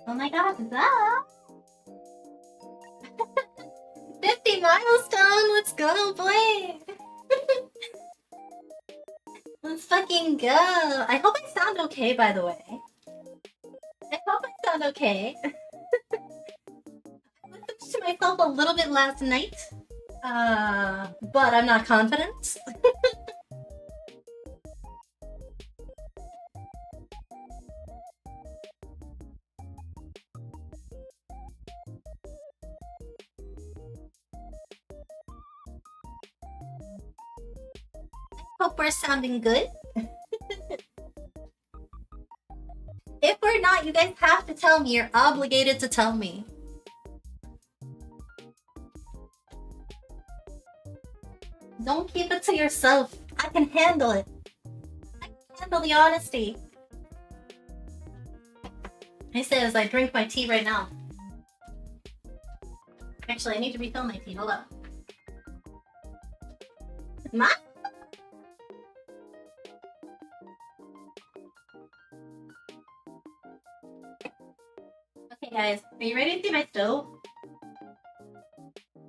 Oh my god, that 50 milestone! Let's go, boy! Let's fucking go! I hope I sound okay, by the way. I hope I sound okay. I listened to myself a little bit last night, but I'm not confident. Hope we're sounding good. If we're not, you guys have to tell me. You're obligated to tell me. Don't keep it to yourself. I can handle it. I can handle the honesty. I say as I drink my tea right now. Actually, I need to refill my tea. Hold up. Ma? Okay, guys, are you ready to see my stove?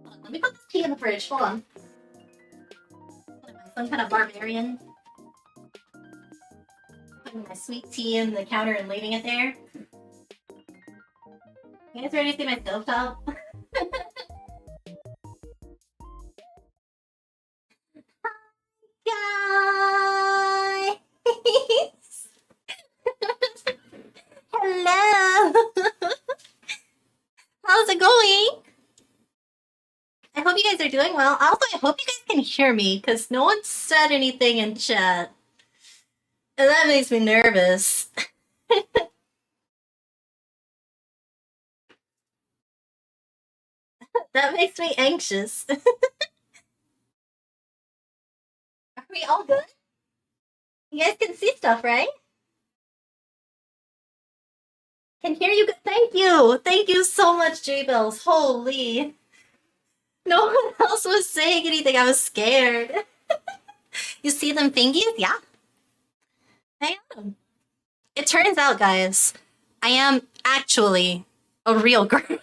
Hold on, let me put this tea in the fridge. Hold on. Some kind of barbarian. Putting my sweet tea in the counter and leaving it there. You guys ready to see my stovetop? Hi, guys! Hello! How's it going? I hope you guys are doing well. Also, I hope you guys can hear me, because no one said anything in chat. And that makes me nervous. That makes me anxious. Are we all good? You guys can see stuff, right? Can hear you good. Thank you. Thank you so much, J-Bells. Holy. No one else was saying anything. I was scared. You see them fingies? Yeah. I am. It turns out, guys, I am actually a real girl.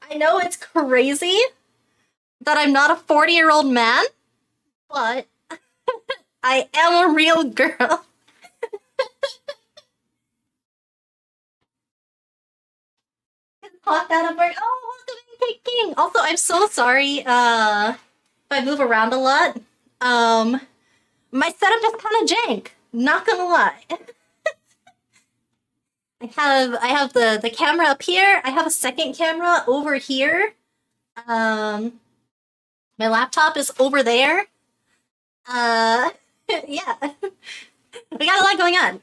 I know it's crazy that I'm not a 40-year-old man, but I am a real girl. Hot out of work. Oh, welcome in, King. Also, I'm so sorry if I move around a lot. My setup is kind of jank. Not gonna lie. I have the camera up here. I have a second camera over here. My laptop is over there. Yeah. We got a lot going on.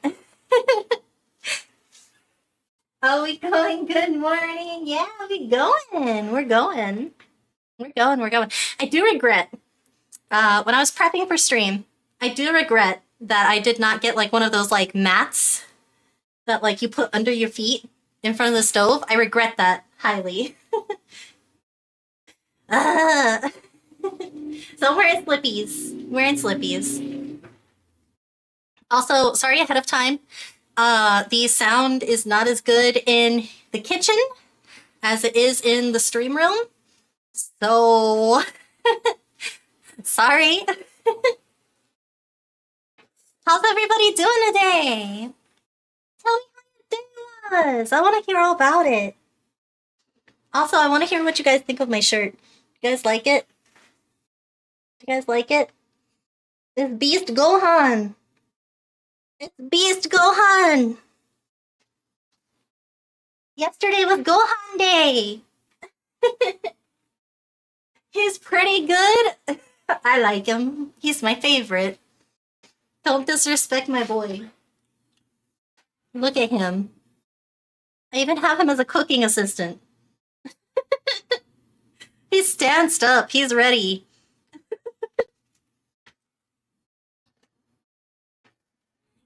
Are we going? Good morning. Yeah, we going. We're going. We're going. I do regret, when I was prepping for stream, I do regret that I did not get like one of those like mats that like you put under your feet in front of the stove. I regret that highly. So wearing slippies. Wearing slippies. Also, sorry ahead of time. The sound is not as good in the kitchen as it is in the stream room. So, sorry. How's everybody doing today? Tell me how your day was. I want to hear all about it. Also, I want to hear what you guys think of my shirt. You guys like it? You guys like it? It's Beast Gohan. It's Beast Gohan. Yesterday was Gohan Day. He's pretty good. I like him. He's my favorite. Don't disrespect my boy. Look at him. I even have him as a cooking assistant. He's stanced up. He's ready.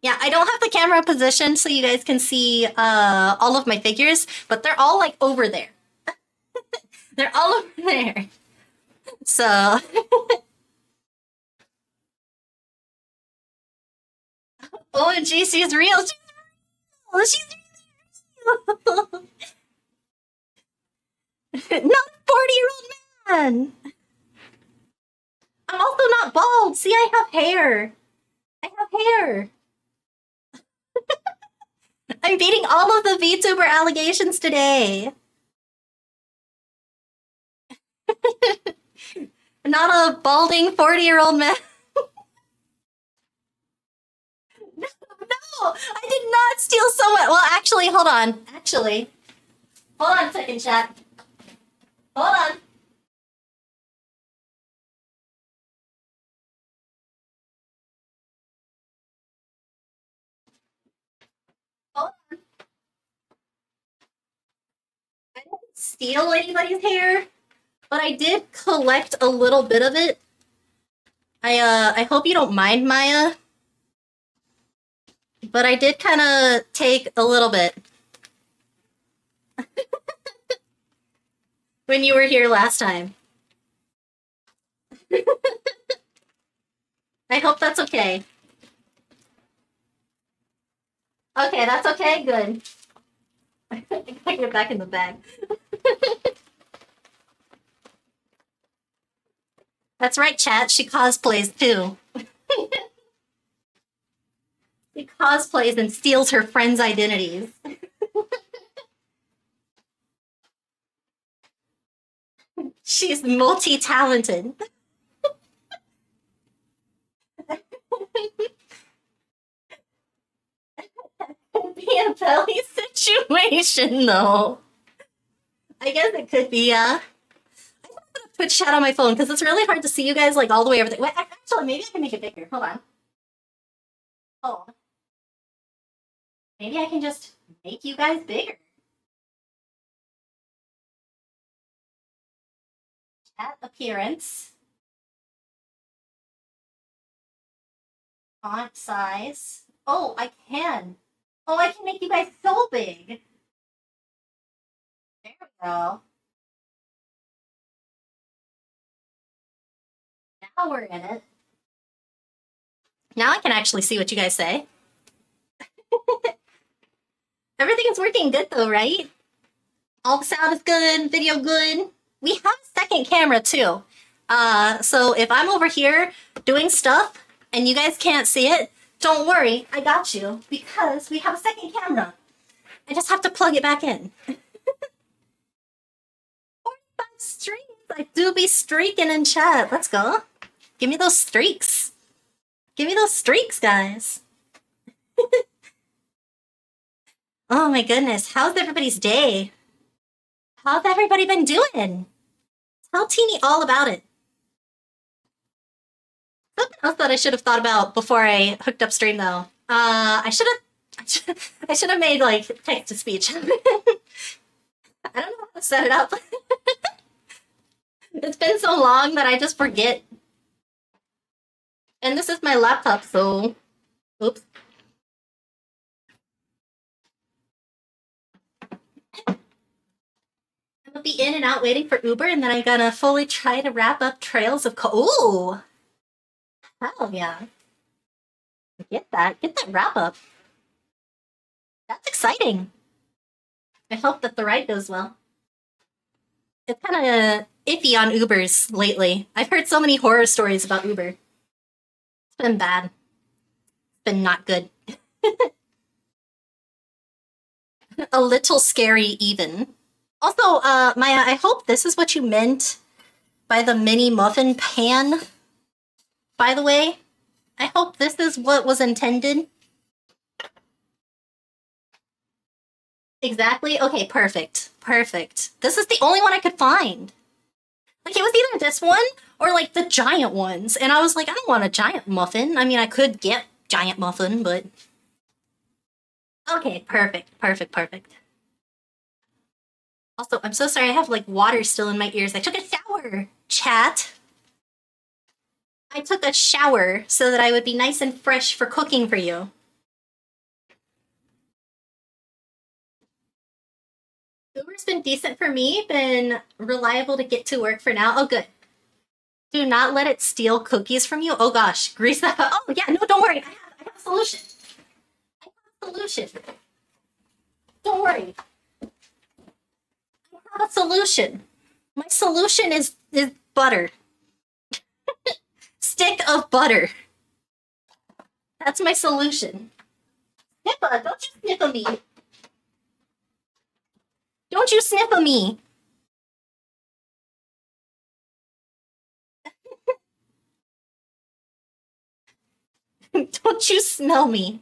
Yeah, I don't have the camera positioned so you guys can see all of my figures, but they're all like over there. They're all over there. So, OMG, she's real. She's real. She's real. Not a 40-year-old man. I'm also not bald. See, I have hair. I have hair. I'm beating all of the VTuber allegations today. Not a balding 40-year-old man. No, I did not steal someone. Well, actually, hold on. Hold on a second, chat. Hold on. Hold on. I didn't steal anybody's hair, but I did collect a little bit of it. I hope you don't mind, Maya. But I did kind of take a little bit. When you were here last time. I hope that's okay. Okay, that's okay? Good. I gotta get back in the bag. That's right, chat. She cosplays too. She cosplays and steals her friends' identities. She's multi-talented. Be a belly situation, though. I guess it could be, I'm gonna put chat on my phone because it's really hard to see you guys like all the way over there. Wait, actually, maybe I can make it bigger. Hold on. Oh. Maybe I can just make you guys bigger. Chat appearance. Font size. Oh, I can. Oh, I can make you guys so big. There we go. Now we're in it. Now I can actually see what you guys say. Everything is working good though, right? All the sound is good, video good. We have a second camera too. So if I'm over here doing stuff and you guys can't see it, don't worry, I got you because we have a second camera. I just have to plug it back in. 45 streaks. I do be streaking in chat. Let's go. Give me those streaks. Give me those streaks, guys. Oh my goodness. How's everybody's day? How's everybody been doing? Tell Teeny all about it. Something else that I should have thought about before I hooked up stream though. I should have made like text to speech. I don't know how to set it up. It's been so long that I just forget. And this is my laptop, so oops. I'm gonna be in and out waiting for Uber, and then I'm gonna fully try to wrap up Trails of Ooh! Hell yeah. Get that wrap up. That's exciting. I hope that the ride goes well. It's kind of iffy on Ubers lately. I've heard so many horror stories about Uber. It's been bad. been not good. A little scary even. Also, Maya, I hope this is what you meant by the mini muffin pan. By the way, I hope this is what was intended. Exactly? Okay, perfect. Perfect. This is the only one I could find. Like, it was either this one or, like, the giant ones. And I was like, I don't want a giant muffin. I mean, I could get giant muffin, but... Okay, perfect, perfect, perfect. Also, I'm so sorry, I have, like, water still in my ears. I took a shower, chat. I took a shower so that I would be nice and fresh for cooking for you. Uber's been decent for me, been reliable to get to work for now. Oh, good. Do not let it steal cookies from you. Oh gosh, grease that up. Oh yeah, no, don't worry. I have a solution. I have a solution. Don't worry. I have a solution. My solution is butter. Stick of butter. That's my solution. Snippa, don't you sniff at me. Don't you sniff at me. Don't you smell me.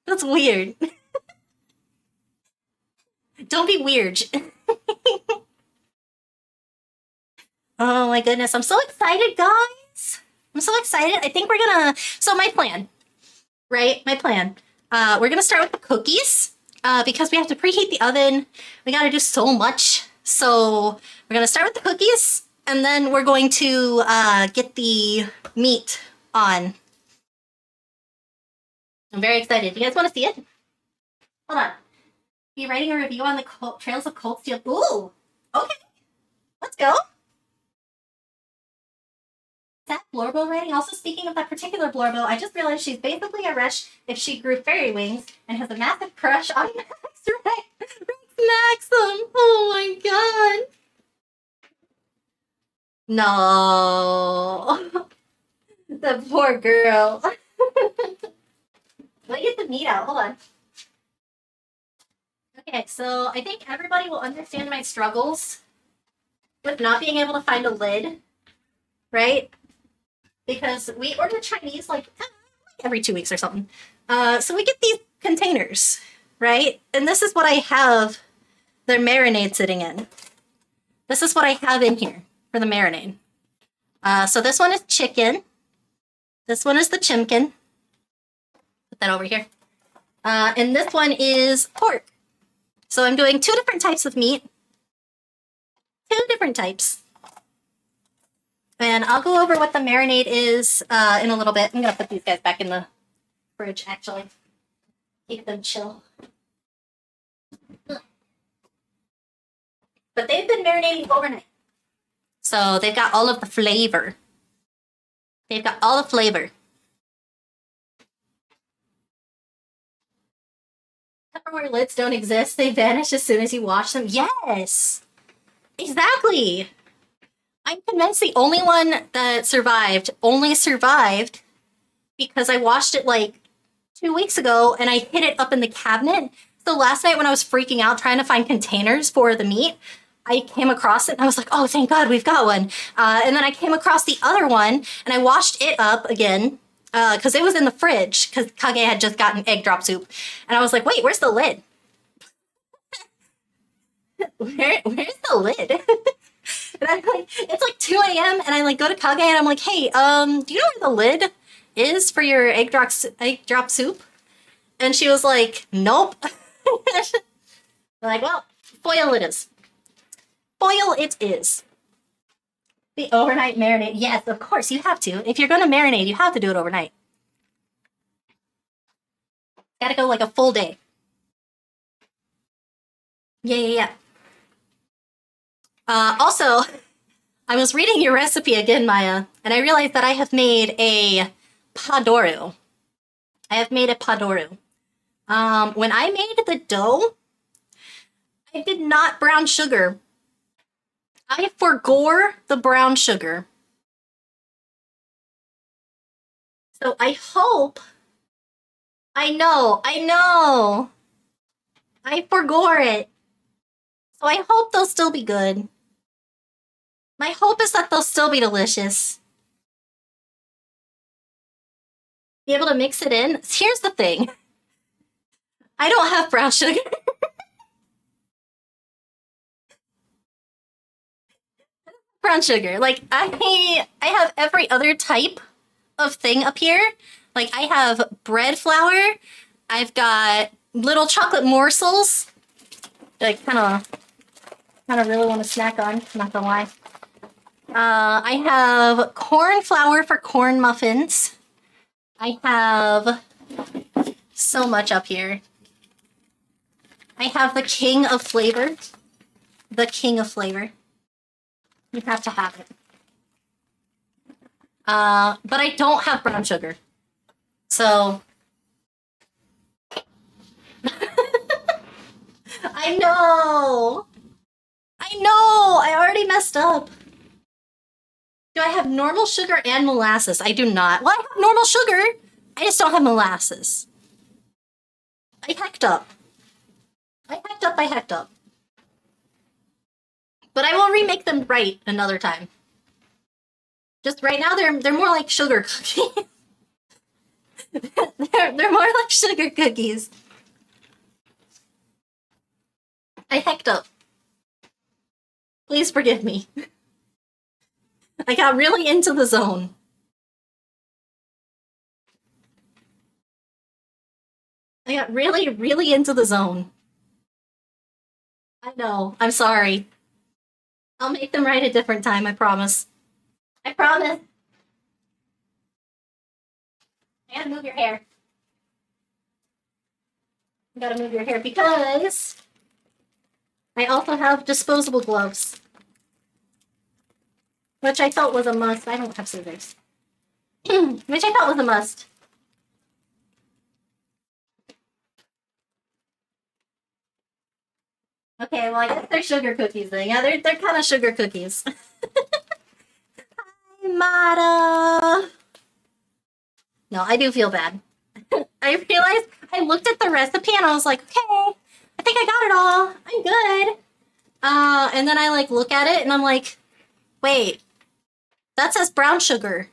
That's weird. Don't be weird. Oh my goodness, I'm so excited, guys. I'm so excited. I think we're gonna, so my plan, right? My plan. We're gonna start with the cookies because we have to preheat the oven. We gotta do so much. So we're gonna start with the cookies and then we're going to get the meat on. I'm very excited. Do you guys wanna see it? Hold on. Be writing a review on the Trails of Cold Steel. Ooh, okay. Let's go. That Blorbo writing. Also, speaking of that particular Blorbo, I just realized she's basically a Resh if she grew fairy wings and has a massive crush on Max, right? Maxim. Oh my god. No. The poor girl. Let me get the meat out. Hold on. Okay, so I think everybody will understand my struggles with not being able to find a lid, right? Because we order Chinese like every 2 weeks or something. So we get these containers, right? And this is what I have their marinade sitting in. This is what I have in here for the marinade. So this one is chicken. This one is the chimkin. Put that over here. And this one is pork. So I'm doing 2 different types of meat. 2 different types. And I'll go over what the marinade is in a little bit. I'm going to put these guys back in the fridge, actually. Keep them chill. But they've been marinating overnight. So they've got all of the flavor. They've got all the flavor. Tupperware lids don't exist. They vanish as soon as you wash them. Yes! Exactly! I'm convinced the only one that survived only survived because I washed it like 2 weeks ago and I hid it up in the cabinet. So last night when I was freaking out trying to find containers for the meat, I came across it and I was like, oh, thank God, we've got one. And then I came across the other one and I washed it up again because it was in the fridge because Kage had just gotten egg drop soup. And I was like, wait, where's the lid? Where's the lid? And I'm like, it's like 2 a.m. and I like go to Kage and I'm like, hey, do you know where the lid is for your egg drop soup? And she was like, nope. I'm like, well, foil it is. Foil it is. The overnight marinade. Yes, of course, you have to. If you're going to marinate, you have to do it overnight. Gotta go like a full day. Yeah. Also, I was reading your recipe again, Maya, and I realized that I have made a padoru. I have made a padoru. When I made the dough, I did not brown sugar. I forgore the brown sugar. So I hope I know, I know. I forgot it. So I hope they'll still be good. My hope is that they'll still be delicious. Be able to mix it in. Here's the thing. I don't have brown sugar. Brown sugar. Like I have every other type of thing up here. Like I have bread flour. I've got little chocolate morsels. Like kind of really want to snack on. Not gonna lie. I have corn flour for corn muffins. I have so much up here. I have the king of flavor. The king of flavor. You have to have it. But I don't have brown sugar. So I know. I know. I already messed up. Do I have normal sugar and molasses? I do not. Well, I have normal sugar. I just don't have molasses. I hecked up. I hecked up. But I will remake them right another time. Just right now, they're more like sugar cookies. they're more like sugar cookies. I hecked up. Please forgive me. I got really into the zone. I got really, really into the zone. I know. I'm sorry. I'll make them right a different time, I promise. I promise. I gotta move your hair. You gotta move your hair because I also have disposable gloves. Which I thought was a must. I don't have scissors. Which I thought was a must. Okay, well I guess they're sugar cookies then. Yeah, they're kind of sugar cookies. Hi, Mata. No, I do feel bad. I realized I looked at the recipe and I was like, okay, I think I got it all. I'm good. And then I like look at it and I'm like, wait, that says brown sugar.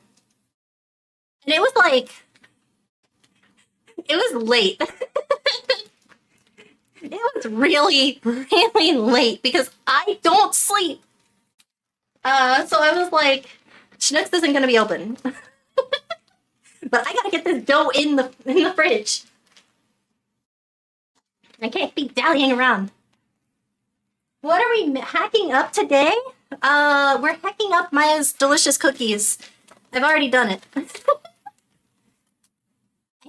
And it was like, it was late. It was really, really late because I don't sleep. So I was like, Schnucks isn't gonna be open. But I gotta get this dough in the fridge. I can't be dallying around. What are we hacking up today? We're hacking up Maya's delicious cookies. I've already done it.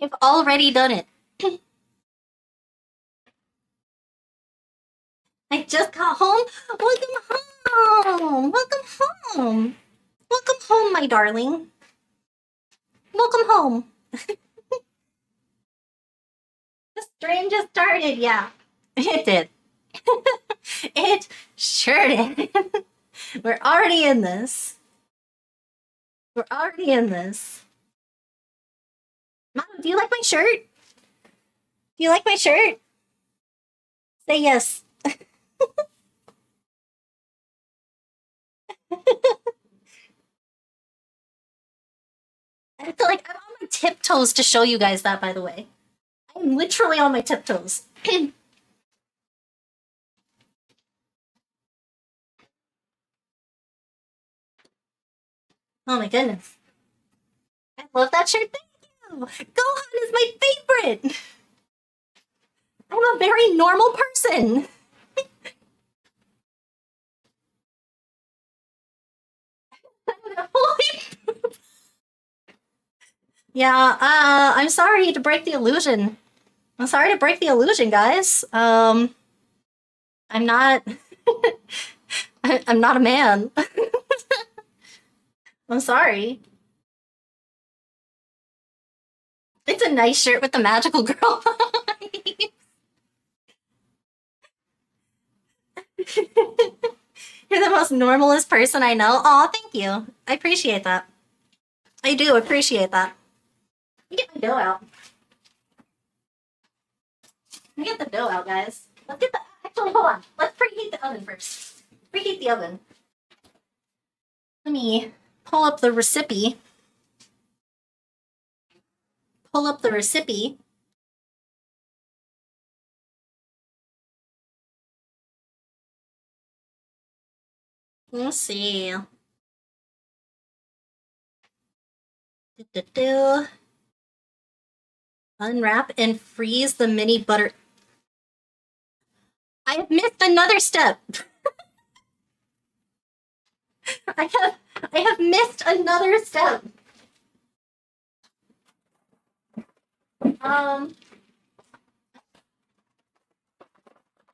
I've already done it. I just got home. Welcome home. Welcome home. Welcome home, my darling. Welcome home. The stream just started, yeah. It did. It sure did. We're already in this. We're already in this. Mom, do you like my shirt? Do you like my shirt? Say yes. I feel like I'm on my tiptoes to show you guys that, by the way. I'm literally on my tiptoes. Oh my goodness. I love that shirt. Thank you. Gohan is my favorite. I'm a very normal person. Yeah, I'm sorry to break the illusion. I'm sorry to break the illusion, guys. I'm not I'm not a man. I'm sorry. It's a nice shirt with the magical girl. You're the most normalest person I know. Aw, thank you. I appreciate that. I do appreciate that. Let me get my dough out. Let me get the dough out, guys. Let's get the. Actually, hold on. Let's preheat the oven first. Preheat the oven. Let me pull up the recipe. Pull up the recipe. Let's see. Unwrap and freeze the mini butter. I have missed another step. I have missed another step.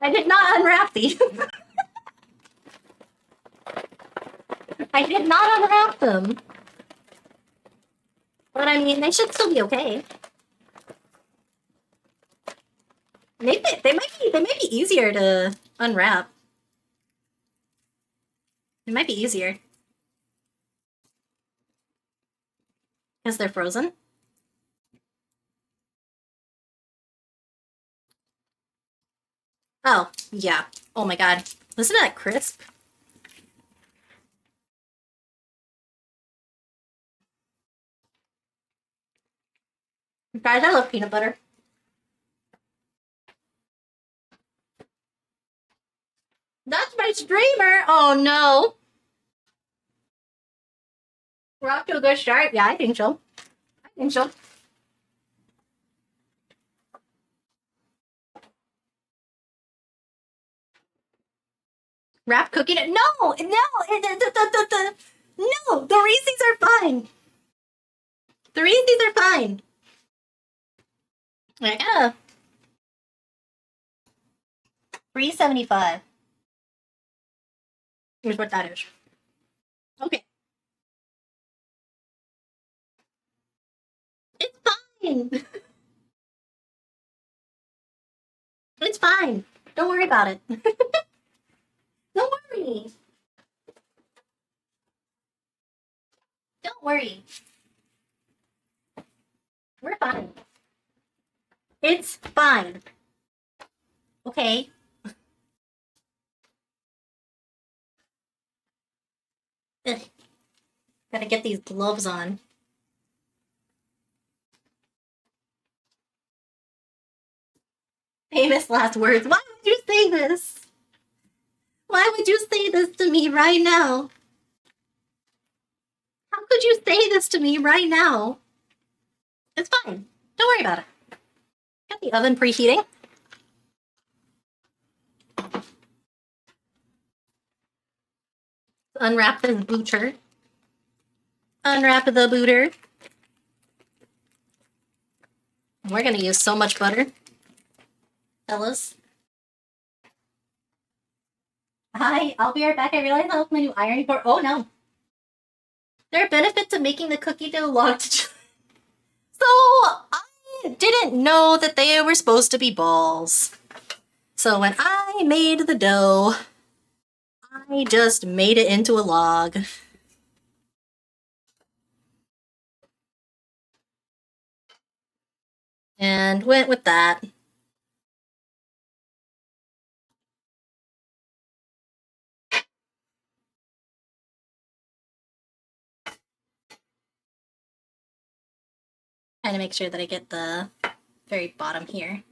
I did not unwrap these. I did not unwrap them. But I mean, they should still be okay. Maybe they might be easier to unwrap. It might be easier. Because they're frozen. Oh, yeah. Oh my god. Listen to that crisp. Guys, I love peanut butter. That's my streamer! Oh no! We're off to a good start. Yeah, I think so. I think so. Wrap cookie? No! No! No! The Reese's are fine! The Reese's are fine! I gotta... $3.75 is what that is. Okay. It's fine! It's fine. Don't worry about it. Don't worry. Don't worry. We're fine. It's fine. Okay. Ugh. Gotta get these gloves on. Famous last words. Why would you say this? Why would you say this to me right now? How could you say this to me right now? It's fine. Don't worry about it. Got the oven preheating. Unwrap this booter. Unwrap the booter. We're gonna use so much butter. Fellas. Hi, I'll be right back. I realized I left my new ironing board. Oh no. There are benefits to making the cookie dough long to... So, I didn't know that they were supposed to be balls. So when I made the dough, I just made it into a log. And went with that. Trying to make sure that I get the very bottom here.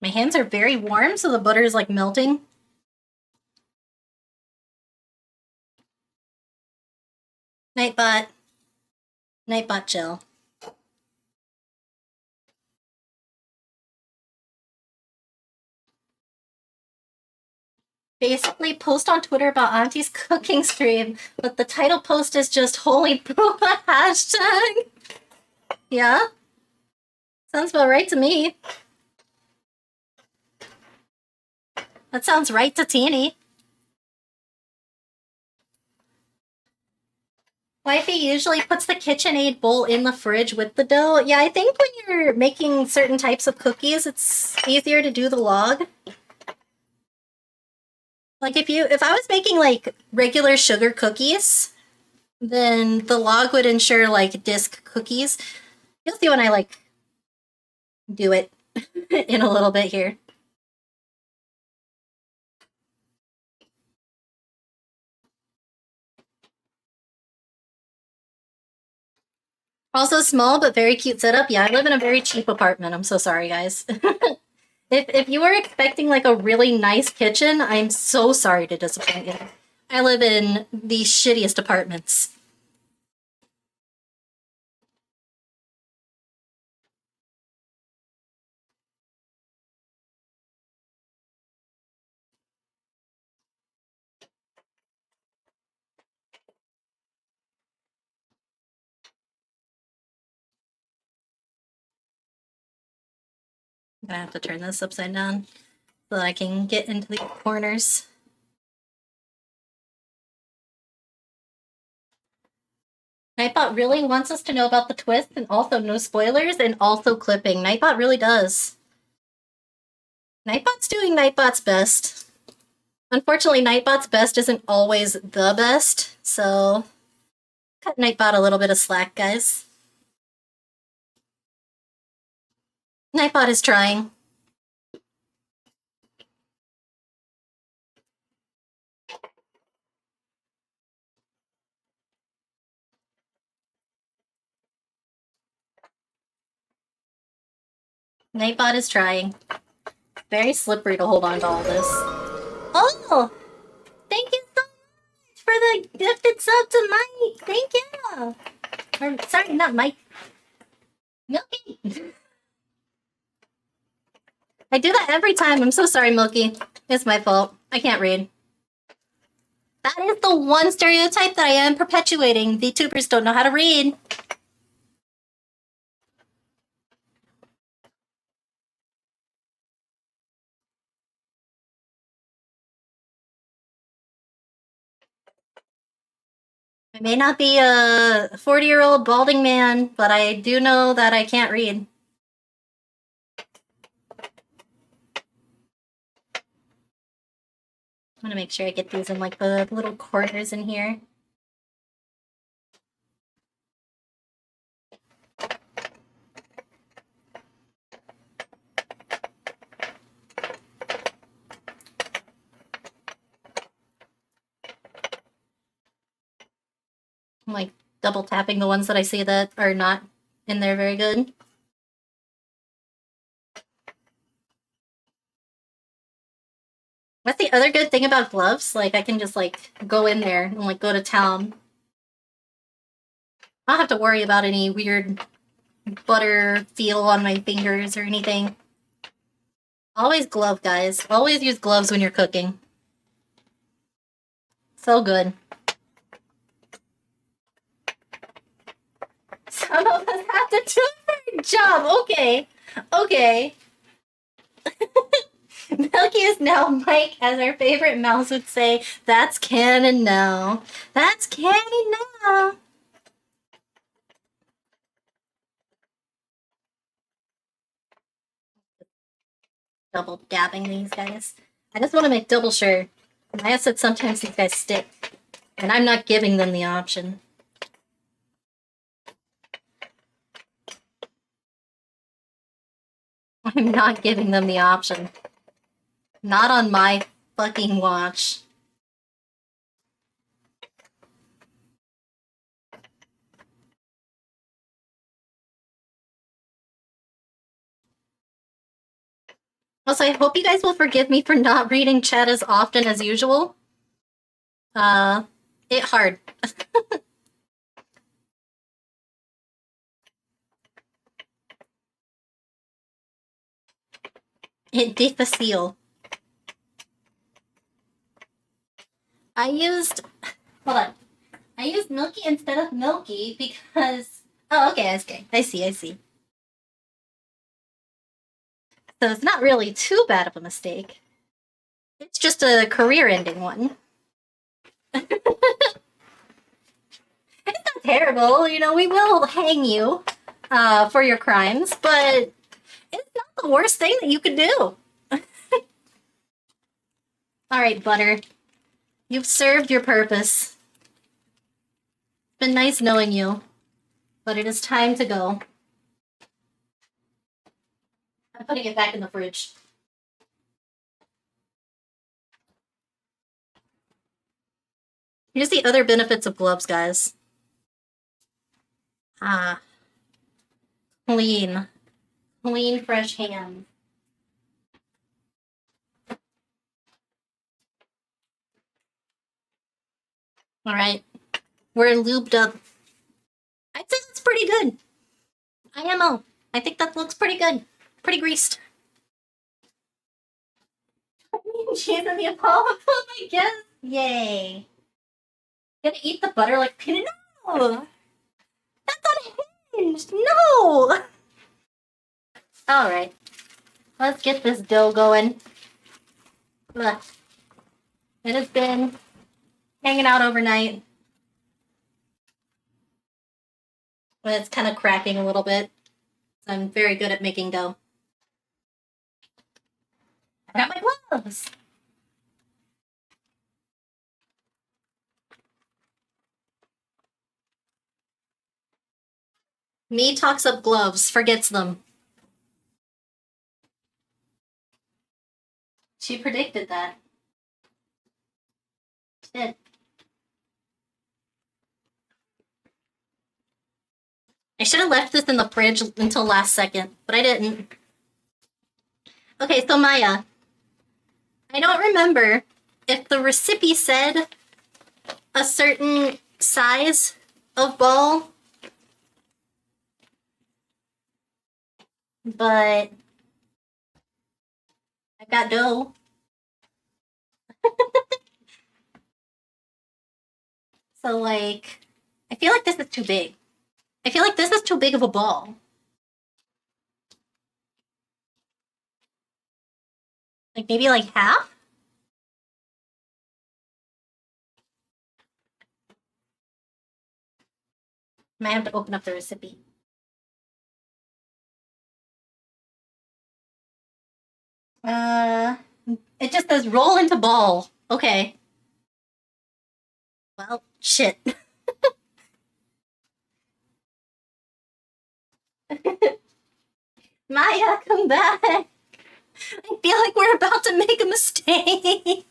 My hands are very warm, so the butter is like melting. Nightbot. Nightbot chill. Basically, post on Twitter about Auntie's cooking stream, but the title post is just holy poop hashtag. Yeah? Sounds about right to me. That sounds right to Teeny. Wifey usually puts the KitchenAid bowl in the fridge with the dough. Yeah, I think when you're making certain types of cookies, it's easier to do the log. Like if I was making like regular sugar cookies, then the log would ensure like disc cookies. You'll see when I like do it in a little bit here. Also small but very cute setup. Yeah, I live in a very cheap apartment. I'm so sorry, guys. If you were expecting like a really nice kitchen, I'm so sorry to disappoint you. I live in the shittiest apartments. I'm gonna have to turn this upside down so that I can get into the corners. Nightbot really wants us to know about the twist and also no spoilers and also clipping. Nightbot really does. Nightbot's doing Nightbot's best. Unfortunately, Nightbot's best isn't always the best, so cut Nightbot a little bit of slack, guys. Nightbot is trying. Nightbot is trying. Very slippery to hold on to all this. Oh! Thank you so much for the gifted sub to Mike! Thank you! Or, sorry, not Mike. Milky! I do that every time. I'm so sorry, Milky. It's my fault. I can't read. That is the one stereotype that I am perpetuating. VTubers don't know how to read. I may not be a 40-year-old balding man, but I do know that I can't read. I'm gonna make sure I get these in like the little corners in here. I'm like double tapping the ones that I see that are not in there very good. That's the other good thing about gloves. Like I can just like go in there and like go to town. I don't have to worry about any weird butter feel on my fingers or anything. Always glove, guys. Always use gloves when you're cooking. So good. Some of us have to do a better job. Okay. Okay. Milky is now Mike, as our favorite mouse would say. That's canon now. That's canon now. Double dabbing these guys. I just want to make double sure. Maya said sometimes these guys stick, and I'm not giving them the option. I'm not giving them the option. Not on my fucking watch. Also, I hope you guys will forgive me for not reading chat as often as usual. It hard. It difficile. I used Milky instead of Milky because... Oh, okay, I see. So it's not really too bad of a mistake. It's just a career-ending one. It's not terrible, you know, we will hang you for your crimes, but it's not the worst thing that you could do. Alright, Butter. You've served your purpose. Been nice knowing you, but it is time to go. I'm putting it back in the fridge. Here's the other benefits of gloves, guys. Ah, clean. Clean, fresh hands. All right. We're lubed up. I'd say that's pretty good. IMO. I think that looks pretty good. Pretty greased. Cheese and the Apollo, I guess. Yay. Gonna eat the butter like peanut? No! That's unhinged! No! Alright. Let's get this dough going. Ugh. It has been hanging out overnight. But it's kind of cracking a little bit. I'm very good at making dough. I got my gloves! Me talks up gloves, forgets them. She predicted that. She did. I should have left this in the fridge until last second, but I didn't. Okay, so Maya, I don't remember if the recipe said a certain size of ball, but I've got dough. So, like, I feel like this is too big. I feel like this is too big of a ball. Like, maybe like half? Might have to open up the recipe. It just says roll into ball. Okay. Well, shit. Maya, come back. I feel like we're about to make a mistake.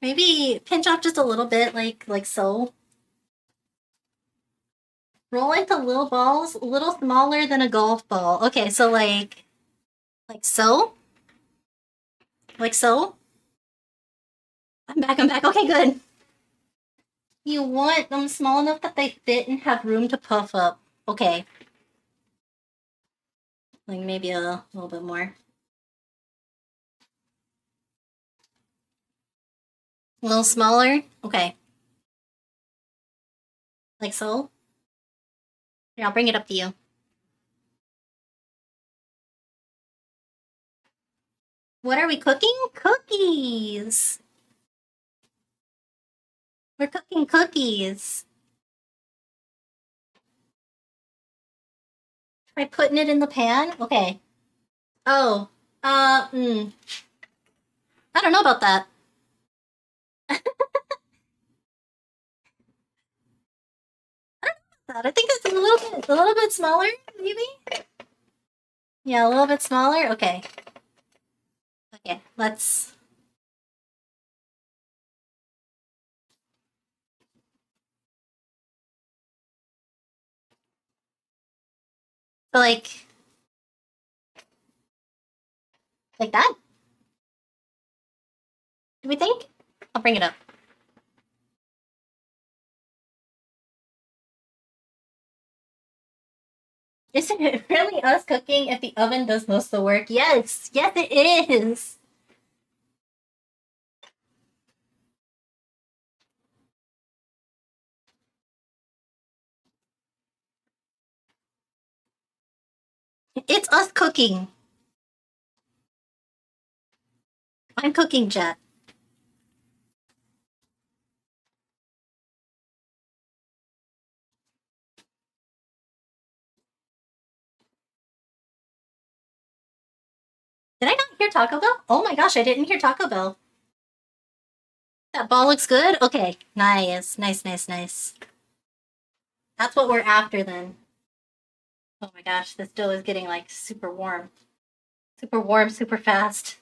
Maybe pinch off just a little bit, like so. Roll into little balls, a little smaller than a golf ball. Okay, so like so? Like so? I'm back. Okay, good. You want them small enough that they fit and have room to puff up. Okay. Like maybe a little bit more. A little smaller? Okay. Like so? Here, I'll bring it up to you. What are we cooking? Cookies! We're cooking cookies. Try putting it in the pan? Okay. Oh. I don't know about that. I think it's a little bit smaller, maybe? Yeah, a little bit smaller? Okay. Okay, let's... So, like that? Do we think? I'll bring it up. Isn't it really us cooking if the oven does most of the work? Yes! Yes, it is! It's us cooking. I'm cooking, Jet. Did I not hear Taco Bell? Oh my gosh, I didn't hear Taco Bell. That ball looks good? Okay, nice, nice, nice, nice. That's what we're after then. Oh my gosh, this dough is getting like super warm. Super warm, super fast.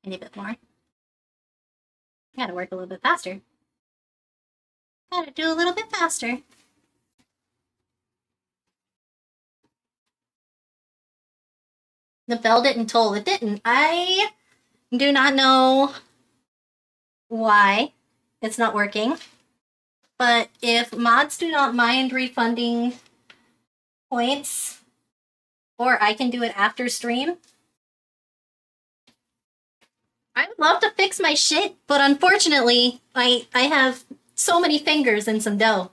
Any bit more. I gotta work a little bit faster. Gotta do a little bit faster. The bell didn't toll. It didn't. I do not know why it's not working. But if mods do not mind refunding points, or I can do it after stream, I would love to fix my shit, but unfortunately, I have so many fingers and some dough.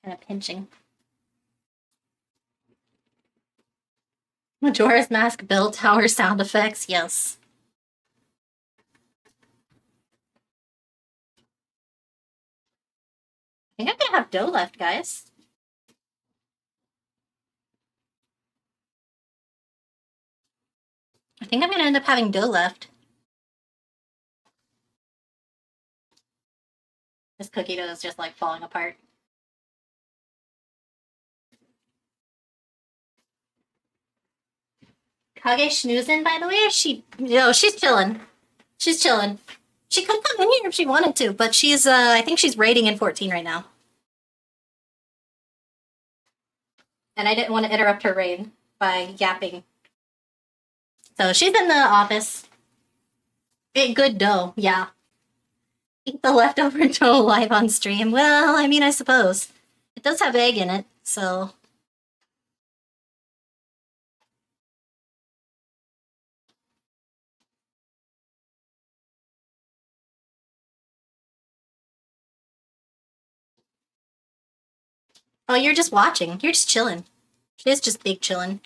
Kind of pinching. Majora's Mask bell tower sound effects, yes. I think I'm gonna have dough left, guys. I think I'm gonna end up having dough left. This cookie dough is just like falling apart. Kage schnoozing, by the way, she's chilling. She's chilling. She could come in here if she wanted to, but she's I think she's raiding in 14 right now. And I didn't want to interrupt her raid by yapping. So she's in the office. Eat good dough, yeah. Eat the leftover dough live on stream. Well, I mean, I suppose. It does have egg in it, so. Oh, you're just watching. You're just chilling. She's just big chilling.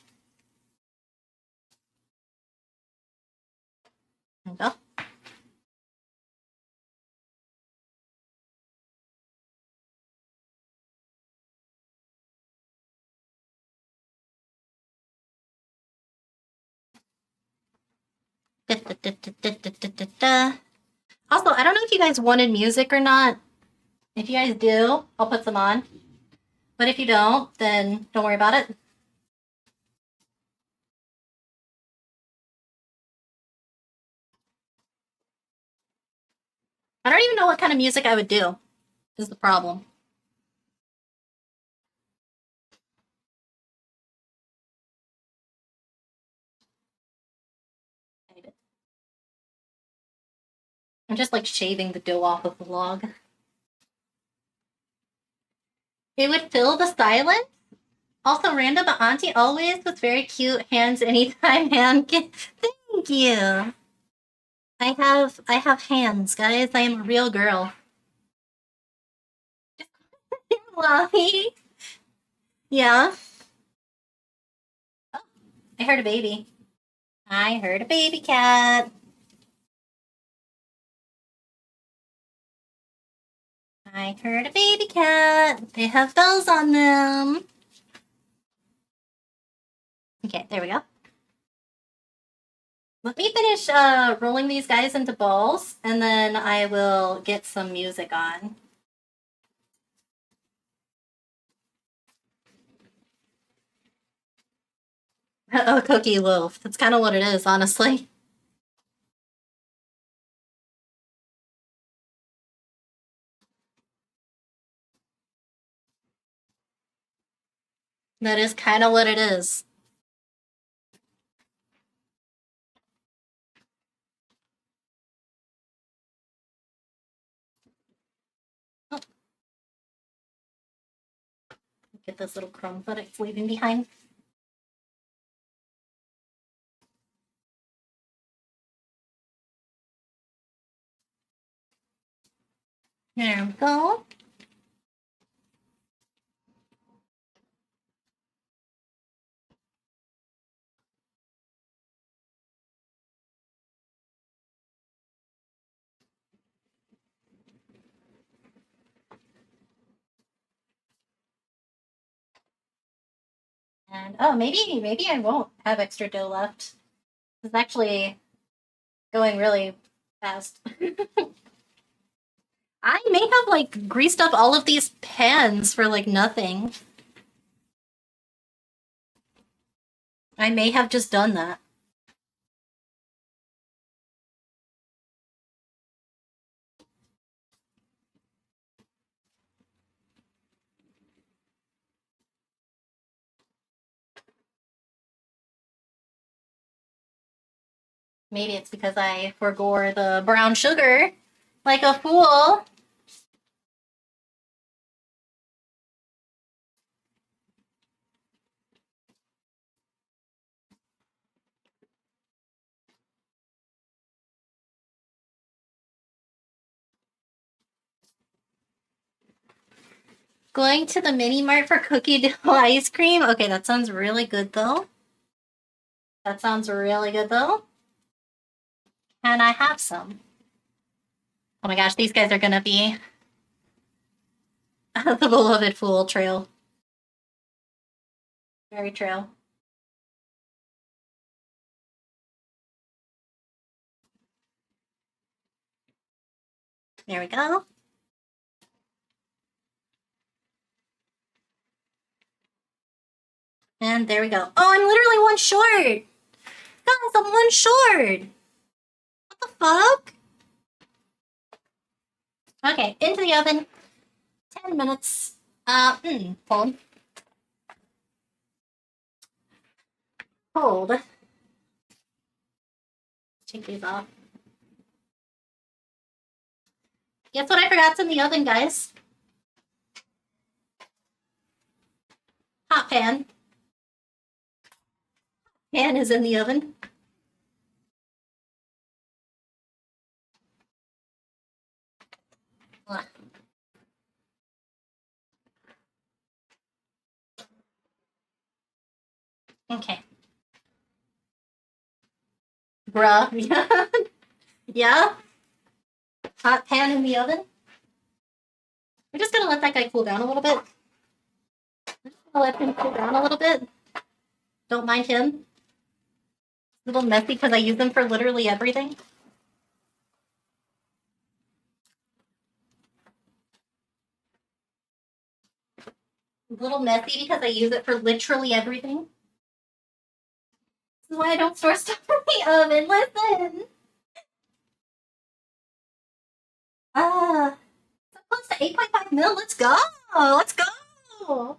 There we go. Also, I don't know if you guys wanted music or not. If you guys do, I'll put some on. But if you don't, then don't worry about it. I don't even know what kind of music I would do, is the problem. I'm just like shaving the dough off of the log. It would fill the silence. Also, random but auntie always was very cute. Hands anytime, hand. Thank you. I have hands, guys. I am a real girl. Why? Yeah. Oh, I heard a baby. I heard a baby cat. I heard a baby cat. They have bells on them. Okay, there we go. Let me finish rolling these guys into balls, and then I will get some music on. A cookie loaf. That's kind of what it is, honestly. That is kind of what it is. Oh. Get this little crumb that it's leaving behind. There we go. And oh, maybe I won't have extra dough left. It's actually going really fast. I may have like greased up all of these pans for like nothing. I may have just done that. Maybe it's because I forgore the brown sugar like a fool. Going to the mini mart for cookie dough ice cream? Okay, that sounds really good though. That sounds really good though. Can I have some? Oh my gosh, these guys are gonna be the beloved fool trail. Very true. There we go. And there we go. Oh, I'm literally one short. Guys, I'm one short. What the fuck? Okay, into the oven. 10 minutes. Hold. Hold. Take these off. Guess what I forgot's in the oven, guys? Hot pan. Pan is in the oven. Ugh. Okay. Bruh. Yeah? Hot pan in the oven. We're just gonna let that guy cool down a little bit. I'll let him cool down a little bit. Don't mind him. A little messy because I use them for literally everything. A little messy because I use it for literally everything. This is why I don't store stuff in the oven. Listen. So close to 8.5 mil. Let's go. Let's go.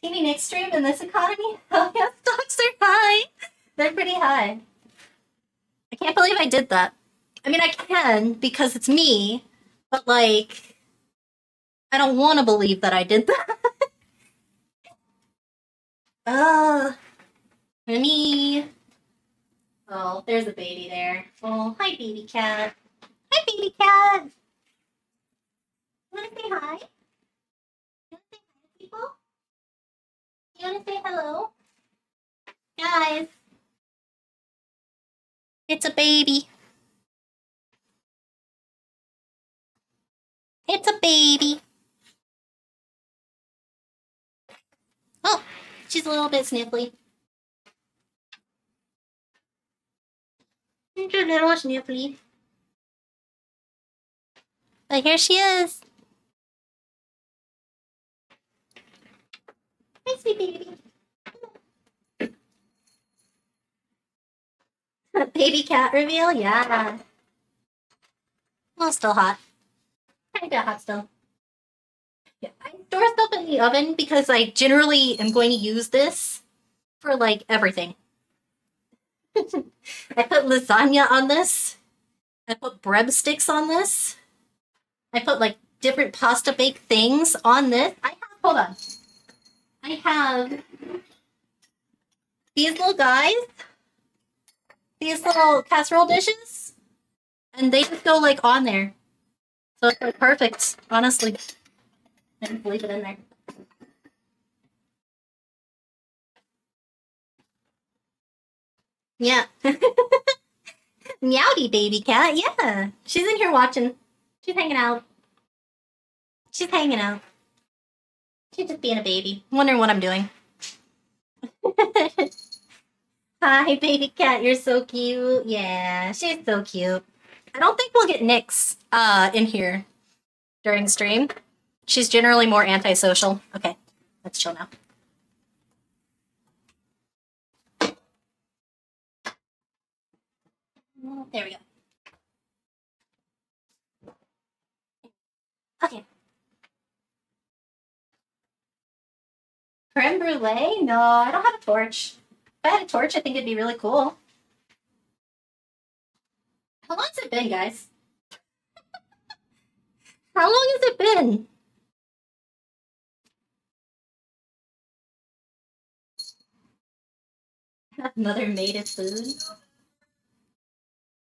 Teeny next stream in this economy. Oh yeah, stocks are high. They're pretty high. I can't believe I did that. I mean, I can because it's me, but like, I don't want to believe that I did that. Honey. Oh, there's a baby there. Oh, hi, baby cat. Hi, baby cat. You want to say hi? You want to say hi to people? You want to say hello? Guys. It's a baby. It's a baby. Oh, she's a little bit sniffly. She's a little sniffly. But here she is. Hi, sweet baby. Baby cat reveal? Yeah. Well, still hot. Kinda hot still. Yeah, I store stuff in the oven because I generally am going to use this for like everything. I put lasagna on this. I put breadsticks on this. I put like different pasta baked things on this. Hold on. I have these little guys, these little casserole dishes, and they just go like on there. So it's like perfect, honestly. I just leave it in there. Yeah. Meowdy baby cat, yeah. She's in here watching. She's hanging out. She's hanging out. She's just being a baby. Wondering what I'm doing. Hi, baby cat. You're so cute. Yeah, she's so cute. I don't think we'll get Nyx in here during stream. She's generally more antisocial. Okay, let's chill now. There we go. Okay. Creme brulee? No, I don't have a torch. If I had a torch, I think it'd be really cool. How long's it been, guys? How long has it been? Another native food?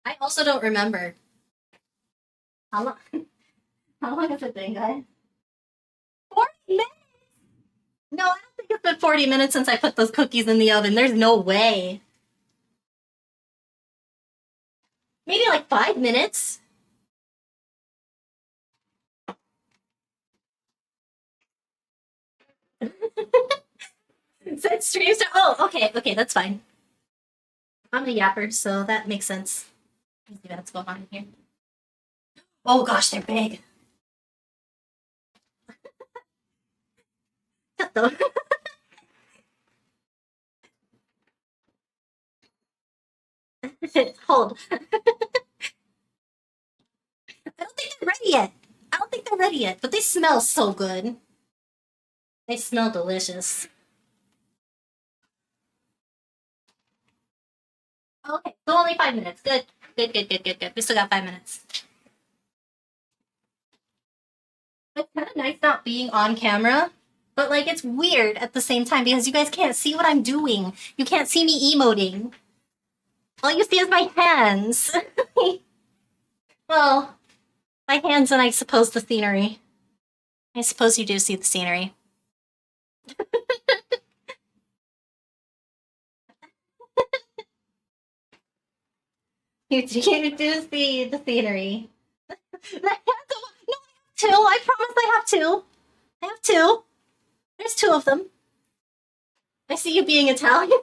I also don't remember. How long? How long has it been, guys? 40 minutes? No, I don't think it's been 40 minutes since I put those cookies in the oven. There's no way. Maybe like 5 minutes. Since streams are. Oh, okay, that's fine. I'm a yapper, so that makes sense. Let's see what's going on here. Oh gosh, they're big. Hold. I don't think they're ready yet. I don't think they're ready yet, but they smell so good. They smell delicious. Okay, so only 5 minutes. Good. We still got 5 minutes. It's kind of nice not being on camera, but like it's weird at the same time because you guys can't see what I'm doing. You can't see me emoting. All you see is my hands. Well, my hands and I suppose the scenery. I suppose you do see the scenery. You do see the scenery. No, I have two. I promise I have two. I have two. There's two of them. I see you being Italian.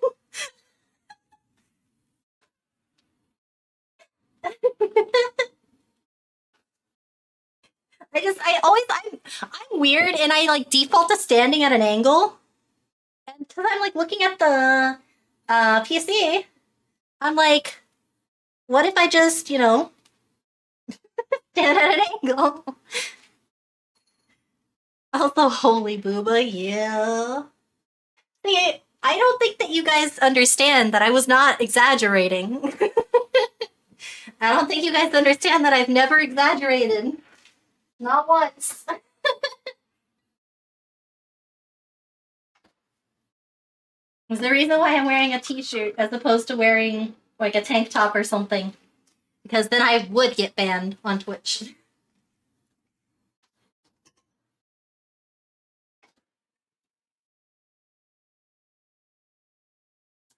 I'm weird and I like default to standing at an angle. And because I'm like looking at the PC, I'm like, what if I just, stand at an angle? Also, holy booba, yeah. See, I don't think that you guys understand that I was not exaggerating. I don't think you guys understand that I've never exaggerated. Not once. It's the reason why I'm wearing a t-shirt as opposed to wearing like a tank top or something. Because then I would get banned on Twitch.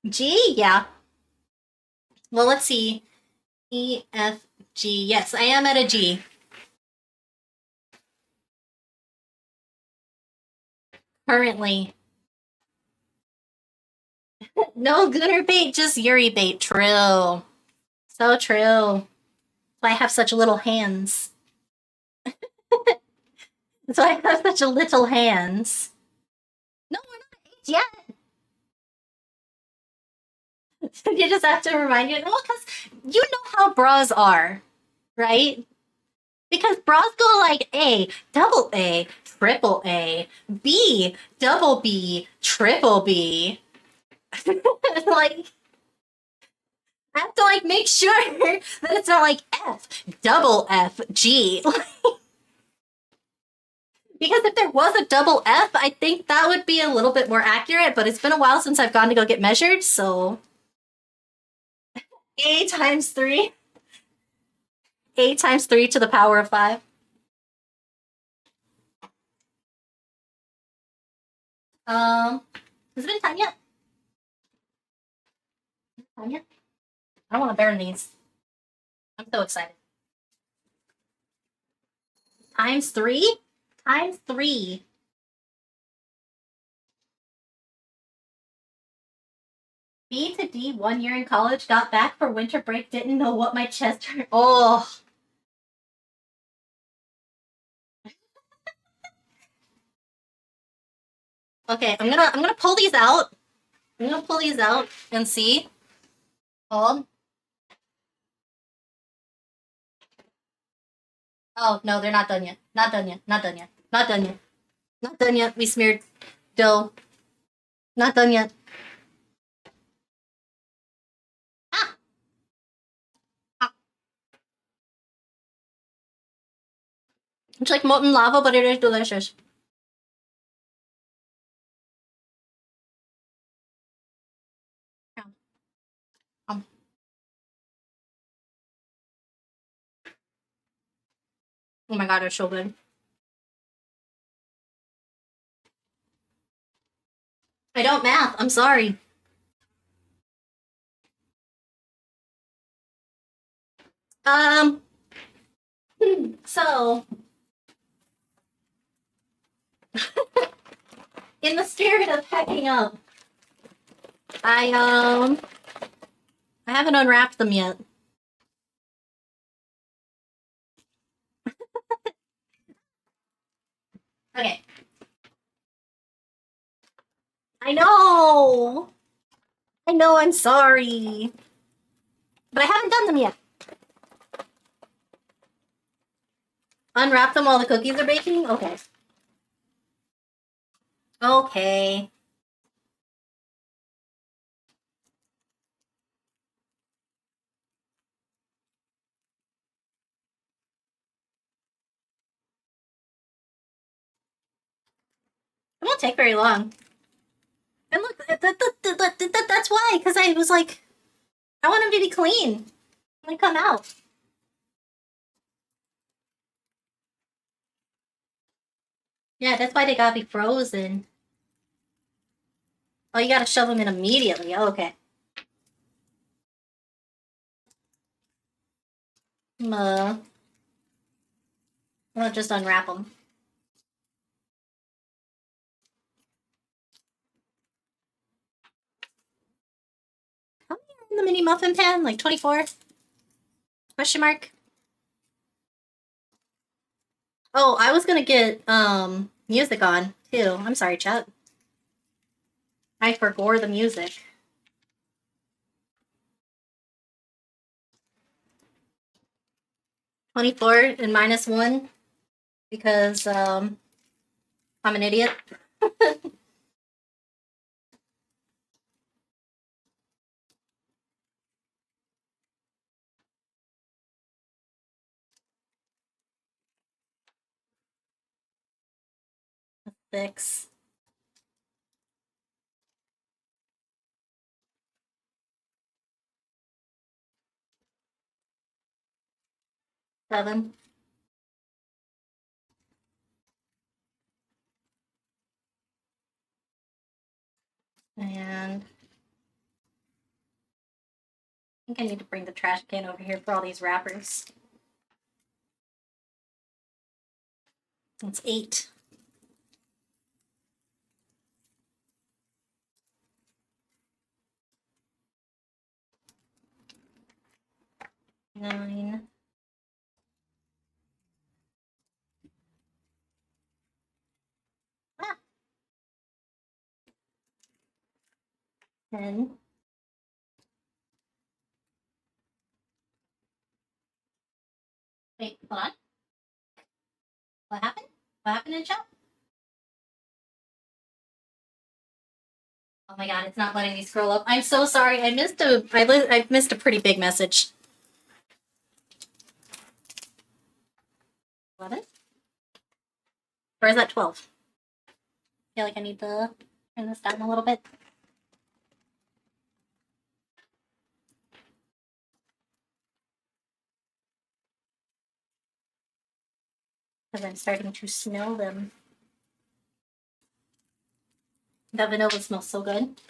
G? Yeah. Well, let's see. E, F, G. Yes, I am at a G. Currently. No Gunner bait, just Yuri bait. True. So true. That's why I have such little hands. That's why I have such little hands. No, we're not at 8 yet. You just have to remind you. Well, because you know how bras are, right? Because bras go like A, double A, triple A, B, double B, triple B. Like, I have to like make sure that it's not like F, double F, G. Because if there was a double F, I think that would be a little bit more accurate, but it's been a while since I've gone to go get measured, so. A times 3. A times 3 to the power of 5. Has it been time yet? Time yet? I don't want to burn these. I'm so excited. Times 3? Times 3. B to D 1 year in college, got back for winter break, didn't know what my chest hurt. Oh. Okay, I'm gonna pull these out. I'm gonna pull these out and see. Hold. Oh no, they're not done yet. Not done yet. Not done yet. Not done yet. Not done yet. We smeared dough. Not done yet. Ah. Ah. It's like molten lava, but it is delicious. Um, oh my god, it's so good. I don't math. I'm sorry. Um. So, in the spirit of packing up, I I haven't unwrapped them yet. Okay. I know. I know. I'm sorry, but I haven't done them yet. Unwrap them while the cookies are baking. Okay. Okay. It won't take very long. And look, that's why, because I was like, I want them to be clean when they come out. Yeah, that's why they gotta be frozen. Oh, you gotta shove them in immediately. Okay. I'll just unwrap them. How many are in the mini muffin pan? Like 24? Question mark? Oh, I was gonna get music on too. I'm sorry, chat. I forgot the music. 24 and -1 because I'm an idiot. 6, 7, and I think I need to bring the trash can over here for all these wrappers. That's 8. Nine. Ah. 10. Wait, hold on. What happened? What happened in chat? Oh my god, it's not letting me scroll up. I'm so sorry. I missed a pretty big message. 11? Or is that 12? I feel like I need to turn this down a little bit. Because I'm starting to smell them. That vanilla smells so good.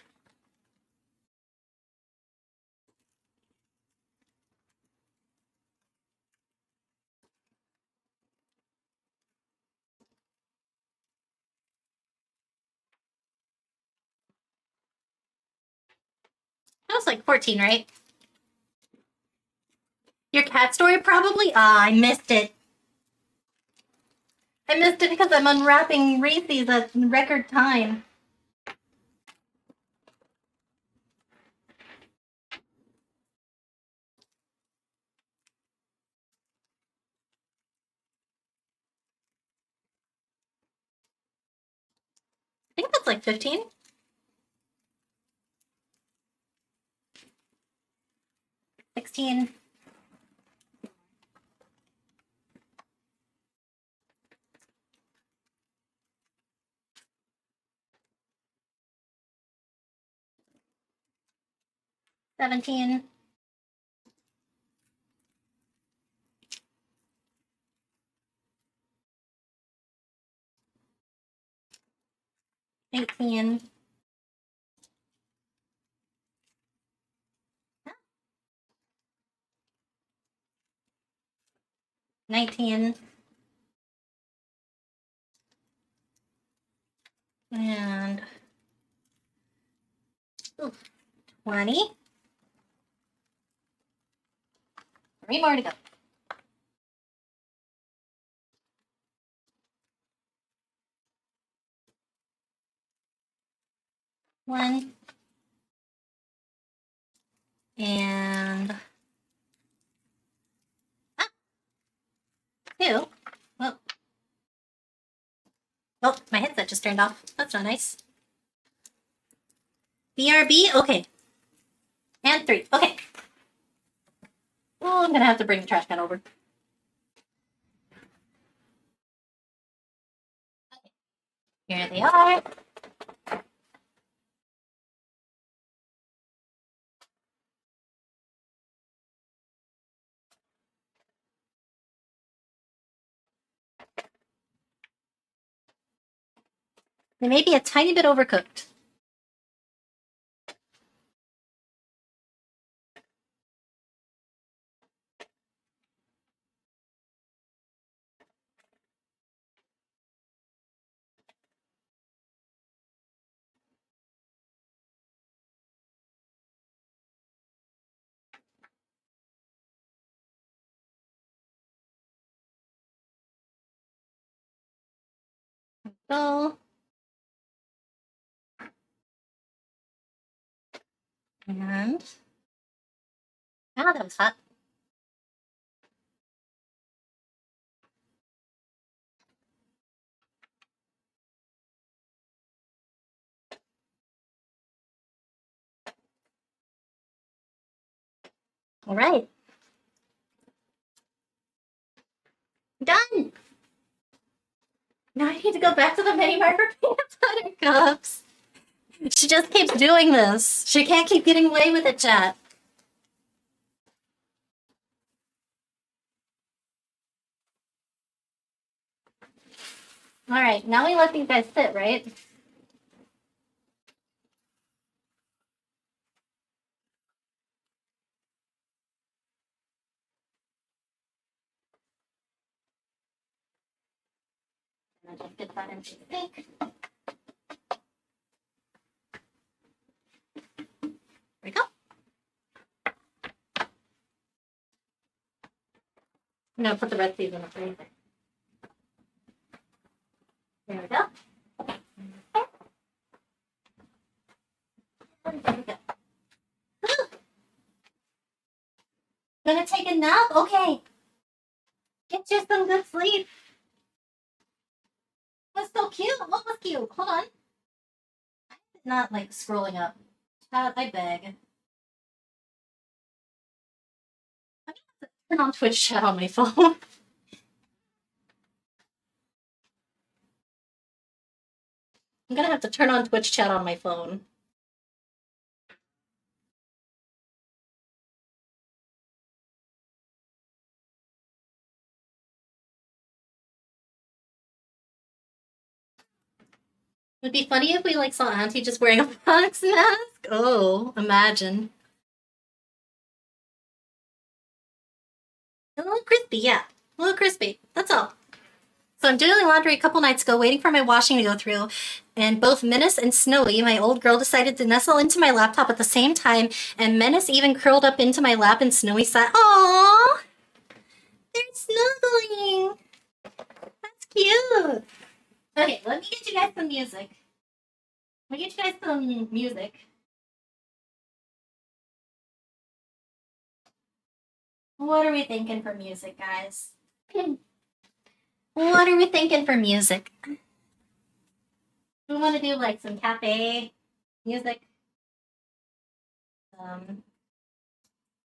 That was like 14, right? Your cat story, probably? Ah, I missed it. I missed it because I'm unwrapping Reese's at record time. I think that's like 15. 16. 17. 18. 19. And 20. 3 more to go. 1. And 2. Oh. Oh, my headset just turned off. That's not nice. BRB? Okay. And 3. Okay. Oh, I'm gonna have to bring the trash can over. Here they are. They may be a tiny bit overcooked. So, and that was hot. All right. Done. Now I need to go back to the mini marker peanut butter cups. She just keeps doing this. She can't keep getting away with it, chat. All right, now we let these guys sit, right? And just get that into the sink. There we go. I'm gonna put the red seeds in the freezer. There we go. And there we go. Gonna take a nap? Okay. Get you some good sleep. What's so cute? What was cute? Hold on. Not like scrolling up. Chat, I beg. I'm gonna have to turn on Twitch chat on my phone. I'm gonna have to turn on Twitch chat on my phone. It would be funny if we like saw Auntie just wearing a fox mask. Oh, imagine. A little crispy, yeah. A little crispy. That's all. So I'm doing laundry a couple nights ago, waiting for my washing to go through. and both Menace and Snowy, my old girl, decided to nestle into my laptop at the same time, and Menace even curled up into my lap, and Snowy sat. Aww! They're snuggling! That's cute! Okay, let me get you guys some music. Let me get you guys some music. What are we thinking for music, guys? What are we thinking for music? We want to do like some cafe music.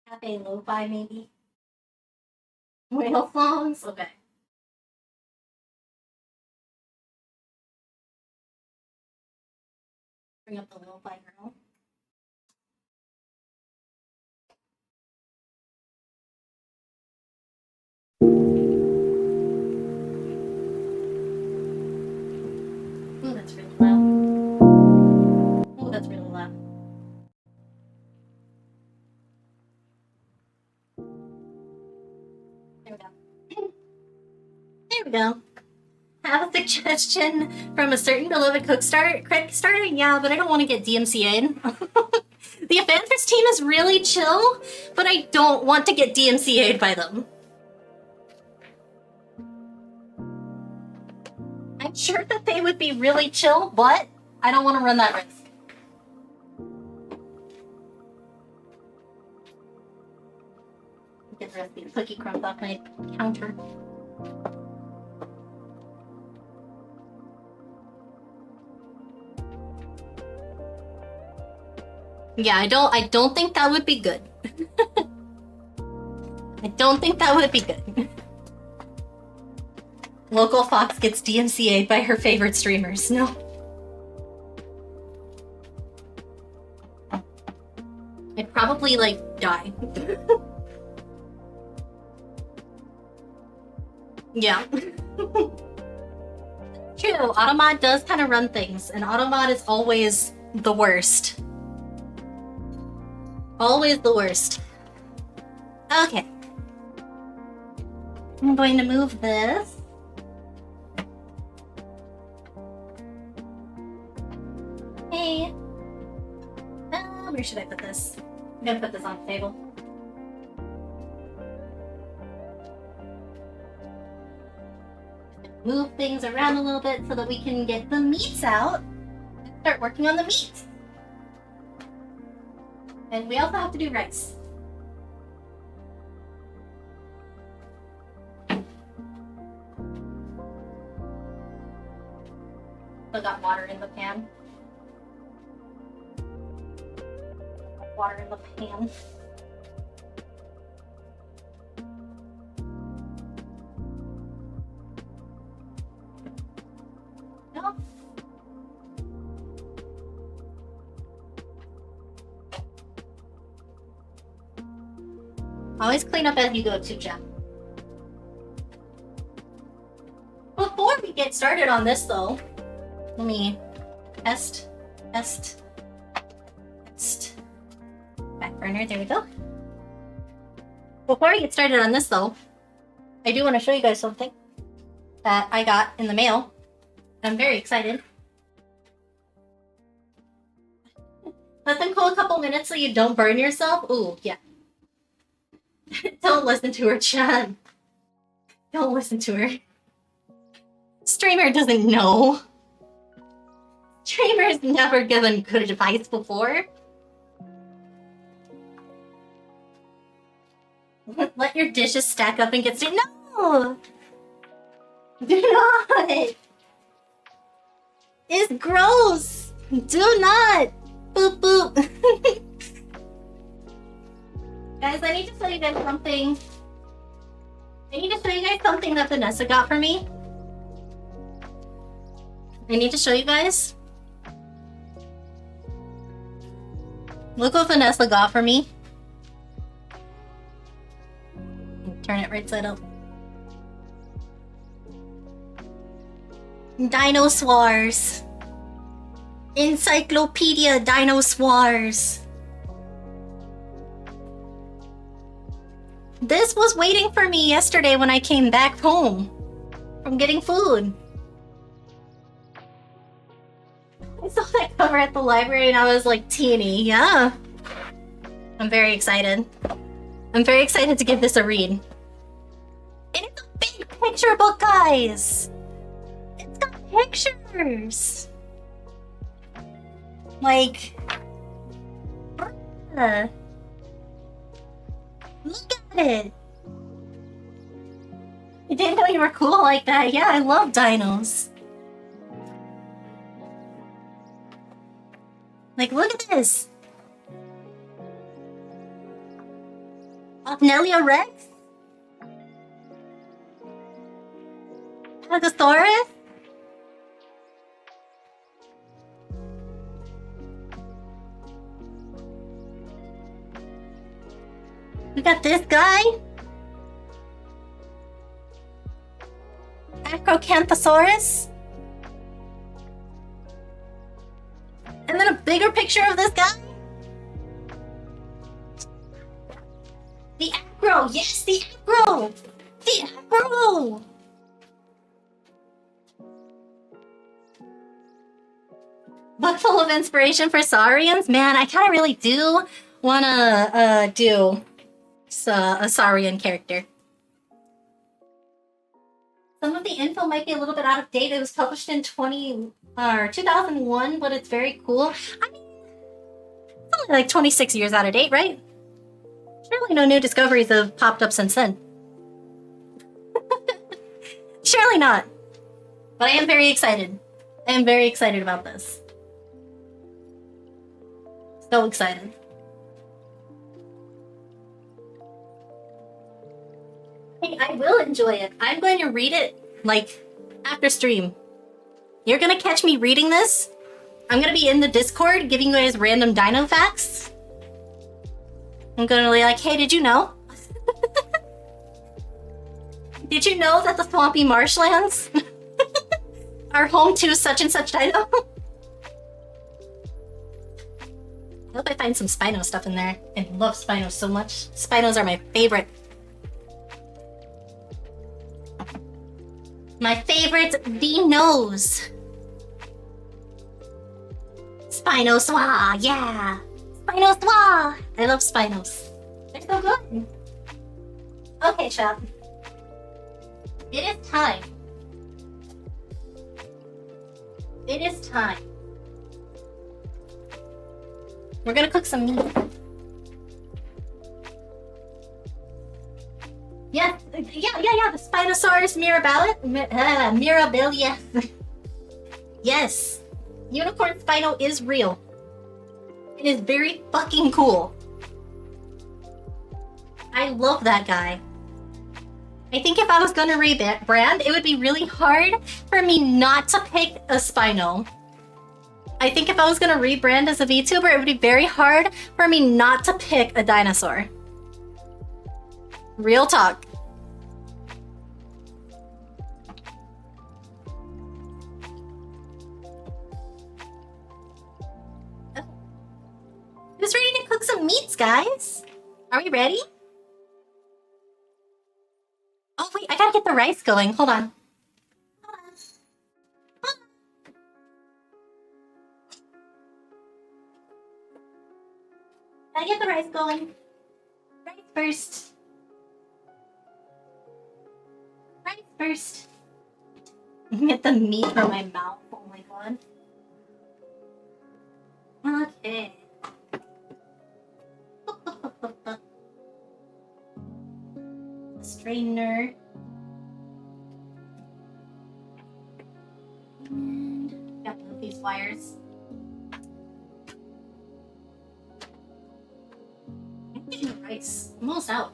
Cafe lo-fi maybe. Whale songs? Okay. Bring up the lo-fi girl. Ooh, that's really loud. Ooh, that's really loud. There we go. There we go. Have a suggestion from a certain beloved cook starter? Yeah, but I don't want to get DMCA'd. The Adventures team is really chill, but I don't want to get DMCA'd by them. I'm sure that they would be really chill, but I don't want to run that risk. Get the rest of these cookie crumbs off my counter. Yeah, I don't think that would be good. I don't think that would be good. Local Fox gets DMCA'd by her favorite streamers. No. I'd probably, like, die. Yeah. True, Automod does kind of run things, and Automod is always the worst. Always the worst. Okay. I'm going to move this. Hey. Where should I put this? I'm gonna put this on the table. Move things around a little bit so that we can get the meats out and start working on the meats. And we also have to do rice. Still got water in the pan. Water in the pan. No. Always clean up as you go too, Jeff. Before we get started on this though, let me test. Back burner, there we go. Before I get started on this though, I do want to show you guys something that I got in the mail. I'm very excited. Let them cool a couple minutes so you don't burn yourself. Ooh, yeah. Don't listen to her, Chad. Don't listen to her. Streamer doesn't know. Streamer's never given good advice before. Let your dishes stack up and get started. No! Do not! It's gross! Do not! Boop boop! Guys, I need to show you guys something. I need to show you guys something that Vanessa got for me. I need to show you guys. Look what Vanessa got for me. Turn it right side up. Dinosaurs. Encyclopedia Dinosaurs. This was waiting for me yesterday when I came back home from getting food. I saw that cover at the library and I was like, teeny, yeah. I'm very excited. I'm very excited to give this a read. And it's a big picture book, guys! It's got pictures! Like... bruh. Look at it! I didn't know you were cool like that. Yeah, I love dinos. Like, look at this! Opnelia Rex? Pegasaurus? We got this guy? Acrocanthosaurus? And then a bigger picture of this guy? The acro! Yes, the acro! The acro! Book full of inspiration for Saurians? Man, I kind of really do want to do a Saurian character. Some of the info might be a little bit out of date. It was published in 2001, but it's very cool. I mean, it's only like 26 years out of date, right? Surely no new discoveries have popped up since then. Surely not. But I am very excited. I am very excited about this. So excited. Hey, I will enjoy it. I'm going to read it, like, after stream. You're gonna catch me reading this. I'm gonna be in the Discord giving you guys random dino facts. I'm gonna be like, hey, did you know? Did you know that the swampy marshlands are home to such and such dino? I hope I find some Spino stuff in there. I love Spinos so much. Spinos are my favorite. My favorite dinos. Spinoswa, yeah. Spinoswa. I love Spinos. They're so good. Okay, chat. It is time. It is time. We're gonna cook some meat. Yeah, the Spinosaurus mirabilis. Yes. Unicorn Spino is real. It is very fucking cool. I love that guy. I think if I was gonna rebrand, it would be really hard for me not to pick a Spino. I think if I was gonna rebrand as a VTuber, it would be very hard for me not to pick a dinosaur. Real talk. Who's ready to cook some meats, guys? Are we ready? Oh wait, I gotta get the rice going. Hold on. Gotta get the rice going. Rice first. Rice first. Get the meat from my mouth. Oh my god. Okay. Strainer. And got these wires. I'm getting the rice. I'm almost out.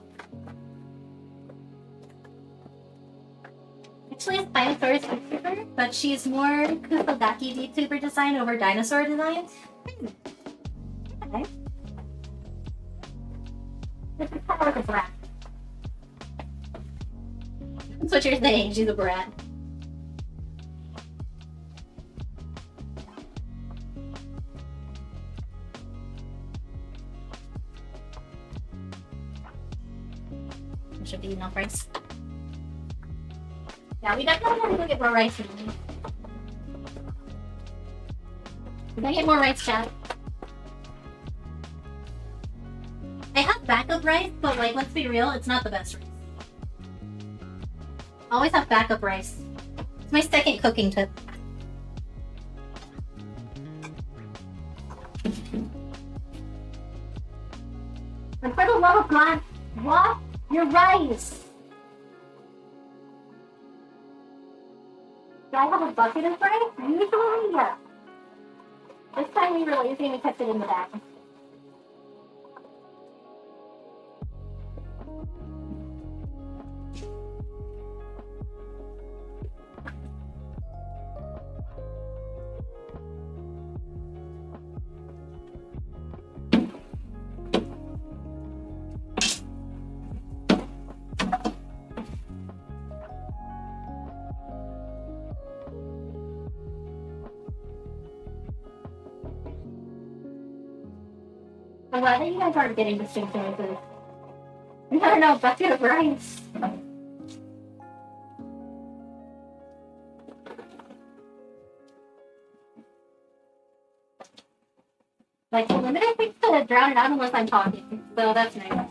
Actually, a Spinosaurus VTuber, but she's more Kusodaki VTuber design over dinosaur design. Okay. This is kind of like a brat. That's what you're saying, she's a brat. Should be enough rice. Yeah, we definitely want to go get more rice in. Can I get more rice, chat? I have backup rice, but like, let's be real, it's not the best rice. Always have backup rice. It's my second cooking tip. And for the love of God, wash your rice. Do I have a bucket of rice? Usually, yeah. This time we were lazy and we kept it in the bag. I'm glad that you guys aren't getting distinct noises. I don't know, bucket of rice. Like, the limited things to drown it out unless I'm talking, so that's nice.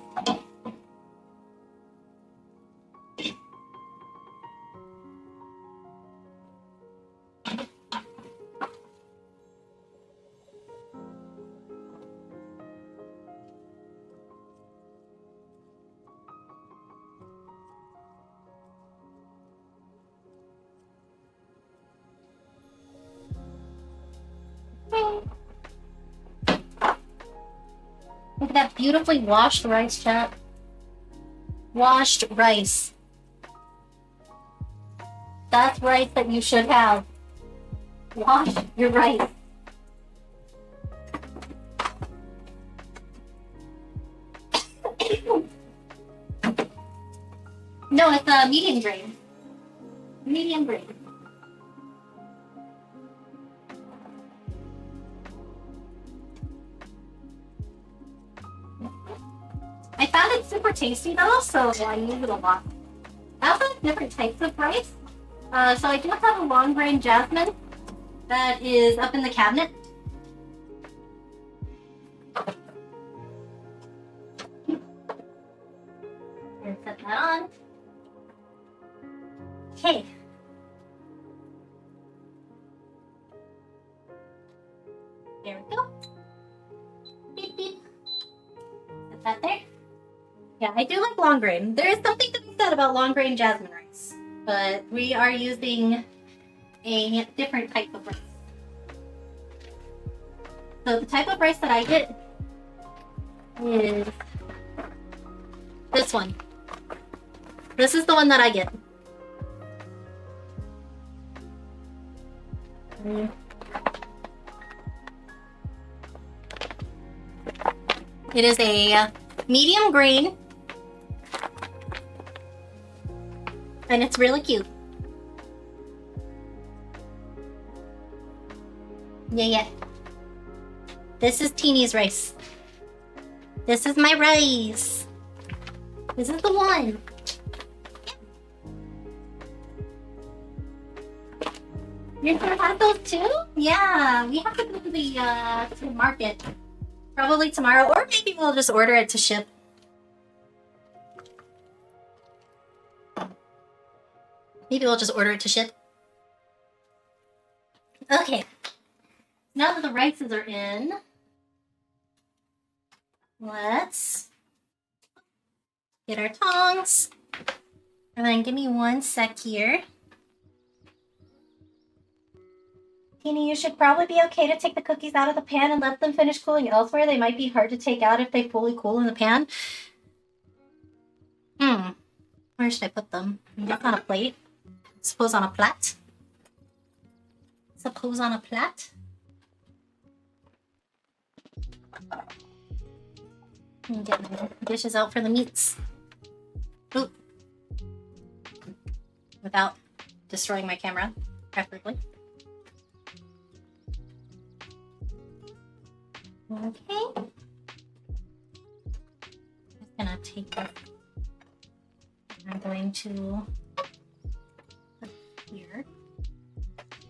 Look at that beautifully washed rice, chat. Washed rice. That's rice that you should have. Wash your rice. No, it's a medium grain. Medium grain. I found it super tasty though, so I use it a lot. I also have different types of rice. So I do have a long grain jasmine that is up in the cabinet. And set that on. Okay. There we go. Beep beep. Set that there. Yeah, I do like long grain. There is something to be said about long grain jasmine rice, but we are using a different type of rice. So the type of rice that I get is this one. This is the one that I get. It is a medium grain. And it's really cute. Yeah. This is Teeny's rice. This is my rice. This is the one. You're gonna have those too? Yeah, we have to go to the market. Probably tomorrow, or maybe we'll just order it to ship. Maybe we'll just order it to ship. Okay. Now that the rices are in, let's get our tongs. And then give me 1 sec here. Teeny, you should probably be okay to take the cookies out of the pan and let them finish cooling elsewhere. They might be hard to take out if they fully cool in the pan. Where should I put them? Just on a plate? Suppose on a plate? Suppose on a plate? Get my dishes out for the meats. Ooh. Without destroying my camera, preferably. Okay. Just gonna take this. I'm going to put it here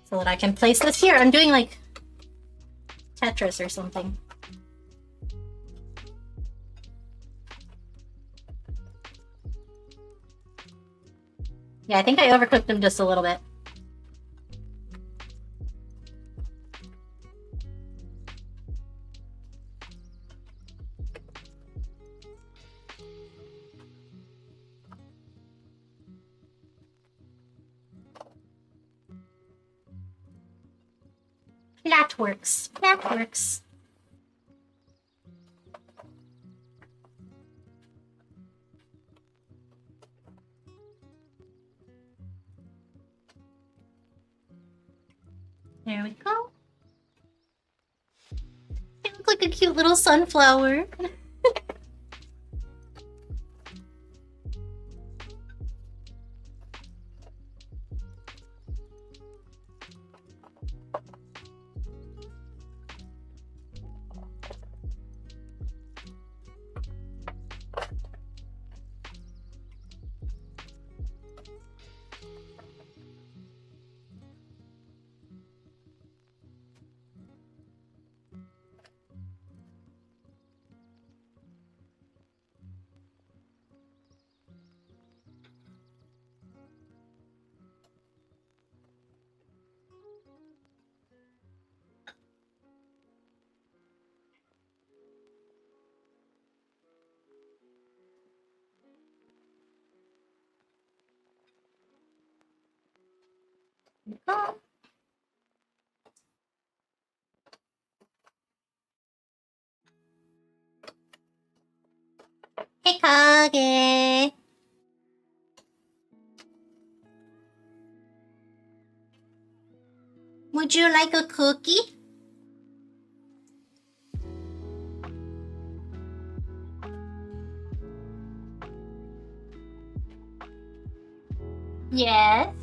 so that I can place this here. I'm doing like Tetris or something. Yeah, I think I overcooked them just a little bit. That works. That works. There we go. You look like a cute little sunflower. Oh. Hey, Kage. Would you like a cookie? Yes.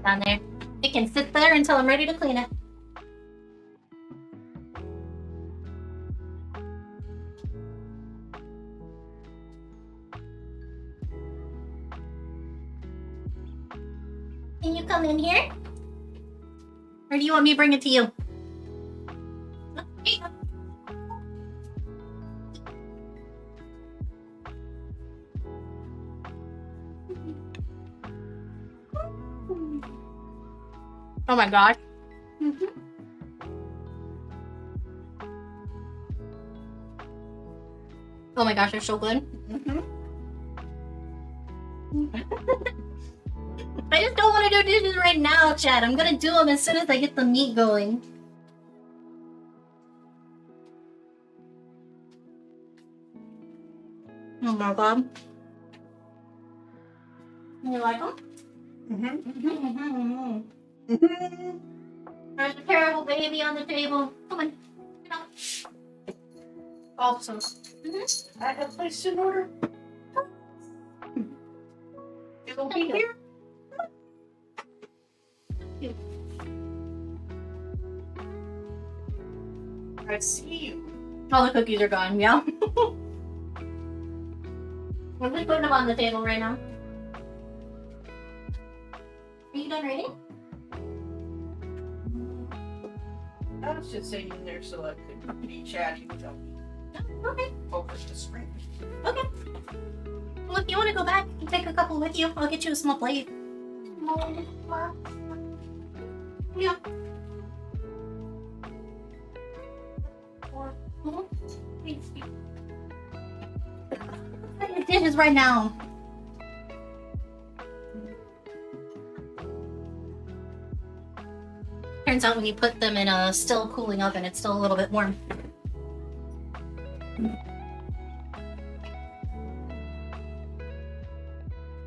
Down there. It can sit there until I'm ready to clean it. Can you come in here? Or do you want me to bring it to you? Oh my gosh. Oh my gosh, they're so good. I just don't want to do dishes right now, Chad. I'm gonna do them as soon as I get the meat going. Oh my god. You like them? There's a terrible baby on the table. Come on. Get out. Also, I have placed an order. It will be here. I see you. All the cookies are gone, yeah. I'm just putting them on the table right now. Are you done reading? I was just sitting there so I could be chatty without me Okay. over the screen. Okay. Well, if you want to go back and take a couple with you, I'll get you a small plate. Yeah. The dishes right now. Turns out when you put them in a still cooling oven, it's still a little bit warm.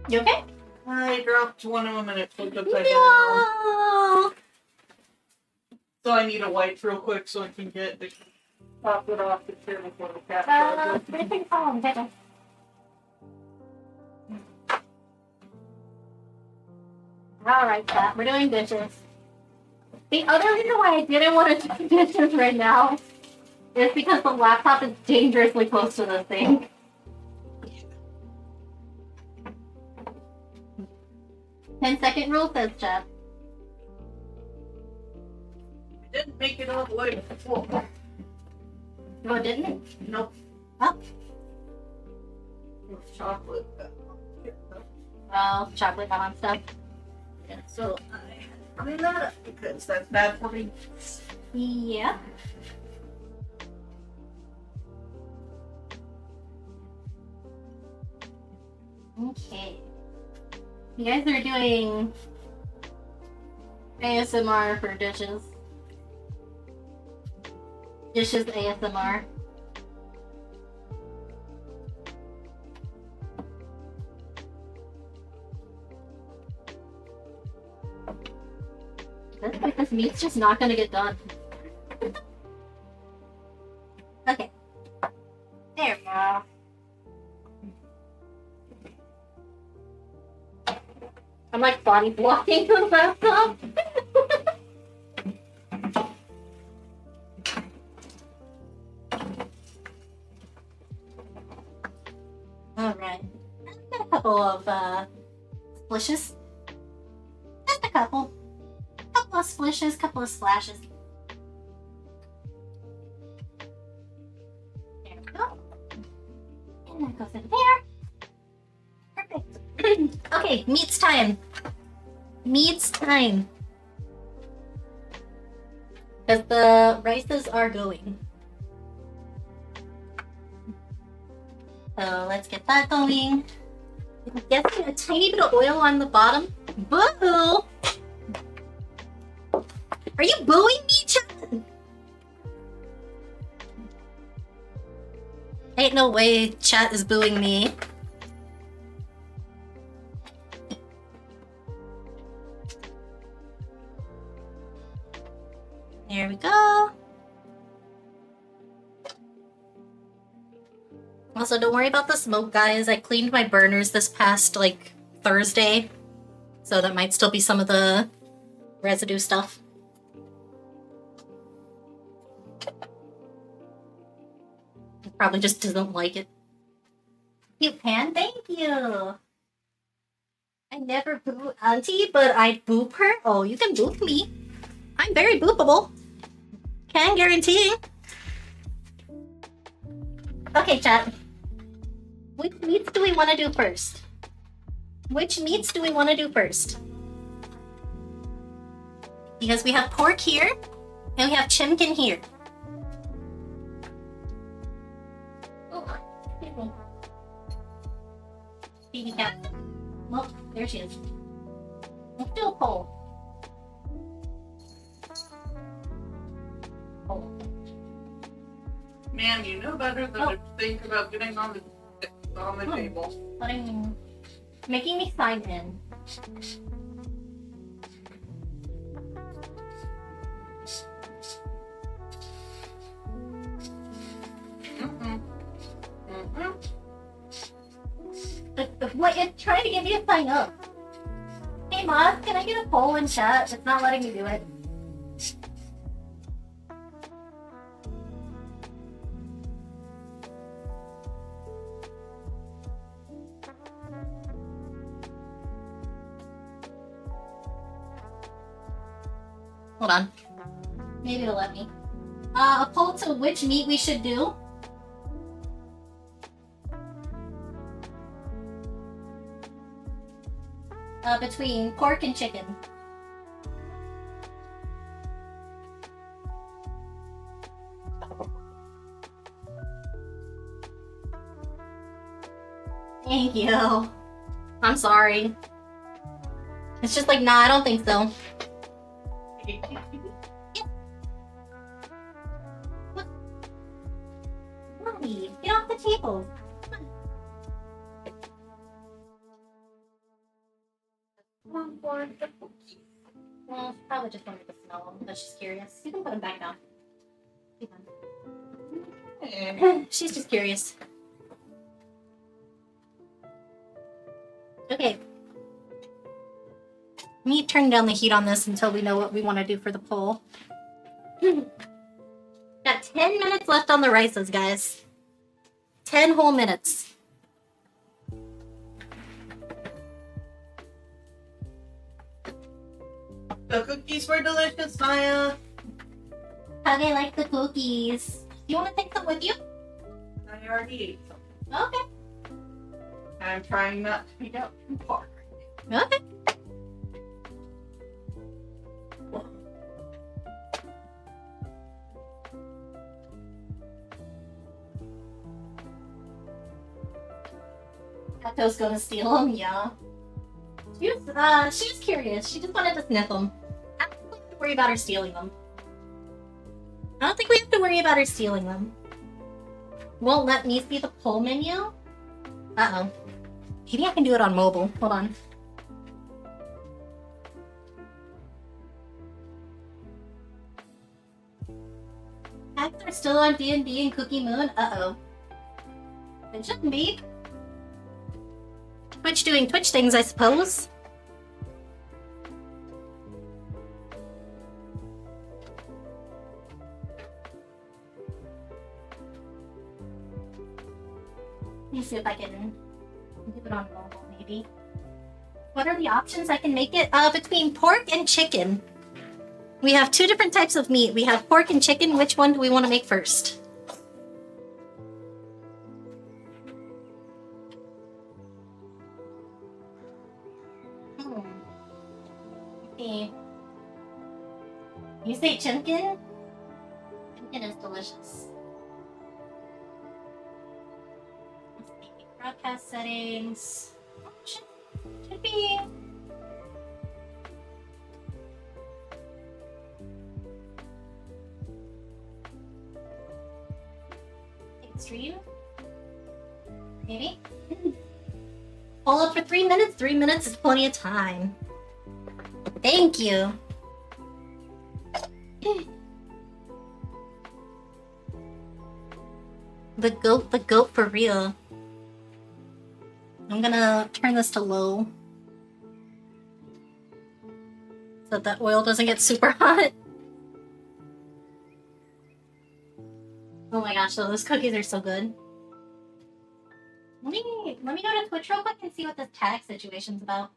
You okay? I dropped one of them and it flipped upside down. No. So I need a wipe real quick so I can get the top it off the chair before the cat tries it. I think I'll get it. Alright, Pat, we're doing dishes. The other reason why I didn't want to do dishes right now is because the laptop is dangerously close to the sink. 10-second rule says Jeff. Didn't make it all the way to the floor. No, it didn't. Nope. Oh, It was chocolate. well, chocolate got on stuff. Yeah, so I had to clean that up because that's bad for me. Yeah. Okay. You guys are doing ASMR for dishes. Dishes ASMR. Looks like this meat's just not gonna get done. Okay. There we go. I'm like body blocking the laptop. Alright. Got a couple of splishes. Just a couple. Couple of splishes, couple of splashes. There we go. And that goes in there. Perfect. Okay, meat's time. Meat's time. Because the rices are going. So let's get that going. I'm guessing a tiny bit of oil on the bottom. Boo! Are you booing me, Chad? Ain't no way chat is booing me. There we go. Also, don't worry about the smoke, guys. I cleaned my burners this past, like, Thursday. So that might still be some of the residue stuff. It probably just doesn't like it. Cute pan, thank you. I never boo Auntie, but I boop her. Oh, you can boop me. I'm very boopable. Can guarantee. Okay, chat. Which meats do we want to do first? Which meats do we want to do first? Because we have pork here, and we have chimkin here. Oh, excuse me. Baby cat. Well, there she is. Let's do a poll. Poll. Man, you know better than to think about getting on the table. Making me sign in. What? It's trying to get me to sign up. Hey, Moss, can I get a poll in chat? It's not letting me do it. Hold on. Maybe it'll let me. A poll to which meat we should do. Between pork and chicken. Thank you. I'm sorry. It's just like, nah, I don't think so. Mommy, get off the table. Well, she probably just wanted to smell them, but she's curious. You can put them back down. She's just curious. Okay. Me turn down the heat on this until we know what we want to do for the poll. Got 10 minutes left on the rices, guys. 10 whole minutes. The cookies were delicious, Maya. How do you like the cookies? Do you want to take some with you? I already ate some. Okay. I'm trying not to pick out too far. Okay. Cato's gonna steal them, yeah. She was curious. She just wanted to sniff them. I don't think we have to worry about her stealing them. I don't think we have to worry about her stealing them. Won't let me see the poll menu? Uh-oh. Maybe I can do it on mobile. Hold on. Hacks are still on D&D and Cookie Moon? Uh-oh. It shouldn't be. Twitch doing Twitch things, I suppose. Let me see if I can do it on mobile, maybe. What are the options I can make it? Between pork and chicken. We have two different types of meat. We have pork and chicken. Which one do we want to make first? Okay. You say chimkin? Chimkin is delicious. Let's see. Broadcast settings. Should be. Extreme? Maybe? Hold up for 3 minutes. 3 minutes is plenty of time. Thank you. The goat for real. I'm gonna turn this to low so that oil doesn't get super hot. Oh my gosh, those cookies are so good. Let me go to Twitch real quick and see what this tag situation's about.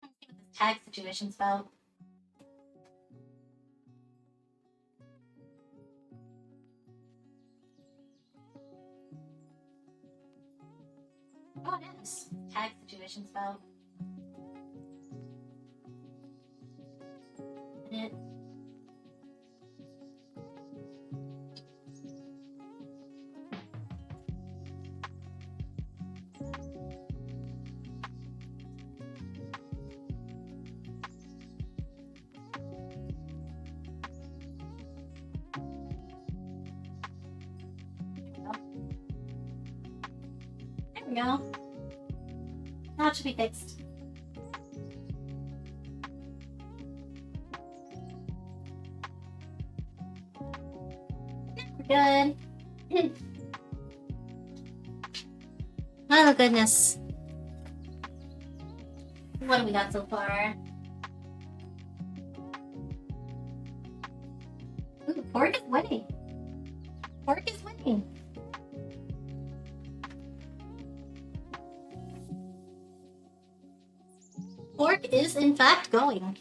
Let's see what this tag situation's about. Oh, it is. Tag situation's about. It. There we go. Now it should be fixed. We're good. Oh goodness. What have we got so far? Ooh, pork is winning. Pork is winning. Pork is in fact going.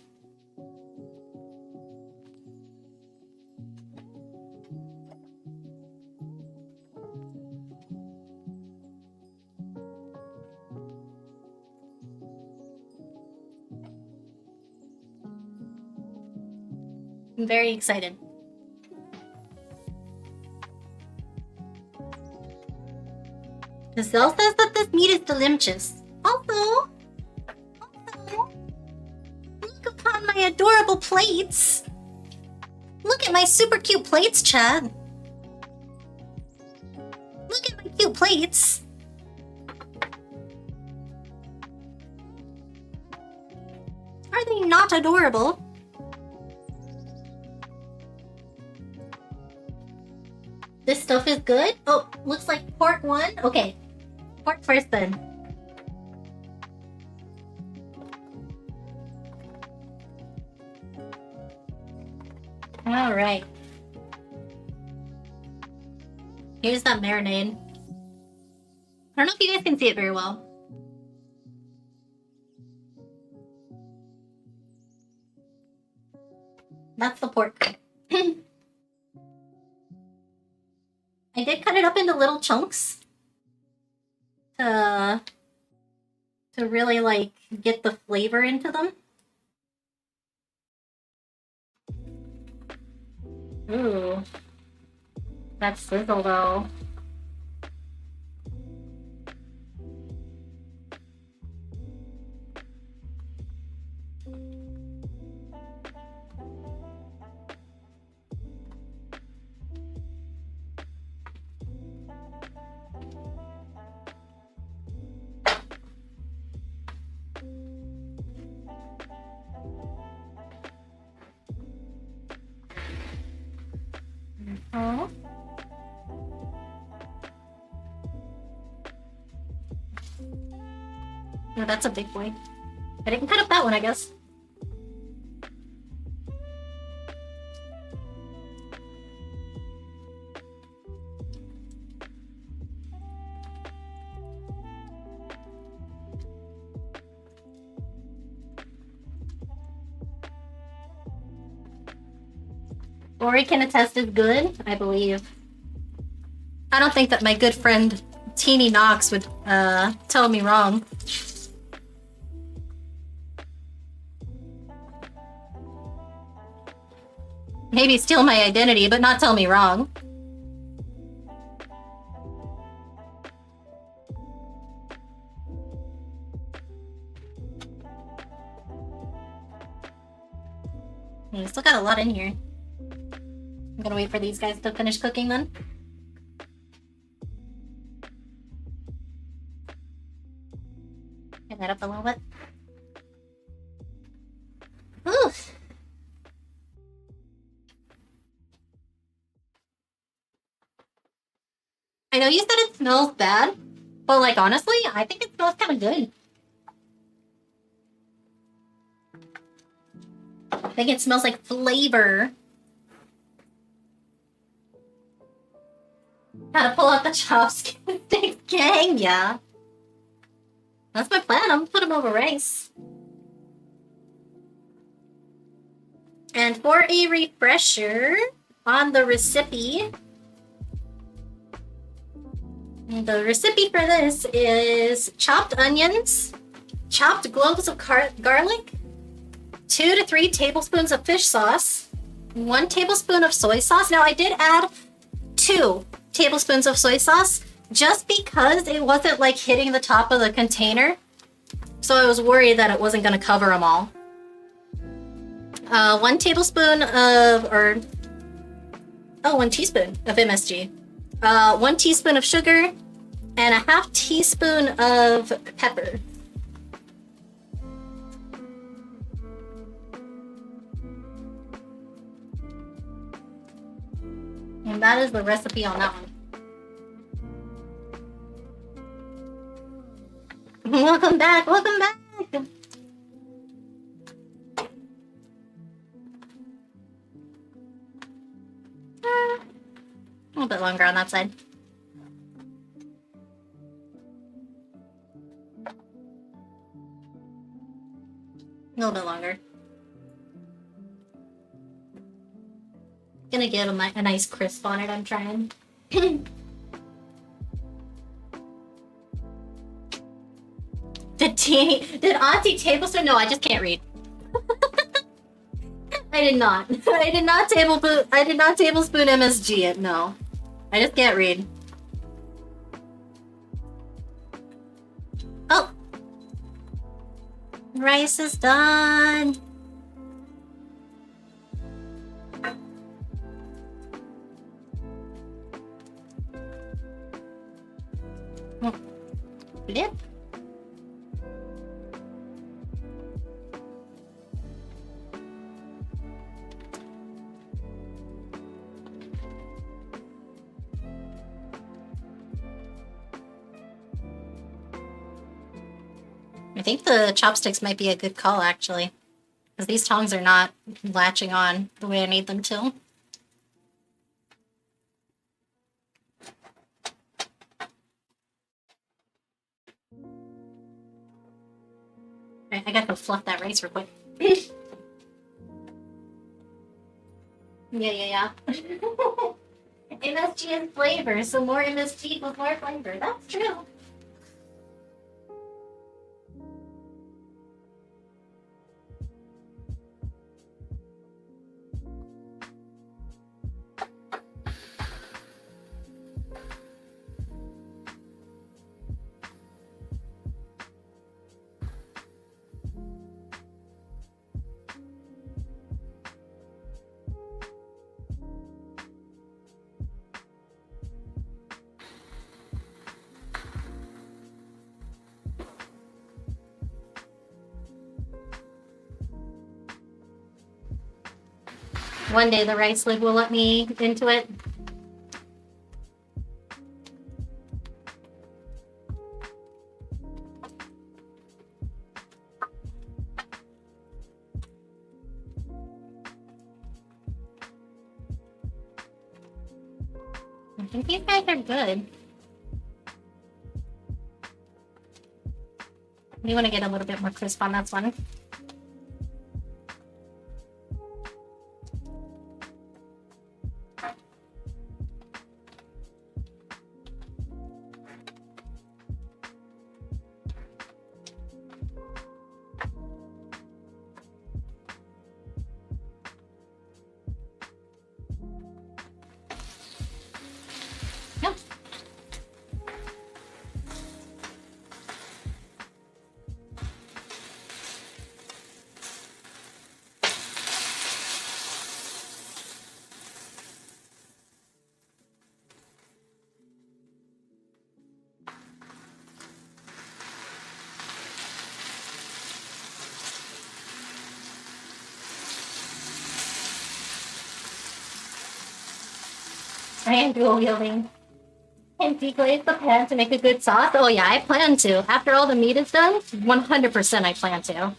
I'm very excited. Giselle says that this meat is delicious. Also, look upon my adorable plates. Look at my super cute plates, Chad. Look at my cute plates. Are they not adorable? This stuff is good? Oh, looks like pork won. Okay, pork first then. All right. Here's that marinade. I don't know if you guys can see it very well. That's the pork. I did cut it up into little chunks to really like get the flavor into them. Ooh, that sizzle though. Oh. No, that's a big boy. But I can cut up that one, I guess. Ori can attest is good, I believe. I don't think that my good friend Teeny Knox would tell me wrong. Maybe steal my identity, but not tell me wrong. We still got a lot in here. I'm gonna wait for these guys to finish cooking then. Get that up a little bit. Ooh. I know you said it smells bad, but like honestly, I think it smells kind of good. I think it smells like flavor. Gotta pull out the chopsticks, gang, yeah. That's my plan. I'm gonna put them over rice. And for a refresher on the recipe, the recipe for this is chopped onions, chopped cloves of garlic, 2 to 3 tablespoons of fish sauce, 1 tablespoon of soy sauce. Now I did add 2 tablespoons of soy sauce just because it wasn't like hitting the top of the container. So I was worried that it wasn't gonna cover them all. 1 tablespoon of, 1 teaspoon of MSG. 1 teaspoon of sugar, and a half teaspoon of pepper. And that is the recipe on that one. Welcome back, welcome back! A little bit longer on that side. A little bit longer. Gonna get a nice crisp on it, I'm trying. Did Auntie Tablespoon? No, I just can't read. I did not. I did not tablespoon MSG it, no. I just can't read. Oh! Rice is done! Flip. I think the chopsticks might be a good call, actually. Because these tongs are not latching on the way I need them to. Right, I gotta go fluff that rice real quick. Yeah. MSG is flavor, so more MSG equals more flavor. That's true. One day the rice lid will let me into it. I think these guys are good. You want to get a little bit more crisp on this one. Yep. I am dual wielding. And deglaze the pan to make a good sauce? Oh yeah, I plan to. After all the meat is done, 100% I plan to.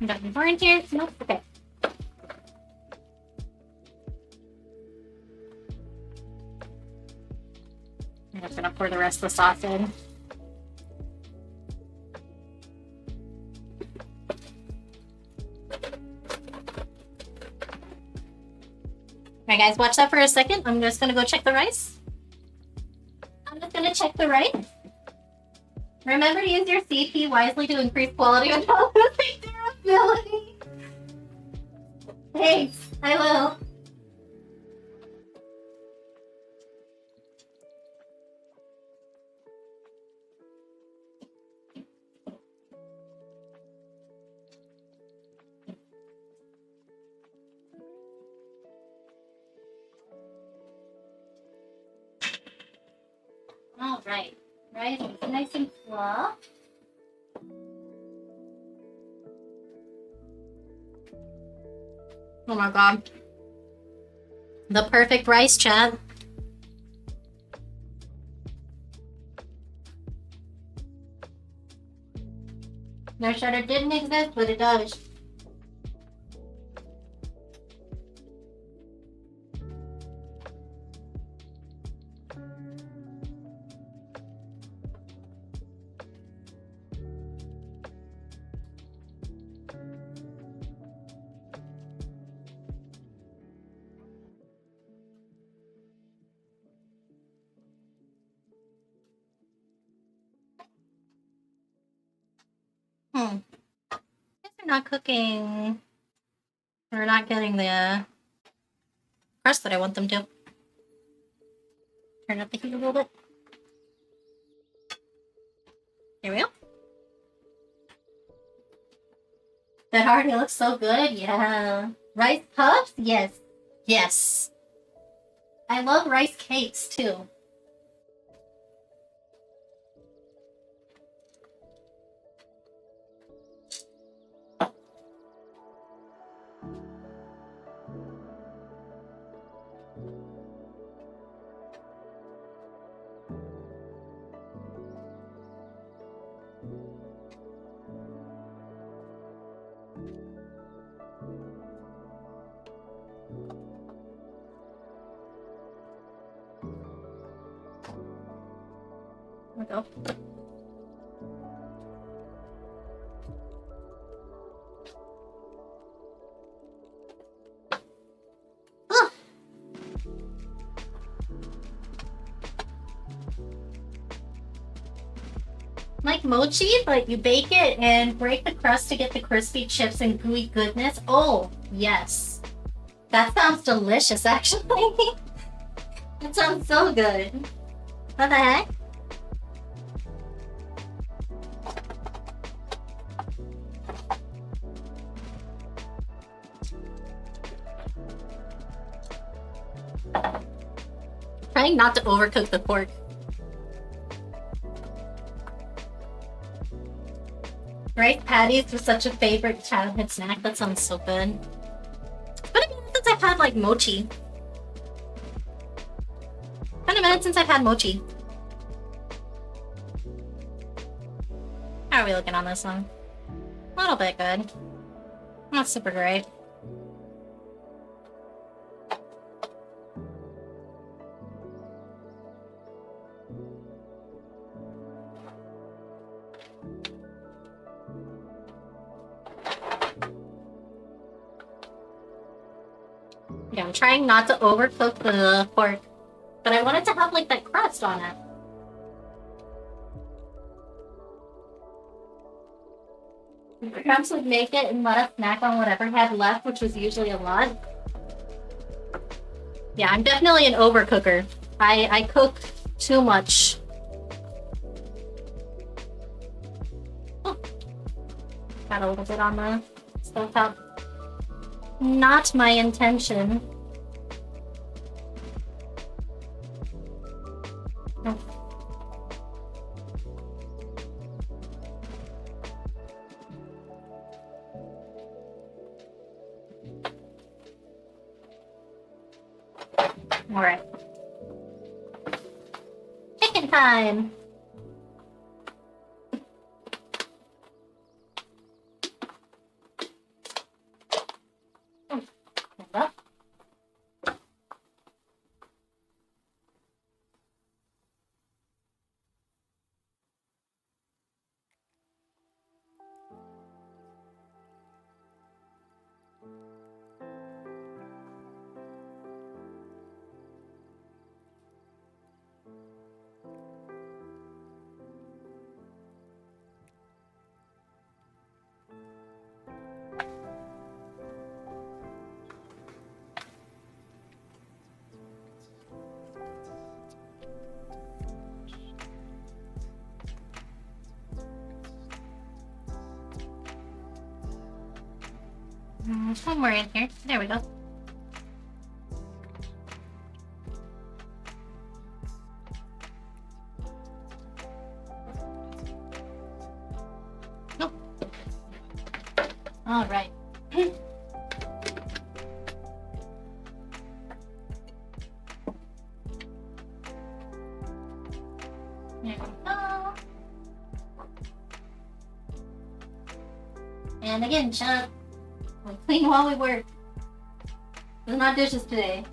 Got any more in here? Nope. Okay. I'm just gonna pour the rest of the sauce in. Alright guys, watch that for a second. I'm just gonna go check the rice. Remember to use your CP wisely to increase quality without losing durability. Thanks, I will. All right, rice is nice and fluff. Oh my god. The perfect rice, chat. No said it didn't exist, but it does. Guess they're not cooking. They're not getting the crust that I want them to. Turn up the heat a little bit. There we go. That already looks so good. Yeah. Rice puffs? Yes. Yes. I love rice cakes too. we go. Oh. Like mochi, but you bake it and break the crust to get the crispy chips and gooey goodness. Oh, yes. That sounds delicious, actually. That sounds so good. What the heck? Trying not to overcook the pork. Rice patties was such a favorite childhood snack. That sounds so good. It's been a minute since I've had like mochi. It's been a minute since I've had mochi. How are we looking on this one? A little bit good. Not super great. Yeah, I'm trying not to overcook the pork, but I want it to have like that crust on it. Perhaps would make it and let us snack on whatever had left, which was usually a lot. Yeah, I'm definitely an overcooker. I cook too much. Oh. Got a little bit on the stove top. Not my intention. No. All right. Chicken time. Somewhere in here. There we go. Nope. All right. There we go. And again, shut up. We'll clean while we work. There's not dishes today.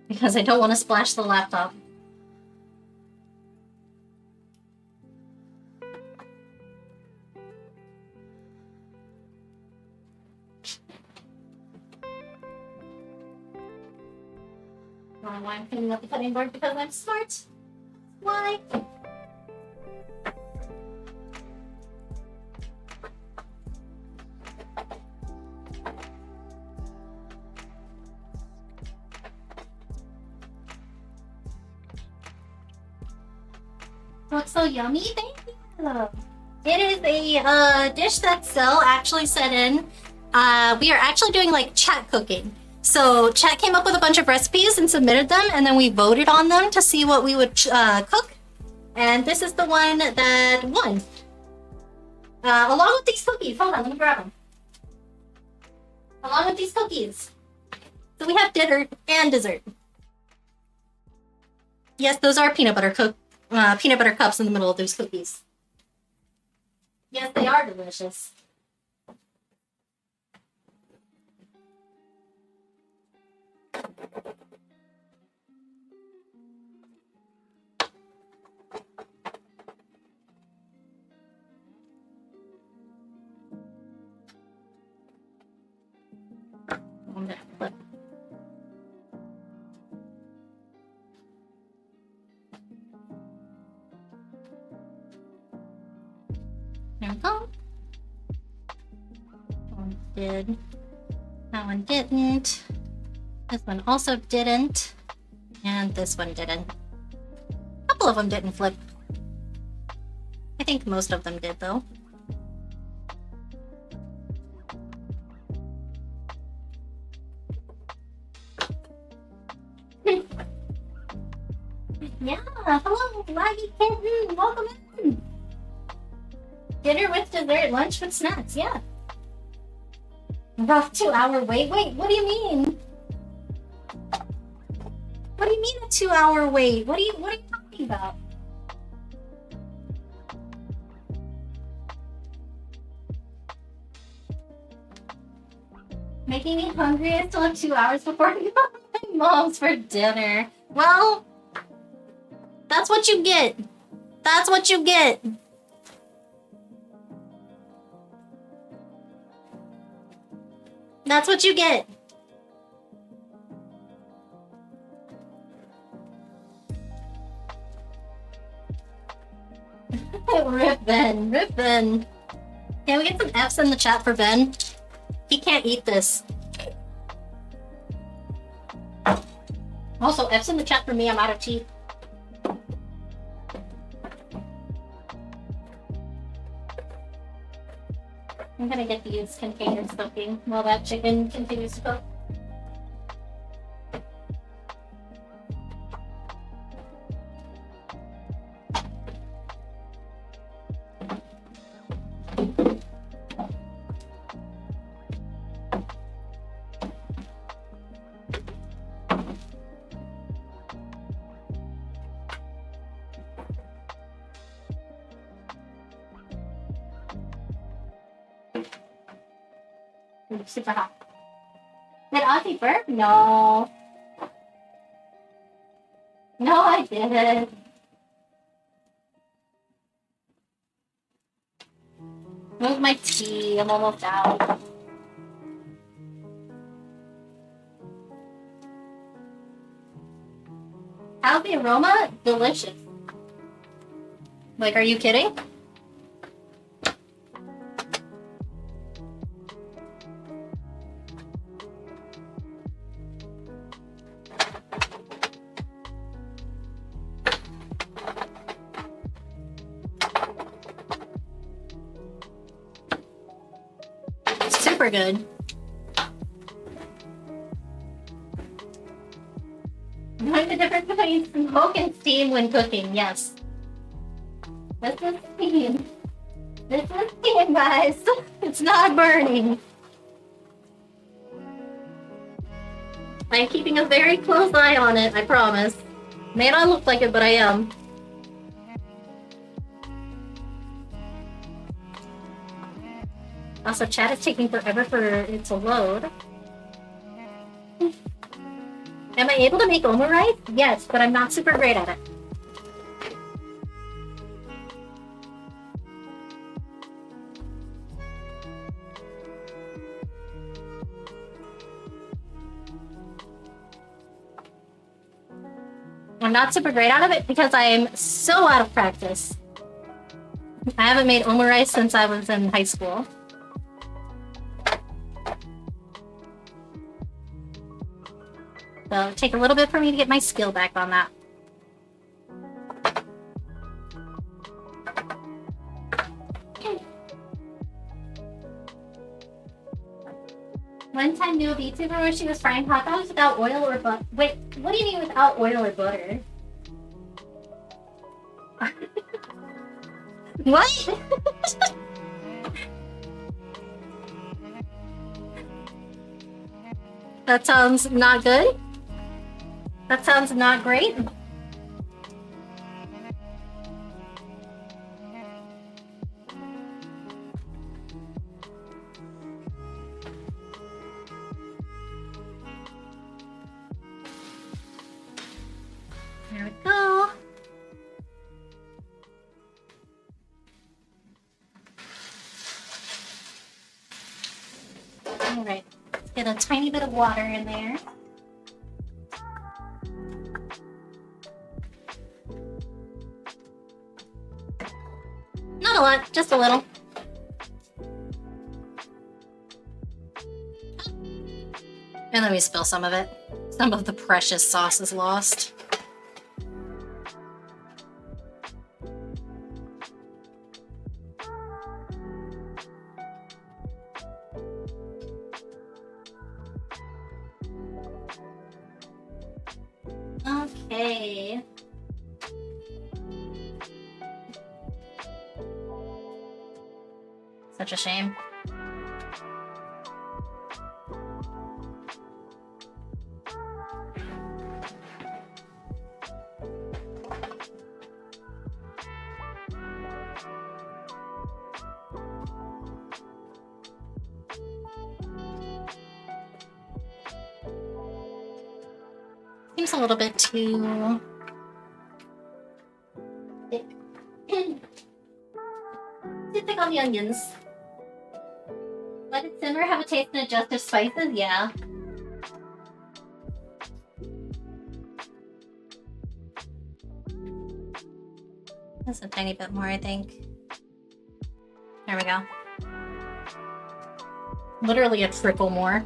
Because I don't want to splash the laptop. Why I'm cleaning up the cutting board? Because I'm smart. Why? Looks so yummy. Thank you. It is a dish that Sel actually sent in. We are actually doing like chat cooking. So chat came up with a bunch of recipes and submitted them, and then we voted on them to see what we would cook. And this is the one that won. Along with these cookies. Hold on, let me grab them. Along with these cookies. So we have dinner and dessert. Yes, those are peanut butter cups in the middle of those cookies. Yes, they are delicious. I'm gonna flip. There we go. That one did. That one didn't. This one also didn't. And this one didn't. A couple of them didn't flip. I think most of them did, though. Yeah, hello, Laggy Kitten. Welcome in. Dinner with dessert, lunch with snacks. Yeah. Rough 2-hour wait. Wait, what do you mean? What do you mean a 2-hour wait? What are you talking about? Making me hungry. I still have 2 hours before I go to my mom's for dinner. Well, that's what you get. That's what you get. That's what you get. Rip Ben. Rip Ben. Can we get some F's in the chat for Ben? He can't eat this. Also, F's in the chat for me. I'm out of teeth. I'm gonna get these containers soaking while that chicken continues to cook. Super hot. Did Auntie burp? No. No, I didn't. Move my tea. I'm almost out. How's the aroma? Delicious. Like, are you kidding? Super good. Knowing the difference between smoke and steam when cooking, yes. This is steam. This is steam, guys. It's not burning. I'm keeping a very close eye on it, I promise. May not look like it, but I am. Also, chat is taking forever for it to load. Am I able to make omurice? Yes, but I'm not super great at it. I'm not super great out of it because I am so out of practice. I haven't made omurice since I was in high school. So it'll take a little bit for me to get my skill back on that. One time knew a VTuber where she was frying hot dogs without oil or butter. Wait, what do you mean without oil or butter? What? That sounds not good. That sounds not great. Alright, let's get a tiny bit of water in there. Not a lot, just a little. And then we spill some of it. Some of the precious sauce is lost. Okay. Such a shame. Seems a little bit too thick. Too thick on the onions. Let it simmer, have a taste and adjust of spices? Yeah. Just a tiny bit more, I think. There we go. Literally a trickle more.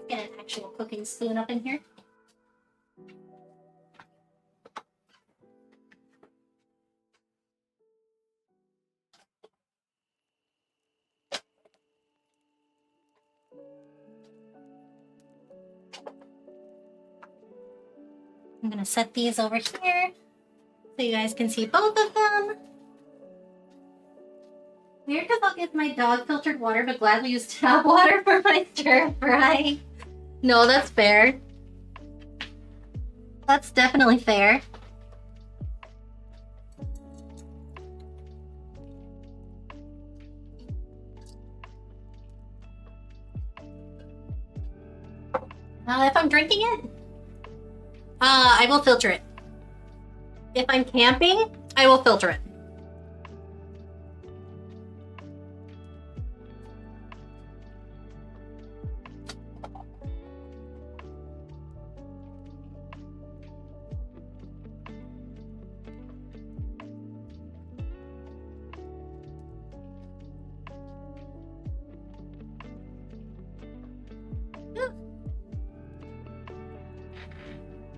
Get an actual cooking spoon up in here. I'm gonna set these over here so you guys can see both of them. Weird because I'll give my dog filtered water but gladly use tap water for my stir fry. No, that's fair. That's definitely fair. If I'm drinking it, I will filter it. If I'm camping, I will filter it.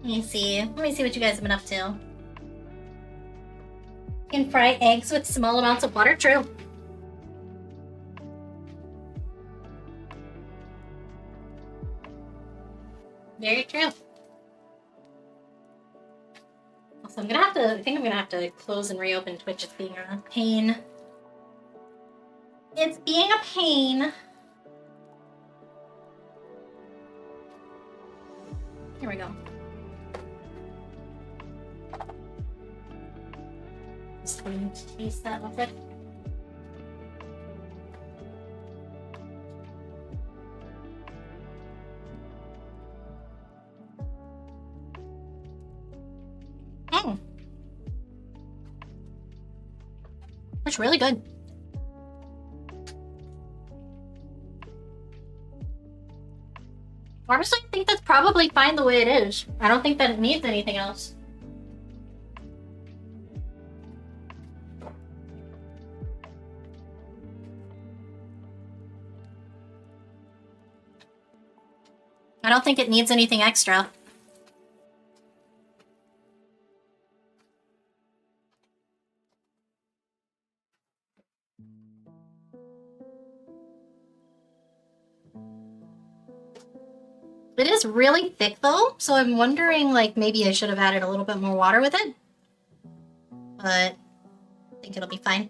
Let me see. Let me see what you guys have been up to. You can fry eggs with small amounts of water. True. Very true. Also, I'm gonna have to. I think I'm gonna have to close and reopen Twitch. It's being a pain. It's being a pain. Here we go. Just going to taste that real quick. It's really good. Honestly, I think that's probably fine the way it is. I don't think that it needs anything else. I don't think it needs anything extra. It is really thick though, so I'm wondering like maybe I should have added a little bit more water with it. But I think it'll be fine.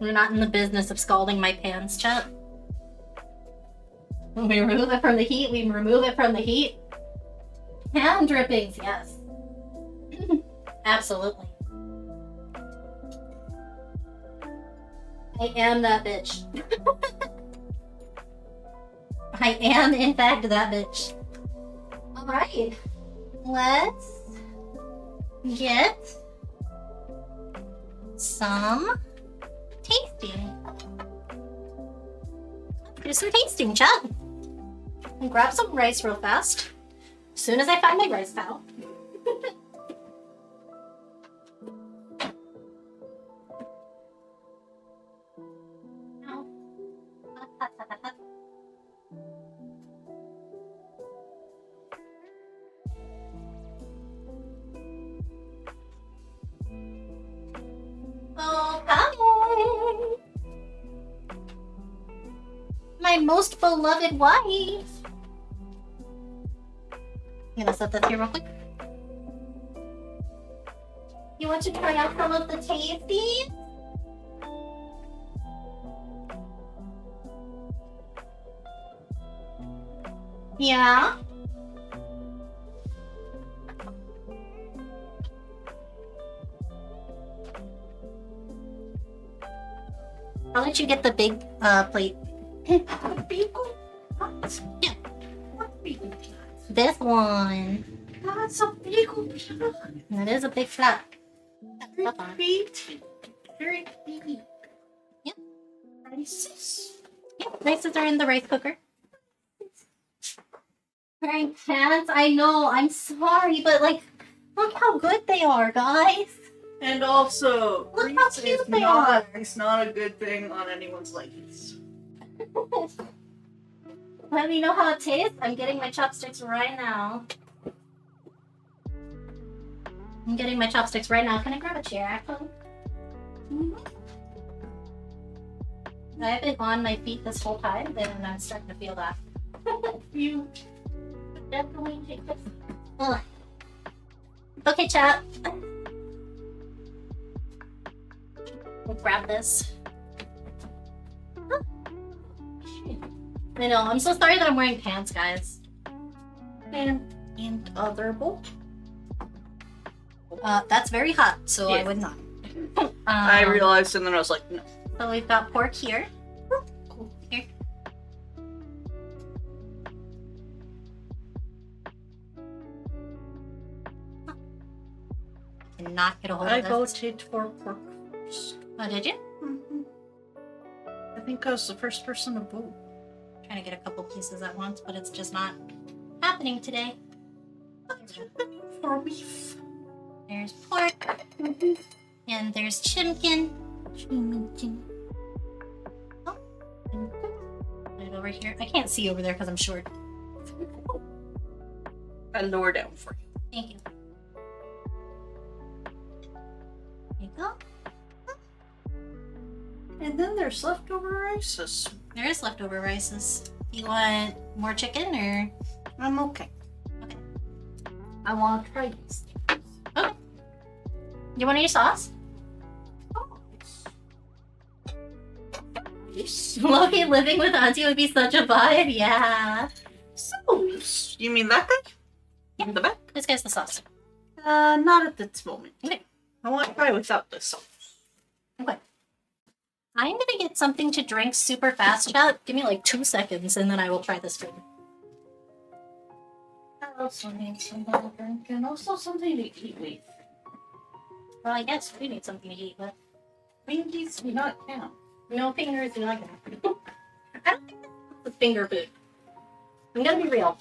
We're not in the business of scalding my pans, chat. When we remove it from the heat, we remove it from the heat. Pan drippings, yes. Absolutely. I am that bitch. I am, in fact, that bitch. Alright. Let's get some tasting. Do some tasting, chat. And grab some rice real fast. As soon as I find my rice fowl. Oh, hi. My most beloved wife. I'm gonna set this here real quick. You want to try out some of the tasties? Yeah? I'll let you get the big plate. Beagle? Yeah. What beagle? This one. That's a beagle. That is a big flat. Feet. Very big. Yep. Rices. Yep, rices are in the rice cooker. Wearing pants? I know, I'm sorry, but like, look how good they are, guys. And also, Look how grease cute is they not, are. it's not a good thing on anyone's legs. Let me know how it tastes. I'm getting my chopsticks right now. I'm getting my chopsticks right now. Can I grab a chair, actually? I've been on my feet this whole time, and I'm starting to feel that. You definitely take this. Ugh. Okay, chat. We'll grab this. I know, I'm so sorry that I'm wearing pants, guys. And other bowl. That's very hot, so I Yeah. would not. I realized, and then I was like, no. So we've got pork here. Here. Cannot get a hold I of this. voted for pork first. Oh, did you? I think I was the first person to vote. Trying to get a couple pieces at once, but it's just not happening today. For beef. There's pork. And there's chimkin. Oh. Put it over here. I can't see over there because I'm short. I lower down for you. Thank you. There you go. And then there's leftover rices. There is leftover rices. You want more chicken or? I'm okay. Okay. I want to try these. Okay. You want any sauce? Loki living with Auntie would be such a vibe. Yeah. So, you mean that guy? Yeah. In the back? This guy's the sauce. Not at this moment. Okay. I want to try without the sauce. Okay. I'm gonna get something to drink super fast, chat. Give me like 2 seconds and then I will try this food. I also need some to drink and also something to eat with. Well, I guess we need something to eat with. Fingies do not count. No fingers, you like it. I don't think that's finger food. I'm gonna be real.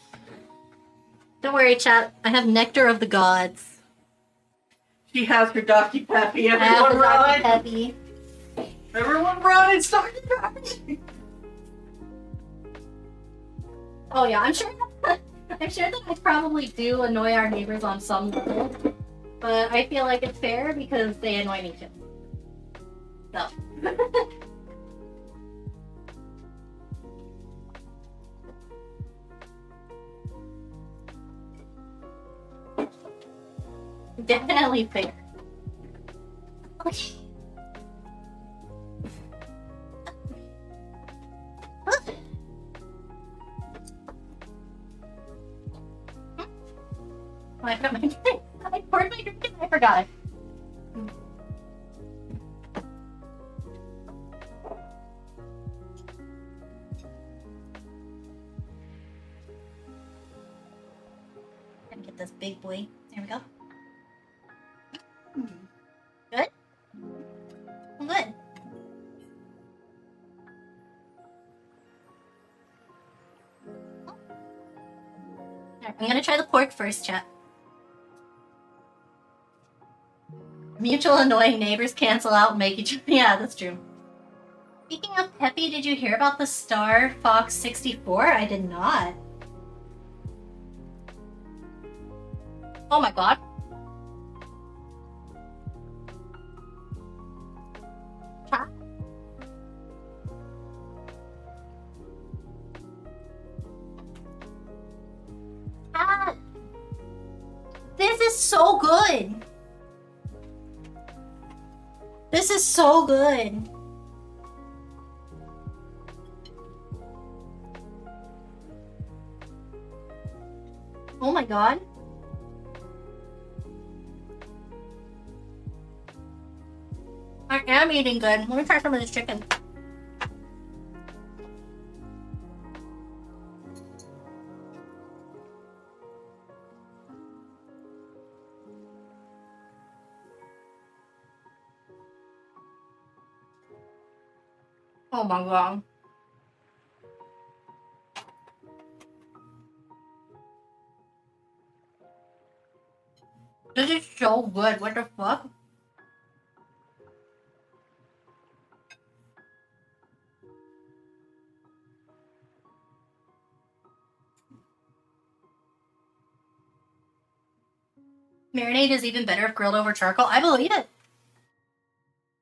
Don't worry, chat. I have nectar of the gods. She has her Docky Peppy. I have Everyone the Dr. ride. Peppy. Everyone rides Docky Peppy. Oh yeah, I'm sure. I'm sure that I probably do annoy our neighbors on some level, but I feel like it's fair because they annoy me too. So. Definitely fair. Okay. forgot it. Gonna get this big boy. There we go. Good? Good. Alright, I'm gonna try the pork first, chat. Mutual annoying neighbors cancel out and make each other. Yeah, that's true. Speaking of Peppy, did you hear about the Star Fox 64? I did not. Oh my god. Chat? Chat. This is so good. This is so good. Oh my god. I am eating good. Let me try some of this chicken. Oh my god. This is so good. What the fuck? Marinade is even better if grilled over charcoal. I believe it.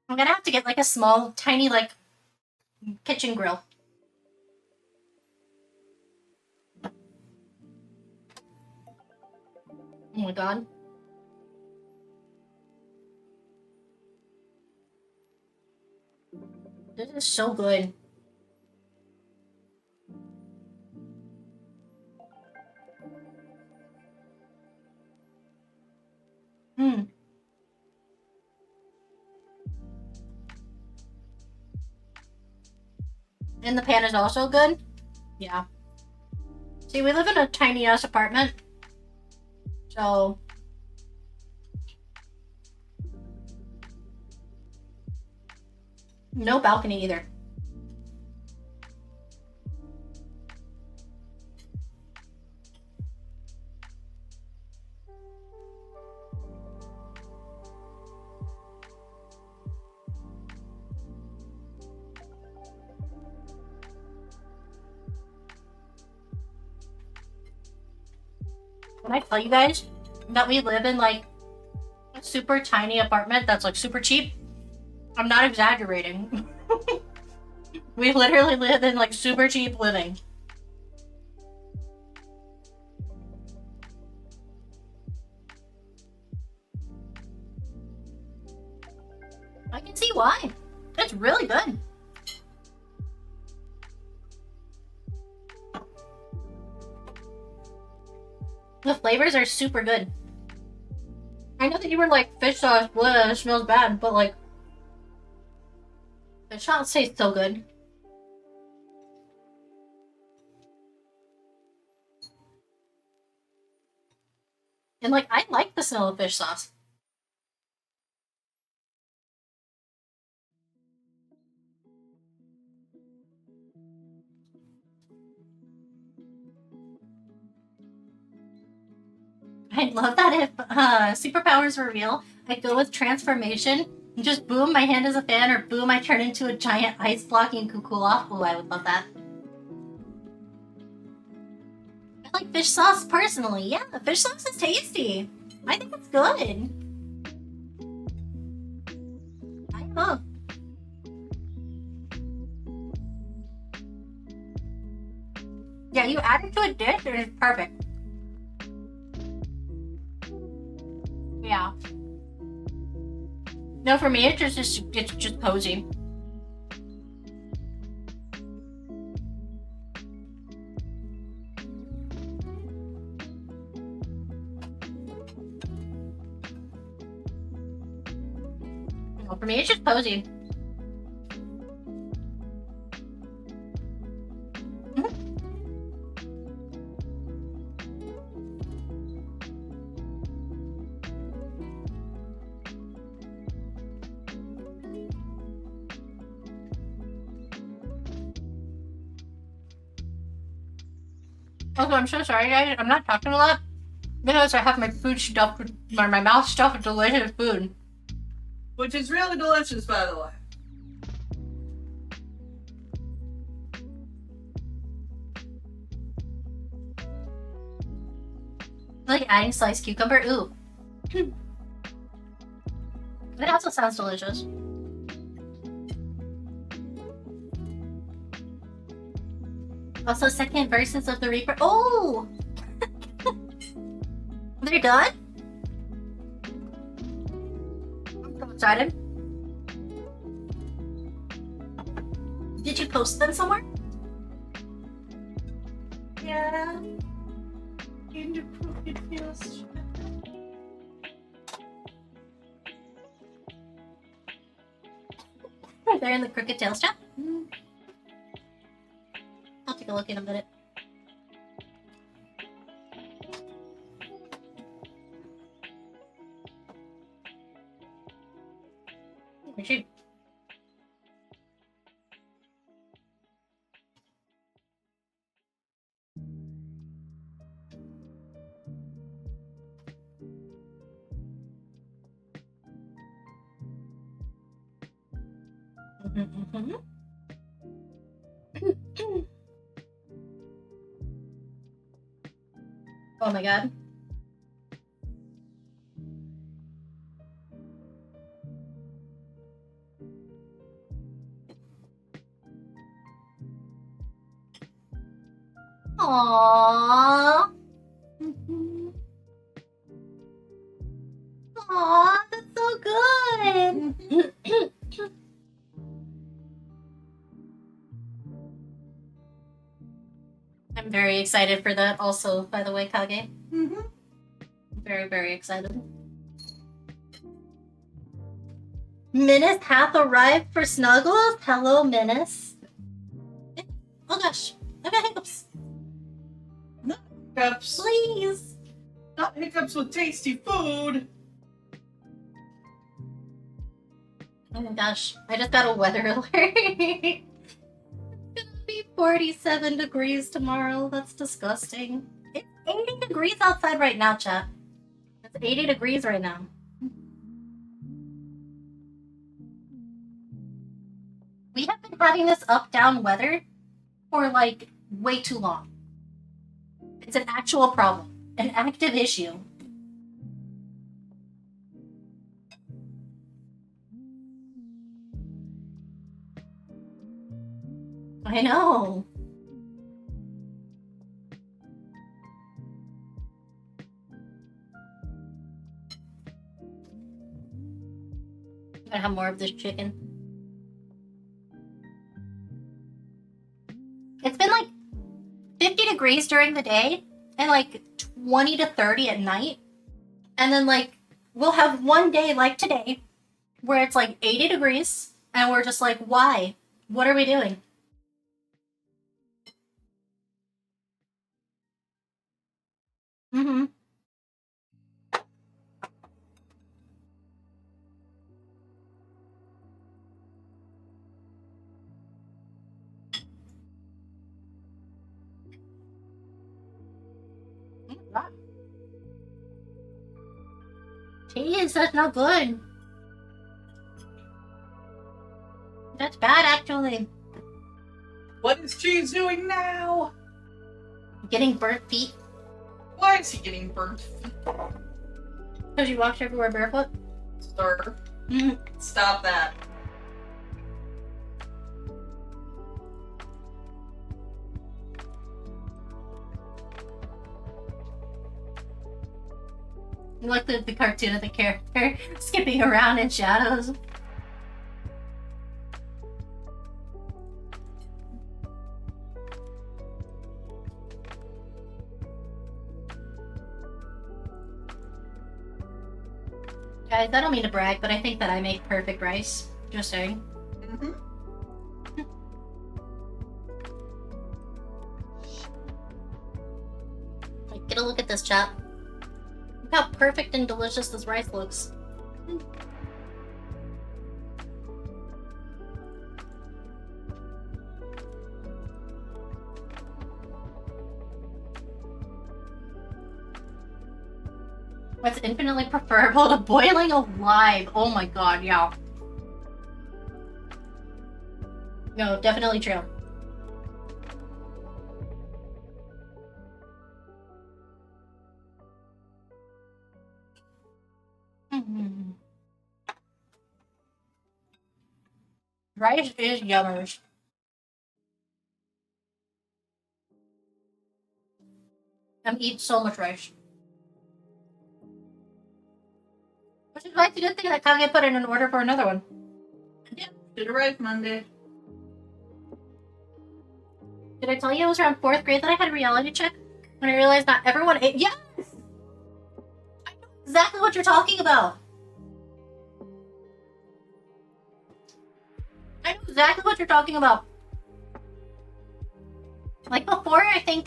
I'm gonna have to get like a small, tiny, like, kitchen grill. Oh my god. This is so good. Hmm. And the pan is also good? Yeah. See, we live in a tiny ass apartment. So. No balcony either. When I tell you guys that we live in like a super tiny apartment that's like super cheap, I'm not exaggerating. We literally live in like super cheap living. I can see why. It's really good. The flavors are super good. I know that you were like, fish sauce, blah, it smells bad, but like, fish sauce tastes so good. And like, I like the smell of fish sauce. I'd love that if superpowers were real. I'd go with transformation. And just boom, my hand is a fan, or boom, I turn into a giant ice block and can cool off. Oh, I would love that. I like fish sauce personally. Yeah, fish sauce is tasty. I think it's good. I know. Yeah, you add it to a dish and it's perfect. Yeah. No, for me, it's just cozy. Well, for me, it's just cozy. Also, I'm so sorry, guys. I'm not talking a lot because I have my food stuffed with my mouth stuffed with delicious food. Which is really delicious, by the way. Like adding sliced cucumber. Ooh. It also sounds delicious. Also, second verses of the Reaper. Oh! They're done? I'm so excited. Did you post them somewhere? Yeah. In the crooked fields. They're in the Crooked Tails chat? I'll take a look in a minute. Shoot. Oh my god. Aww. Aww, that's so good. I'm very excited for that also, by the way, Kage. Very, very excited. Menace hath arrived for snuggles. Hello, Menace. Oh gosh, I got hiccups. Hiccups. Please. Not hiccups with tasty food. Oh my gosh, I just got a weather alert. It's gonna be 47 degrees tomorrow. That's disgusting. It's 80 degrees outside right now, chat. It's 80 degrees right now. We have been having this up-down weather for like way too long. It's an actual problem, an active issue. I know. I have more of this chicken. It's been like 50 degrees during the day and like 20 to 30 at night. And then like we'll have one day like today where it's like 80 degrees and we're just like, why? What are we doing? Mm-hmm. Cheese, that's not good. That's bad, actually. What is Cheese doing now? Getting burnt feet. Why is he getting burnt? Because you walked everywhere barefoot? Sir, stop that. You like the cartoon of the character skipping around in shadows. Guys, I don't mean to brag, but I think that I make perfect rice. Just saying. Mm-hmm. Like, get a look at this, chat. Look how perfect and delicious this rice looks. What's infinitely preferable to boiling alive? Oh my god, yeah. No, definitely true. Mhm. Rice is yummers. I'm eating so much rice. Which is why it's a good thing that Kage put in an order for another one. Yeah, should arrive Monday. Did I tell you it was around 4th grade that I had a reality check? When I realized not everyone ate. Yes! I know exactly what you're talking about. I know exactly what you're talking about. Like before, I think,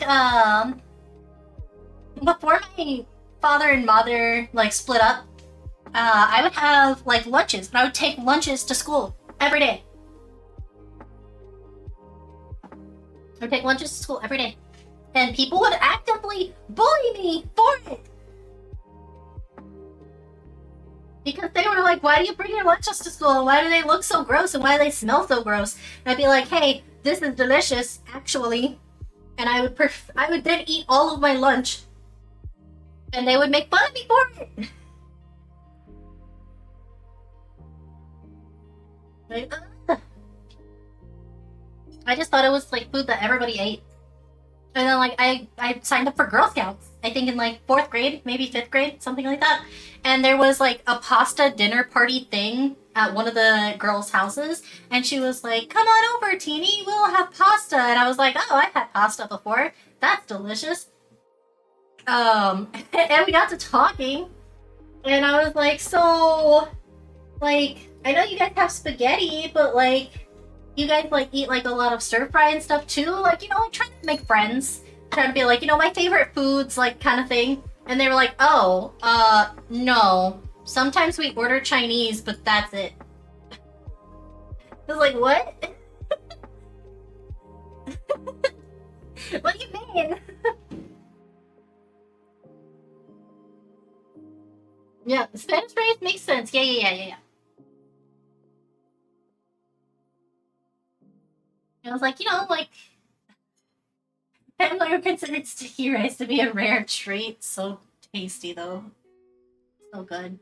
before my father and mother, like, split up, I would have, like, lunches. And I would take lunches to school every day. I would take lunches to school every day. And people would actively bully me for it. Because they were like, why do you bring your lunches to school? Why do they look so gross? And why do they smell so gross? And I'd be like, hey, this is delicious, actually. And I would then eat all of my lunch. And they would make fun of me for it. Like, I just thought it was like food that everybody ate. And then like I signed up for Girl Scouts, I think in like 4th grade, maybe 5th grade, something like that. And there was like a pasta dinner party thing at one of the girls' houses. And she was like, come on over, Teeny, we'll have pasta. And I was like, oh, I've had pasta before. That's delicious. And we got to talking. And I was like, so, like, I know you guys have spaghetti, but like, you guys like eat like a lot of stir fry and stuff too, like, you know, like trying to make friends, trying to be like, you know, my favorite foods, like, kind of thing. And they were like, oh, no, sometimes we order Chinese, but that's it. I was like, what? What do you mean? Yeah, Spanish rice makes sense. Yeah. I was like, you know, like, family would consider sticky rice to be a rare treat. So tasty, though. So good.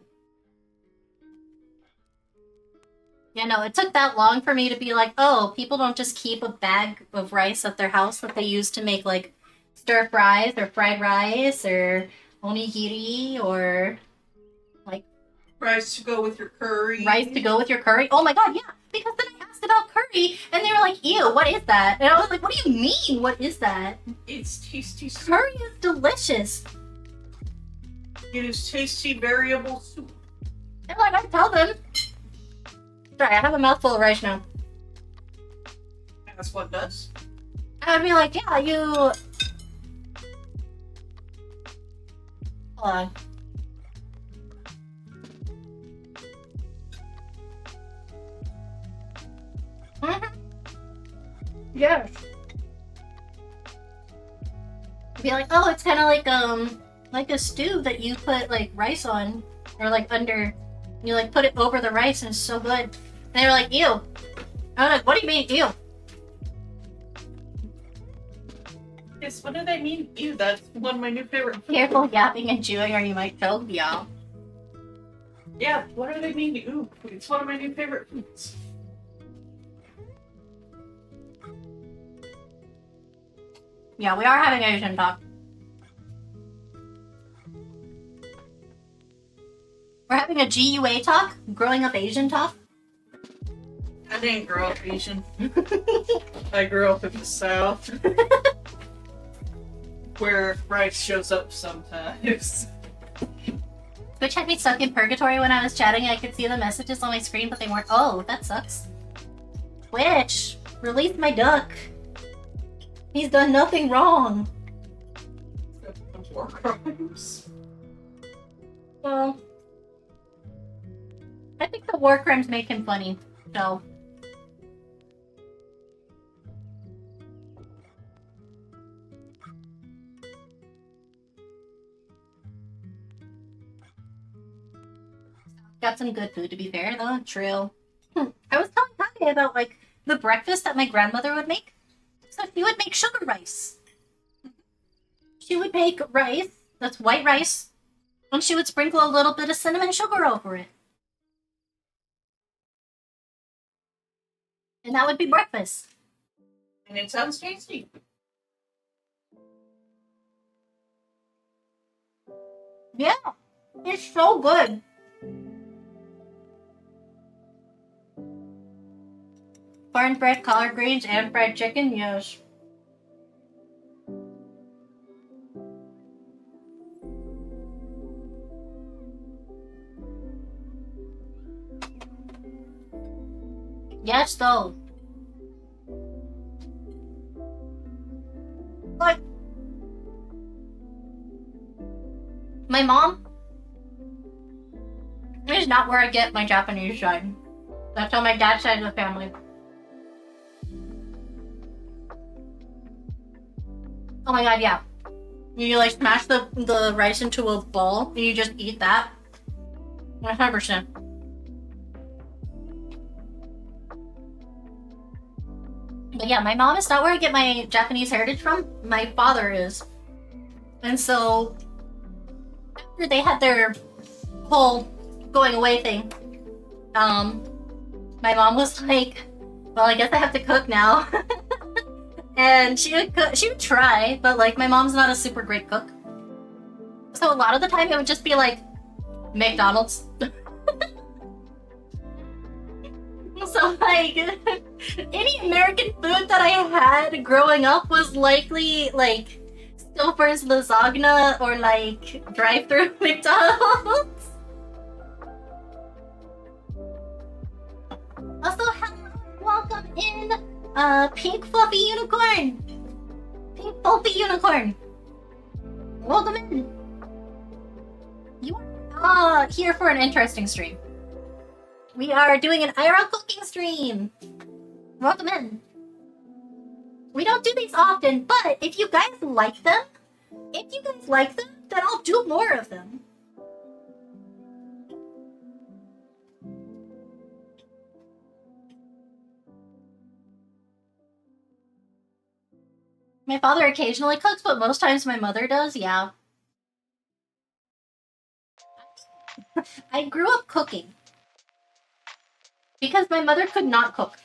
Yeah, no, it took that long for me to be like, oh, people don't just keep a bag of rice at their house that they use to make, like, stir fries or fried rice or onigiri or, like... Rice to go with your curry. Rice to go with your curry? Oh my god, yeah! Because then I asked about curry, and they were like, ew, what is that? And I was like, what do you mean, what is that? It's tasty soup. Curry is delicious. It is tasty variable soup. And like, I tell them... Sorry, I have a mouthful of rice now. That's what does. I would be like, yeah, you... Hold on. Yes. Be like, oh, it's kind of like a stew that you put like rice on, or like under. You like put it over the rice, and it's so good. And they were like, ew. I was like, what do you mean, ew? Yes, what do they mean? Ew, that's one of my new favorite foods. Careful yapping and chewing, or you might choke, y'all. Yeah, what do they mean? Ooh, it's one of my new favorite foods. Yeah, we are having Asian talk. We're having a GUA talk, growing up Asian talk. I didn't grow up Asian. I grew up in the South. Where rice shows up sometimes. Twitch had me stuck in purgatory when I was chatting. I could see the messages on my screen, but they weren't. Oh, that sucks. Twitch, release my duck. He's done nothing wrong. War crimes. Well, I think the war crimes make him funny, so. Got some good food, to be fair, though. True. I was telling Kage about, like, the breakfast that my grandmother would make. So she would make sugar rice. She would make rice, that's white rice, and she would sprinkle a little bit of cinnamon sugar over it. And that would be breakfast. And it sounds tasty. Yeah, it's so good. Cornbread, collard greens, and fried chicken, yes. Yes, though. Like, my mom is not where I get my Japanese side. That's on my dad's side of the family. Oh my god, yeah. You like smash the rice into a ball and you just eat that. 100%. But yeah, my mom is not where I get my Japanese heritage from. My father is. And so, after they had their whole going away thing, my mom was like, well, I guess I have to cook now. And she would try, but like my mom's not a super great cook. So a lot of the time it would just be like McDonald's. So like any American food that I had growing up was likely like Stouffer's lasagna or like drive-through McDonald's. Also, hello, welcome in, Pink Fluffy Unicorn. Pink Fluffy Unicorn. Welcome in. You are here for an interesting stream. We are doing an IRL cooking stream. Welcome in. We don't do these often, but if you guys like them, then I'll do more of them. My father occasionally cooks, but most times my mother does, yeah. I grew up cooking. Because my mother could not cook.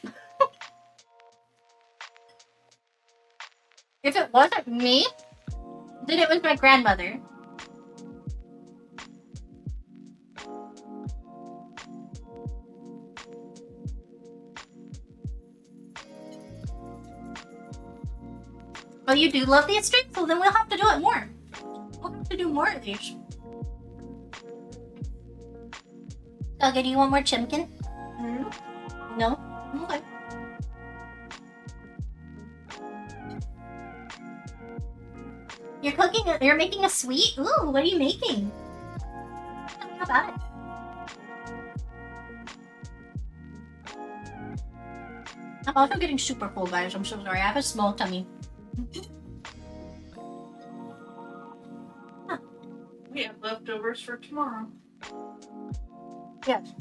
If it wasn't me, then it was my grandmother. Oh, you do love these streams? Well, then we'll have to do it more. We'll have to do more of these. Okay, do you want more chimkin? No? Okay. You're making a sweet? Ooh, what are you making? Tell me about it. I'm also getting super full, guys. I'm so sorry. I have a small tummy. Huh. We have leftovers for tomorrow. Yes.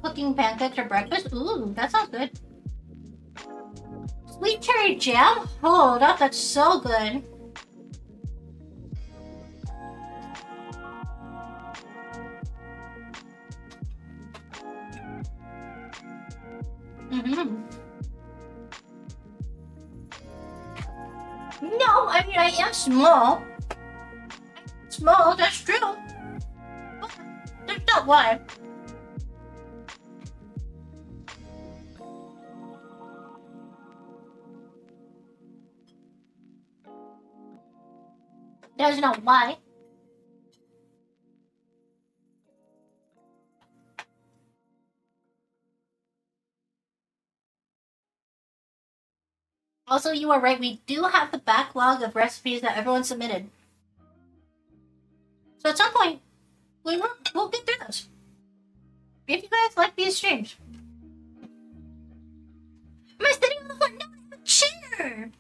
Cooking pancakes for breakfast? Ooh, that sounds good. Sweet cherry jam? Oh, that's so good. No, I mean, I am small. Small, that's true. But that's not why. guys know why. Also, you are right. We do have the backlog of recipes that everyone submitted. So at some point, we'll get through those. If you guys like these streams. Am I sitting on the floor? No, I have a chair.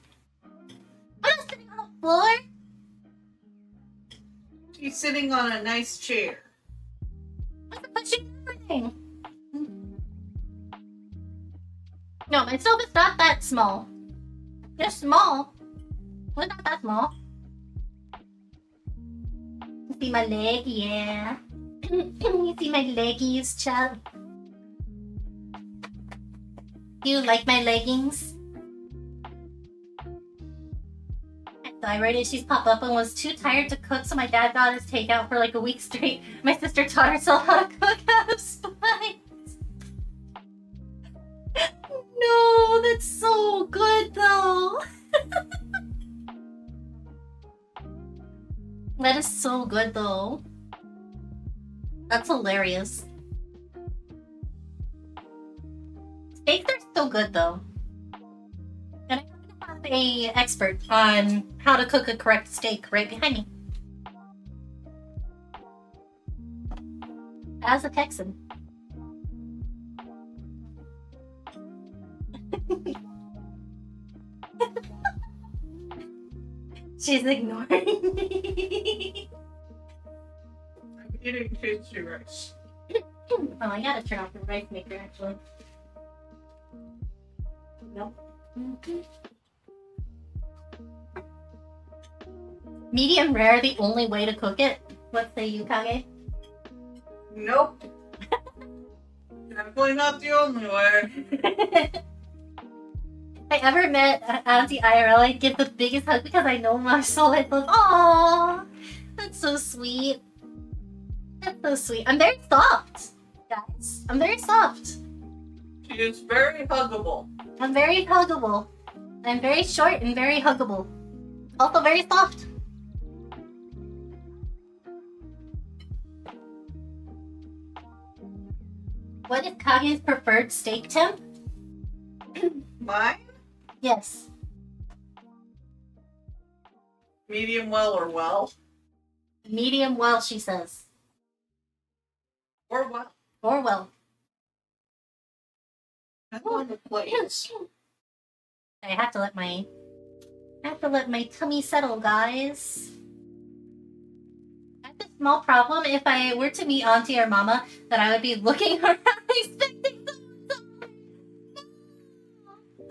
I'm not sitting on the floor. She's sitting on a nice chair. I'm pushing everything. No, my stove is not that small. It's small. It's not that small. You see my leg? Yeah. You see my leggies, Chuck? Do you like my leggings? My thyroid issues popped up and was too tired to cook, so my dad got his takeout for like a week straight. My sister taught herself how to cook out of spite. No, that's so good though. That is so good though. That's hilarious. Steaks are so good though. And I have an expert on how to cook a correct steak right behind me. As a Texan. She's ignoring me. I'm eating tasty rice. Oh, I gotta turn off the rice maker actually. Nope. Medium rare, the only way to cook it? What say you, Kage? Nope. Definitely not the only way. If I ever met Auntie IRL, I'd give the biggest hug because I know my soul. I'd love, aww, that's so sweet. That's so sweet. I'm very soft, guys. I'm very soft. She is very huggable. I'm very huggable. I'm very short and very huggable. Also very soft. What is Kage's preferred steak temp? Mine? Yes. Medium well or well? Medium well, she says. Or well? Or well. Depends on the place. I have to let my tummy settle, guys. I have a small problem. If I were to meet Auntie or Mama, that I would be looking around expecting someone.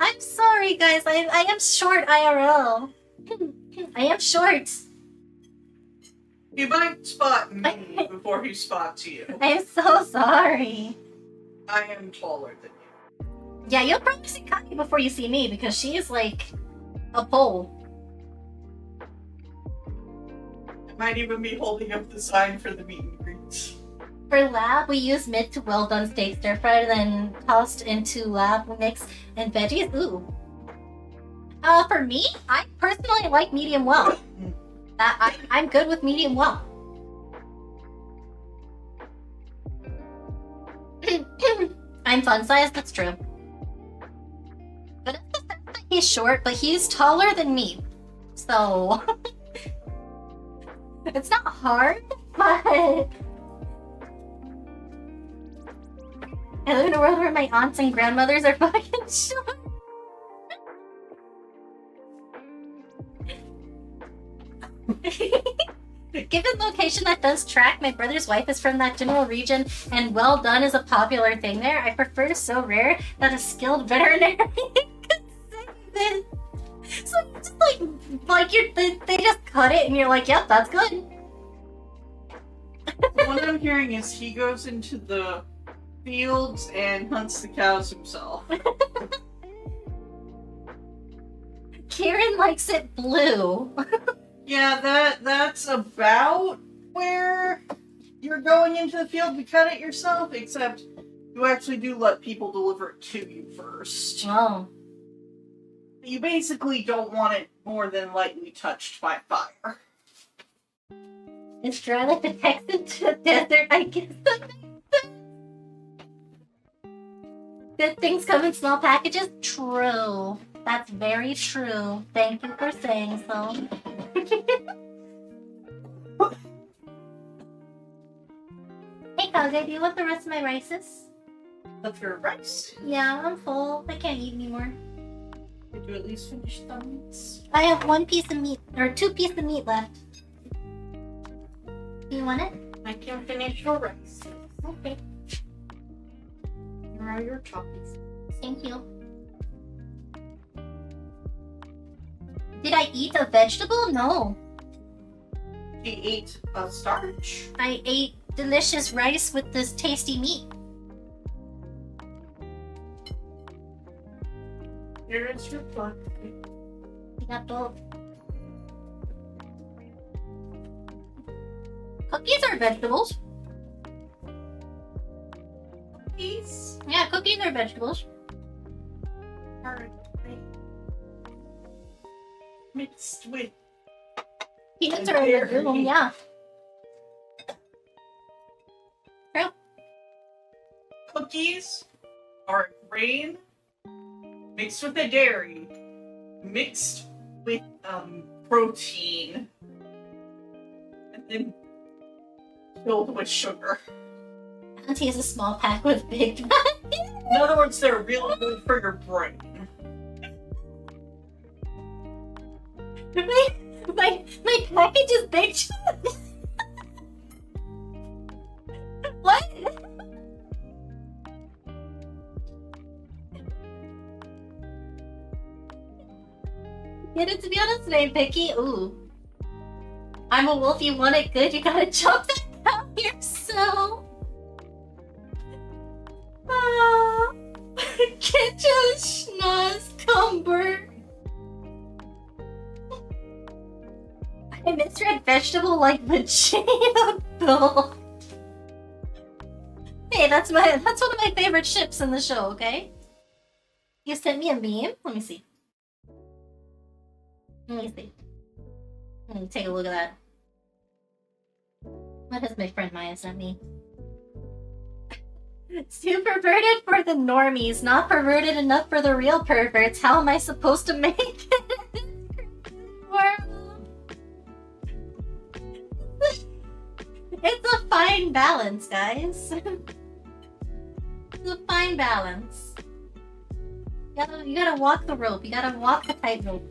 I'm sorry, guys. I am short IRL. I am short. He might spot me before he spots you. I am so sorry. I am taller than you. Yeah, you'll probably see Kaki before you see me because she is like a pole. I might even be holding up the sign for the meet and greets. For lab, we use mid to well done steak stir fry, then tossed into lab mix and veggies. Ooh. For me, I personally like medium well. I'm good with medium well. I'm fun size, that's true. But it's the fact that he's short, but he's taller than me. So it's not hard, but I live in a world where my aunts and grandmothers are fucking short. Given location that does track, my brother's wife is from that general region, and well done is a popular thing there. I prefer so rare that a skilled veterinarian could save it. So you just they just cut it, and you're like, yep, that's good. What I'm hearing is he goes into the fields and hunts the cows himself. Kieran likes it blue. Yeah, that's about where you're going into the field to cut it yourself, except you actually do let people deliver it to you first. Oh. You basically don't want it more than lightly touched by fire. It's dry like the Texan desert, I guess. Good things come in small packages? True. That's very true. Thank you for saying so. Hey, Kage, do you want the rest of my rices? Of your rice. Yeah, I'm full. I can't eat anymore. Did you at least finish the meats? I have 1 piece of meat, or 2 pieces of meat left. Do you want it? I can finish your rice. Okay. Here are your choppies. Thank you. Did I eat a vegetable? No. She ate a starch. I ate delicious rice with this tasty meat. Here is your plug. Arigato. Cookies are vegetables. These Yeah, cookies are vegetables. are mixed with Peanuts are a vegetable, yeah. True. cookies are grain mixed with a dairy mixed with protein and then filled with sugar. Auntie has a small pack with big. In other words, they're really good for your brain. my package is big. What? Yeah, to be honest, I ain't picky. Ooh. I'm a wolf, you want it good, you gotta chop that out yourself. Get your schnoz cumber. I misread vegetable like vagina though. Hey, that's one of my favorite ships in the show, okay? You sent me a meme? Let me see. Let me take a look at that. What has my friend Maya sent me? Too perverted for the normies, not perverted enough for the real perverts. How am I supposed to make it? It's a fine balance, guys. It's a fine balance. You gotta walk the rope. You gotta walk the tightrope.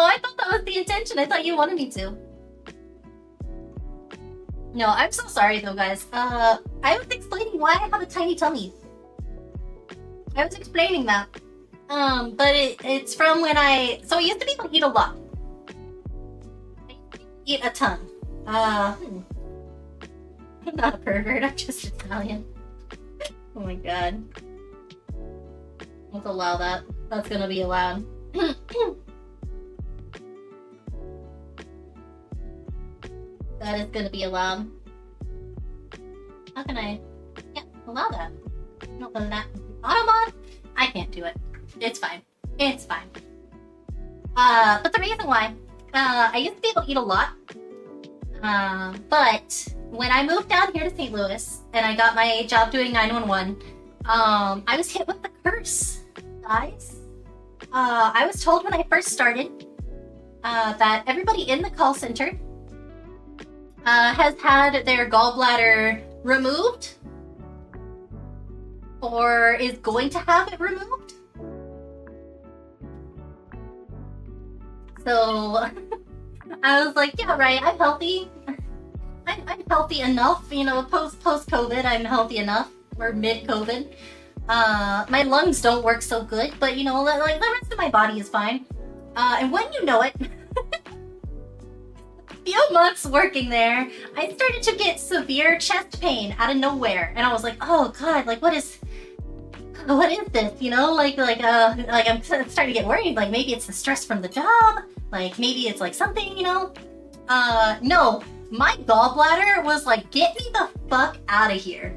Oh, I thought that was the intention. I thought you wanted me to. No, I'm so sorry though, guys. I was explaining why I have a tiny tummy. I was explaining that. But it's from when I used to be able to eat a lot. I used to eat a ton. I'm not a pervert, I'm just Italian. Oh my god. Let's allow that. That's gonna be allowed. That is gonna be allowed. How can I? Yeah, allow that. Not that. Automod? I can't do it. It's fine. It's fine. But the reason why, I used to be able to eat a lot. But when I moved down here to St. Louis and I got my job doing 911, I was hit with the curse, guys. I was told when I first started that everybody in the call center has had their gallbladder removed or is going to have it removed. So I was like, yeah, right, I'm healthy. I'm healthy enough, you know, post-COVID, I'm healthy enough, or mid-COVID. My lungs don't work so good, but you know, like the rest of my body is fine. And when you know it, a few months working there, I started to get severe chest pain out of nowhere. And I was like, oh God, like what is this? You know, like I'm starting to get worried. Like maybe it's the stress from the job. Like maybe it's like something, you know? No, my gallbladder was like, get me the fuck out of here.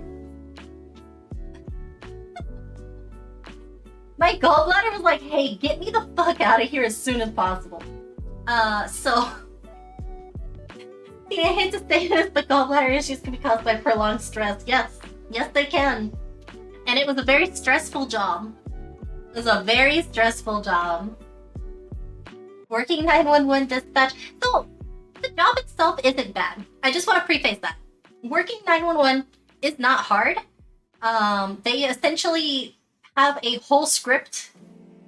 My gallbladder was like, hey, get me the fuck out of here as soon as possible. So I hate to say this, but gallbladder issues can be caused by prolonged stress. Yes, they can. And it was a very stressful job. It was a very stressful job. Working 911 dispatch. So the job itself isn't bad. I just want to preface that. Working 911 is not hard. They essentially have a whole script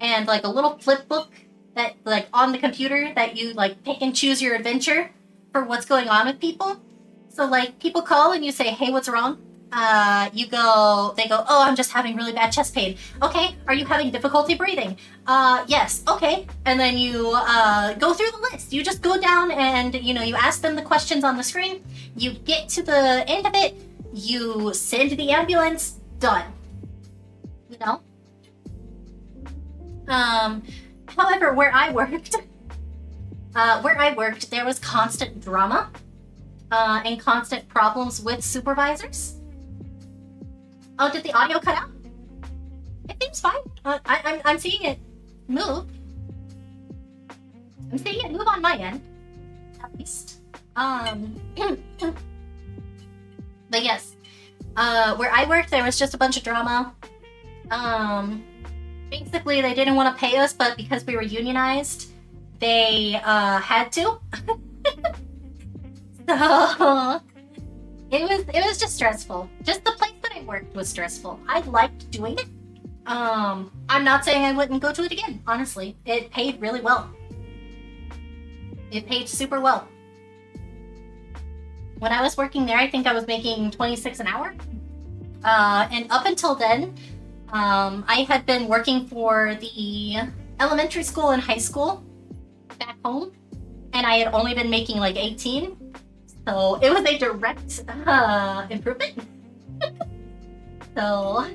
and like a little flip book that like on the computer that you like pick and choose your adventure for what's going on with people. So like people call and you say, hey, what's wrong? They go, oh, I'm just having really bad chest pain. Okay, are you having difficulty breathing? Yes, okay. And then you go through the list. You just go down and, you ask them the questions on the screen. You get to the end of it. You send the ambulance. Done. However, where I worked, there was constant drama and constant problems with supervisors. Oh, did the audio cut out? It seems fine. I'm seeing it move. I'm seeing it move on my end, at least. But yes, where I worked, there was just a bunch of drama. Basically, they didn't want to pay us, but because we were unionized, they had to. So it was just stressful. Just the place that I worked was stressful. I liked doing it. I'm not saying I wouldn't go to it again, honestly. It paid really well. It paid super well. When I was working there, I think I was making $26 an hour. And up until then, I had been working for the elementary school and high school back home, and I had only been making like 18. So it was a direct improvement. So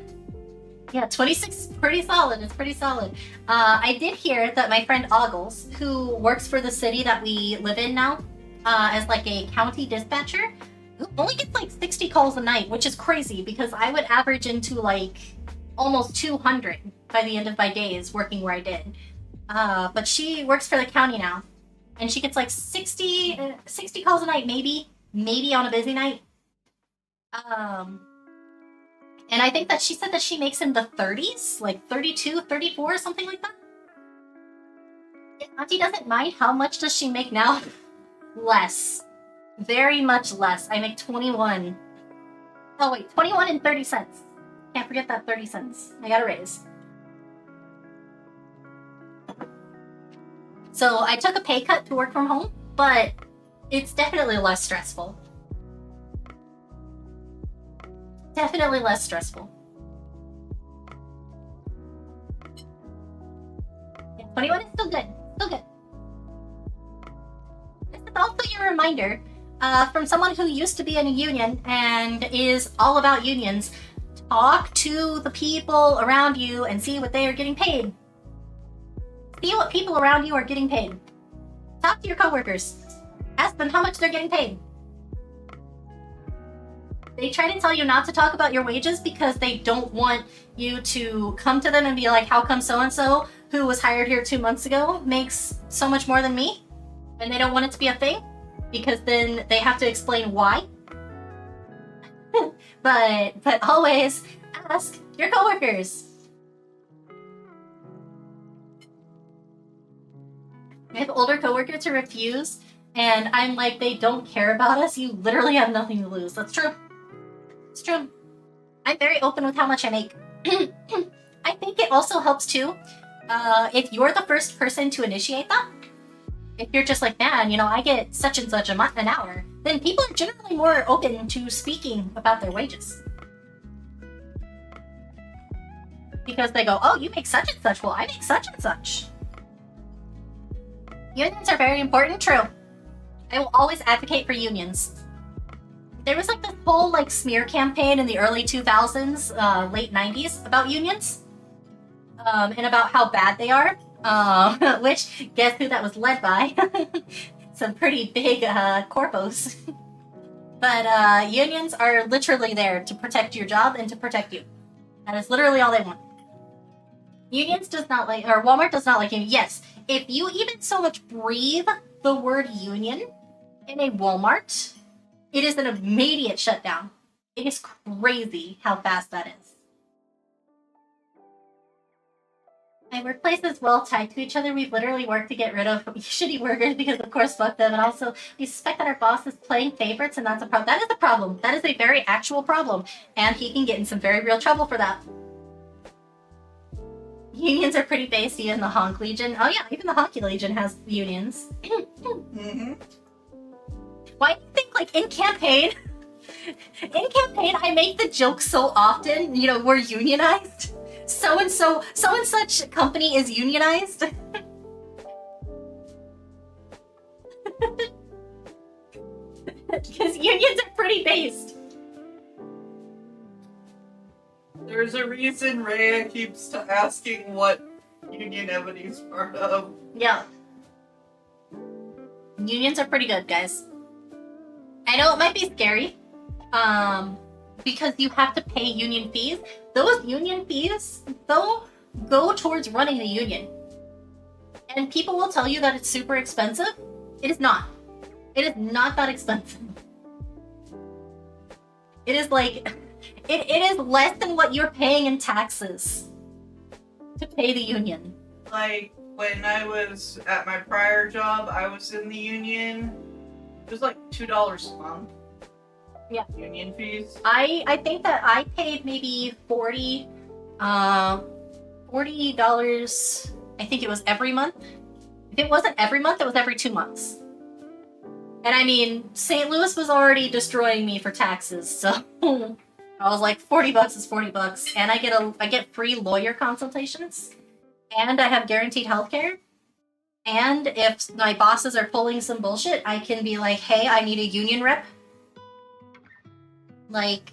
yeah, 26 is pretty solid. It's pretty solid. I did hear that my friend Oggles, who works for the city that we live in now, as like a county dispatcher, only gets like 60 calls a night, which is crazy because I would average into like almost 200 by the end of my days working where I did. But she works for the county now, and she gets like 60 calls a night, maybe on a busy night. And I think that she said that she makes in the 30s, like 32, 34, something like that. If Auntie doesn't mind, how much does she make now? Less. Very much less. I make 21. Oh wait, 21 and 30 cents. Can't forget that 30 cents. I got a raise. So I took a pay cut to work from home, but it's definitely less stressful. Definitely less stressful. Yeah, 21 is still good. Still good. This is also your reminder from someone who used to be in a union and is all about unions. Talk to the people around you and see what they are getting paid. See what people around you are getting paid. Talk to your coworkers. Ask them how much they're getting paid. They try to tell you not to talk about your wages because they don't want you to come to them and be like, how come so-and-so, who was hired here 2 months ago, makes so much more than me? And they don't want it to be a thing because then they have to explain why. But always ask your coworkers. I have older coworkers who refuse, and I'm like, they don't care about us. You literally have nothing to lose. That's true. It's true. I'm very open with how much I make. I think it also helps too, if you're the first person to initiate that. If you're just like, man, I get such and such an hour, then people are generally more open to speaking about their wages. Because they go, oh, you make such and such. Well, I make such and such. Unions are very important, true. I will always advocate for unions. There was like this whole like smear campaign in the early 2000s, late 90s about unions, and about how bad they are. Which, guess who that was led by? Some pretty big corpos. But unions are literally there to protect your job and to protect you. That is literally all they want. Unions does not like, or Walmart does not like union. Yes, if you even so much breathe the word union in a Walmart, it is an immediate shutdown. It is crazy how fast that is. My workplace is well tied to each other. We've literally worked to get rid of shitty workers because, of course, fuck them. And also, we suspect that our boss is playing favorites, and that's a problem. That is a problem. That is a very actual problem. And he can get in some very real trouble for that. Unions are pretty based in the Honk Legion. Oh, yeah, even the Honky Legion has unions. Mm-hmm. Why do you think, like, in campaign, I make the joke so often, you know, we're unionized? So and such company is unionized. Because unions are pretty based. There's a reason Rhea keeps asking what union Ebony's part of. Yeah. Unions are pretty good, guys. I know it might be scary, because you have to pay union fees. Those union fees, though, go towards running the union. And people will tell you that it's super expensive. It is not. It is not that expensive. It is like, it is less than what you're paying in taxes to pay the union. Like, when I was at my prior job, I was in the union. It was like $2 a month. Yeah. Union fees. I think that I paid maybe $40. I think it was every month. If it wasn't every month, it was every 2 months. And I mean, St. Louis was already destroying me for taxes, so I was like, $40 is $40, and I get free lawyer consultations, and I have guaranteed healthcare. And if my bosses are pulling some bullshit, I can be like, hey, I need a union rep. Like,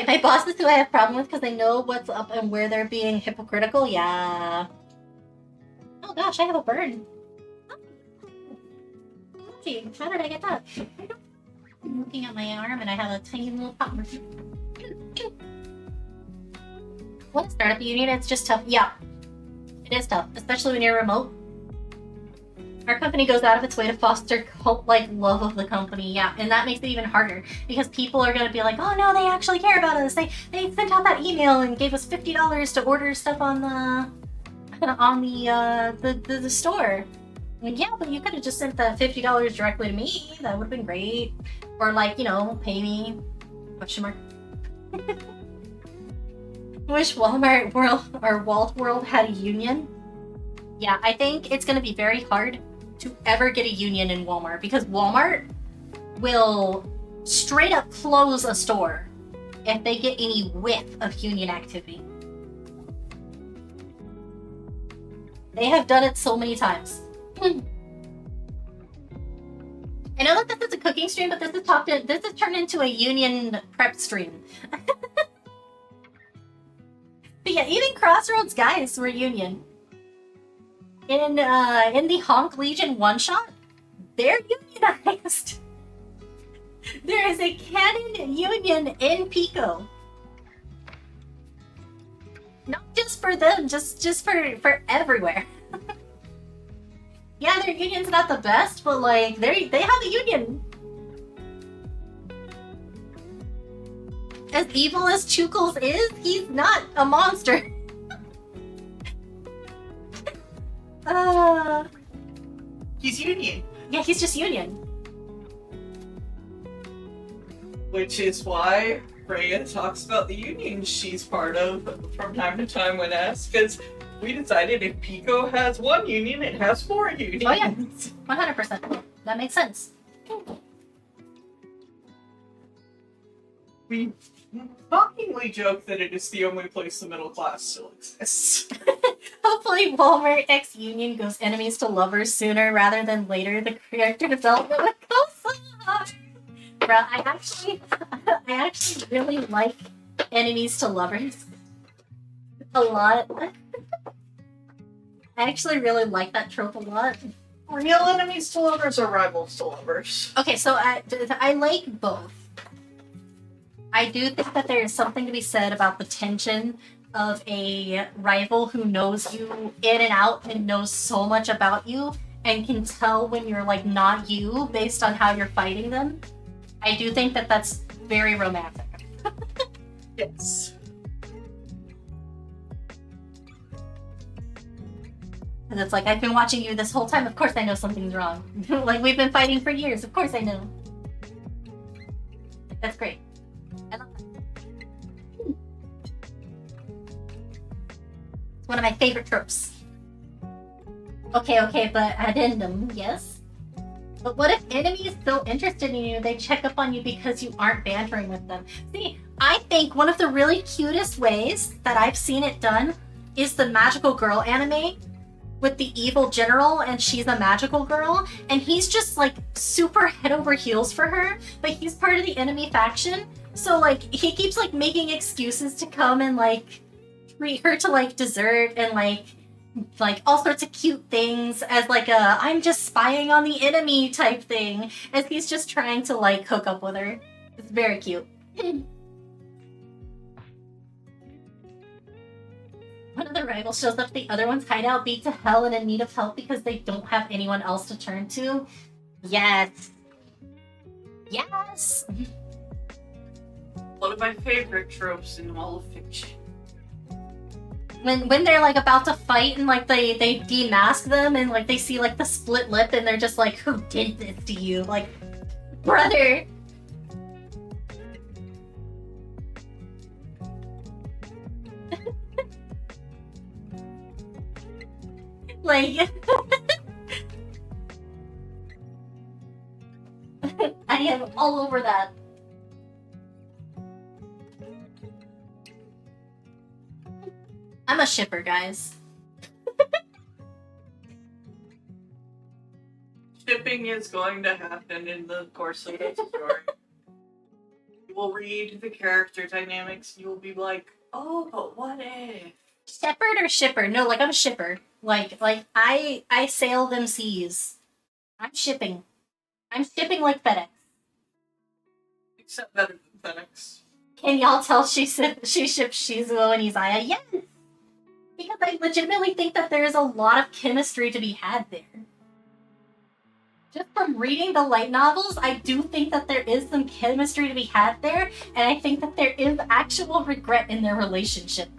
my bosses who I have problem with because I know what's up and where they're being hypocritical. Yeah. Oh gosh, I have a burn. Gee, how did I get that? I'm looking at my arm and I have a tiny little pop. Want to start up a union? It's just tough. Yeah, it is tough, especially when you're remote. Our company goes out of its way to foster cult-like love of the company, yeah, and that makes it even harder because people are gonna be like, "Oh no, they actually care about us. They sent out that email and gave us $50 to order stuff on the store." Like, yeah, but you could have just sent the $50 directly to me. That would have been great, or like, you know, pay me. Question mark. Wish Walmart World or Walt World had a union. Yeah, I think it's gonna be very hard to ever get a union in Walmart because Walmart will straight up close a store if they get any whiff of union activity. They have done it so many times. I know that this is a cooking stream, but this is turned into a union prep stream. But yeah, even Crossroads guys were union. In the Honk Legion one-shot, they're unionized. There is a canon union in Pico. Not just for them, just for everywhere. Yeah, their union's not the best, but like they have a union. As evil as Chukles is, he's not a monster. He's union. Yeah, he's just union. Which is why Freya talks about the union she's part of from time to time when asked, because we decided if Pico has one union, it has 4 unions. Oh yeah, 100%. That makes sense. We mockingly joke that it is the only place the middle class still exists. Hopefully Walmart X Union goes enemies to lovers sooner rather than later. The character development would go so hard. Bro, I actually really like enemies to lovers a lot. I actually really like that trope a lot. Real enemies to lovers or rivals to lovers? Okay, so I like both. I do think that there is something to be said about the tension of a rival who knows you in and out and knows so much about you and can tell when you're like not you based on how you're fighting them. I do think that that's very romantic. Yes. And it's like, I've been watching you this whole time. Of course I know something's wrong. Like, we've been fighting for years. Of course I know. That's great. I love that. It's one of my favorite tropes. Okay, but addendum, yes? But what if enemy is so interested in you, they check up on you because you aren't bantering with them? See, I think one of the really cutest ways that I've seen it done is the Magical Girl anime with the evil general, and she's a magical girl, and he's just like super head over heels for her, but he's part of the enemy faction. So like he keeps like making excuses to come and like treat her to like dessert and like all sorts of cute things as like a I'm just spying on the enemy type thing, as he's just trying to like hook up with her. It's very cute. One of the rivals shows up at the other one's hideout, beat to hell and in need of help because they don't have anyone else to turn to. Yes. Yes. One of my favorite tropes in all of fiction. When they're like about to fight and like they demask them and like they see like the split lip and they're just like, who did this to you? Like, brother. Like, I am all over that. I'm a shipper, guys. Shipping is going to happen in the course of this story. You will read the character dynamics, you will be like, oh, but what if? Shepherd or shipper? No, like I'm a shipper. Like I sail them seas. I'm shipping. I'm shipping like FedEx. Except better than FedEx. Can y'all tell she ships Shizuo and Izaya? Yes! Because I legitimately think that there is a lot of chemistry to be had there. Just from reading the light novels, I do think that there is some chemistry to be had there, and I think that there is actual regret in their relationship.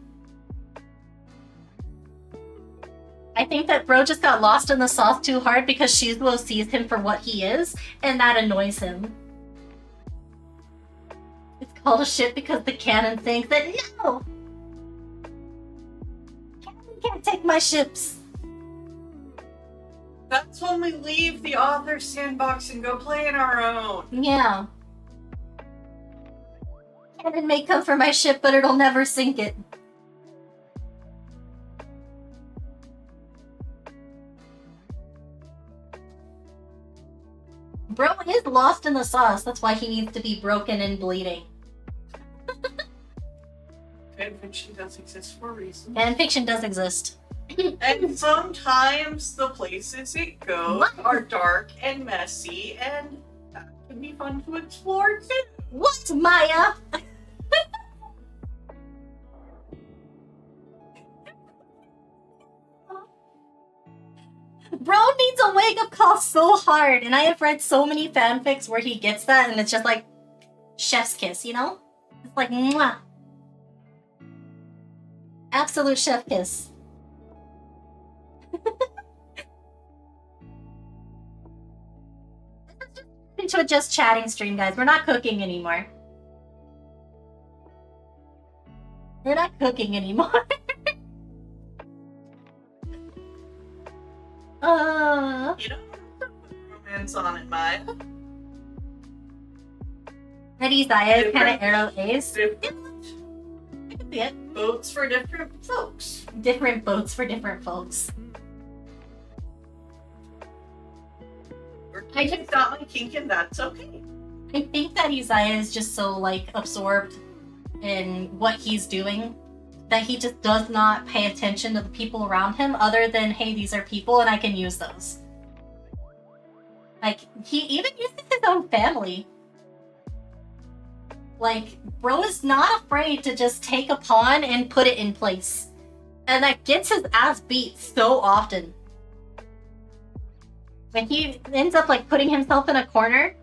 I think that bro just got lost in the sauce too hard because Shizuo sees him for what he is, and that annoys him. It's called a ship because the canon thinks that no! Canon can't take my ships. That's when we leave the author's sandbox and go play in our own. Yeah. Canon may come for my ship, but it'll never sink it. Bro is lost in the sauce. That's why he needs to be broken and bleeding. Fanfiction does exist for a reason. Fanfiction does exist. And sometimes the places it goes What? are dark and messy, and that can be fun to explore too. What, Maia? Bro needs a wake-up call so hard, and I have read so many fanfics where he gets that, and it's just like chef's kiss, you know? It's like, mwah. Absolute chef kiss. Into a just chatting stream, guys. We're not cooking anymore. We're not cooking anymore. You don't have to put romance on it, Maya. That Izaya is kind of arrow ace. Different I can see it. boats for different folks. Different boats for different folks. I just got my kink and that's okay. I think that Izaya is just so like absorbed in what he's doing that he just does not pay attention to the people around him other than, hey, these are people and I can use those. Like, he even uses his own family. Like, bro is not afraid to just take a pawn and put it in place. And that gets his ass beat so often. When he ends up, like, putting himself in a corner.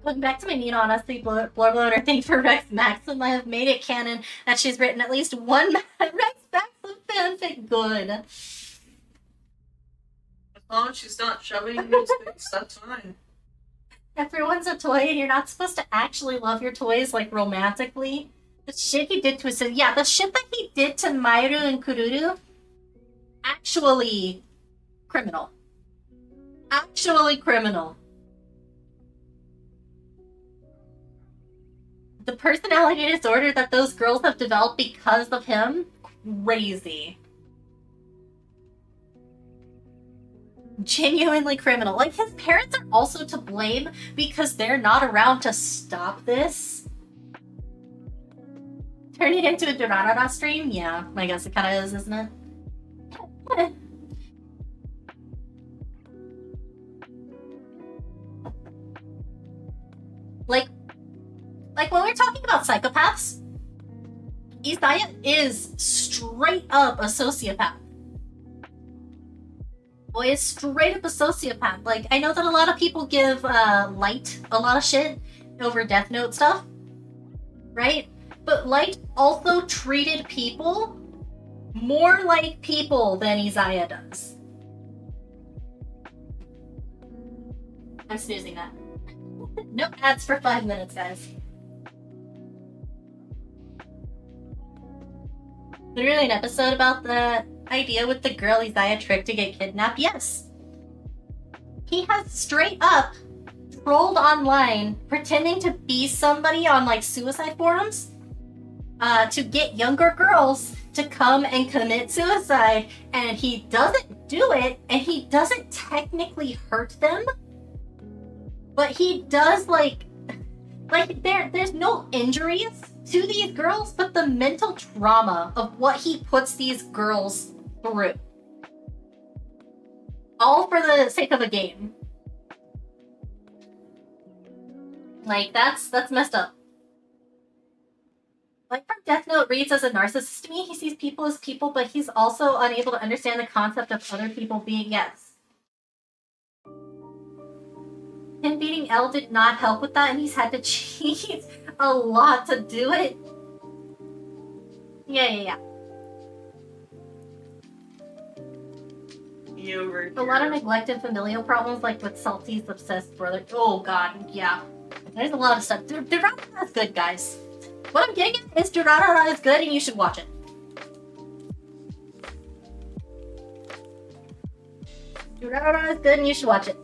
Going back to my Nina Honestly Blower thing for Rex Maxim, I have made it canon that she's written at least one Rex Maxim fanfic. Good. As long as she's not shoving it in his face, that's fine. Everyone's a toy, and you're not supposed to actually love your toys, like, romantically. The shit he did to his... Yeah, the shit that he did to Mairu and Kururu, actually criminal. Actually criminal. The personality disorder that those girls have developed because of him, crazy. Genuinely criminal. Like, his parents are also to blame because they're not around to stop this. Turn it into a Durarara stream? Yeah, I guess it kind of is, isn't it? Like when we're talking about psychopaths, Isaiah is straight up a sociopath. Boy is straight up a sociopath. Like, I know that a lot of people give Light a lot of shit over Death Note stuff, right? But Light also treated people more like people than Isaiah does. I'm snoozing that. No ads for 5 minutes, guys. Literally an episode about the idea with the girl Isaiah tricked to get kidnapped? Yes. He has straight up trolled online, pretending to be somebody on, like, suicide forums, to get younger girls to come and commit suicide, and he doesn't do it, and he doesn't technically hurt them, but he does, like there's no injuries to these girls, but the mental trauma of what he puts these girls through. All for the sake of a game. Like, that's messed up. Like, from Death Note reads as a narcissist to me. He sees people as people, but he's also unable to understand the concept of other people being yes. Him beating L did not help with that, and he's had to cheat a lot to do it. Yeah. A lot of neglect and familial problems, like with Salty's obsessed brother. Oh god, yeah. There's a lot of stuff. Durarara is good, guys. What I'm getting at is Durarara is good, and you should watch it. Durarara is good, and you should watch it.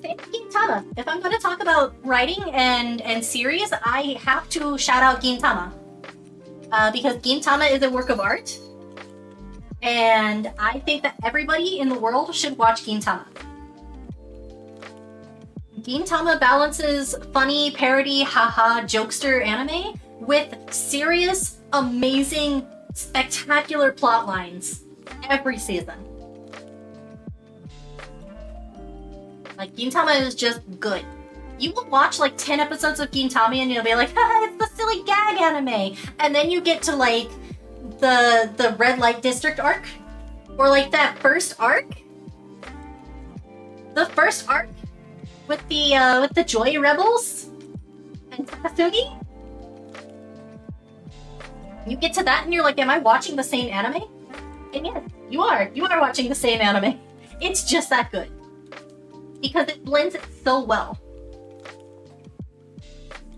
Gintama. If I'm going to talk about writing and series, I have to shout out Gintama. Because Gintama is a work of art. And I think that everybody in the world should watch Gintama. Gintama balances funny, parody, haha, jokester anime with serious, amazing, spectacular plot lines every season. Like, Gintama is just good. You will watch, like, 10 episodes of Gintama and you'll be like, haha, it's the silly gag anime. And then you get to, like, the Red Light District arc. Or, like, that first arc. The first arc with the Joy Rebels and Takasugi. You get to that and you're like, am I watching the same anime? And yes, you are. You are watching the same anime. It's just that good. Because it blends it so well.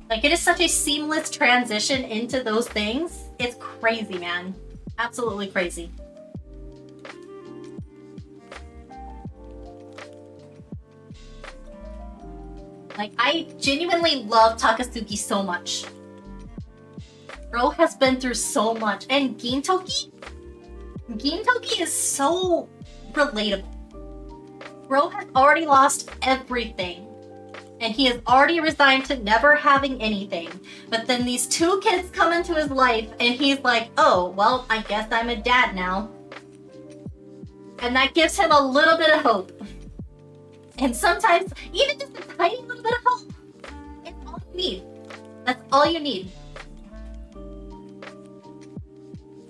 Like, it is such a seamless transition into those things. It's crazy, man. Absolutely crazy. Like, I genuinely love Takasugi so much. Bro has been through so much. And Gintoki is so relatable. Bro has already lost everything. And he is already resigned to never having anything. But then these two kids come into his life and he's like, oh, well, I guess I'm a dad now. And that gives him a little bit of hope. And sometimes, even just a tiny little bit of hope, it's all you need. That's all you need.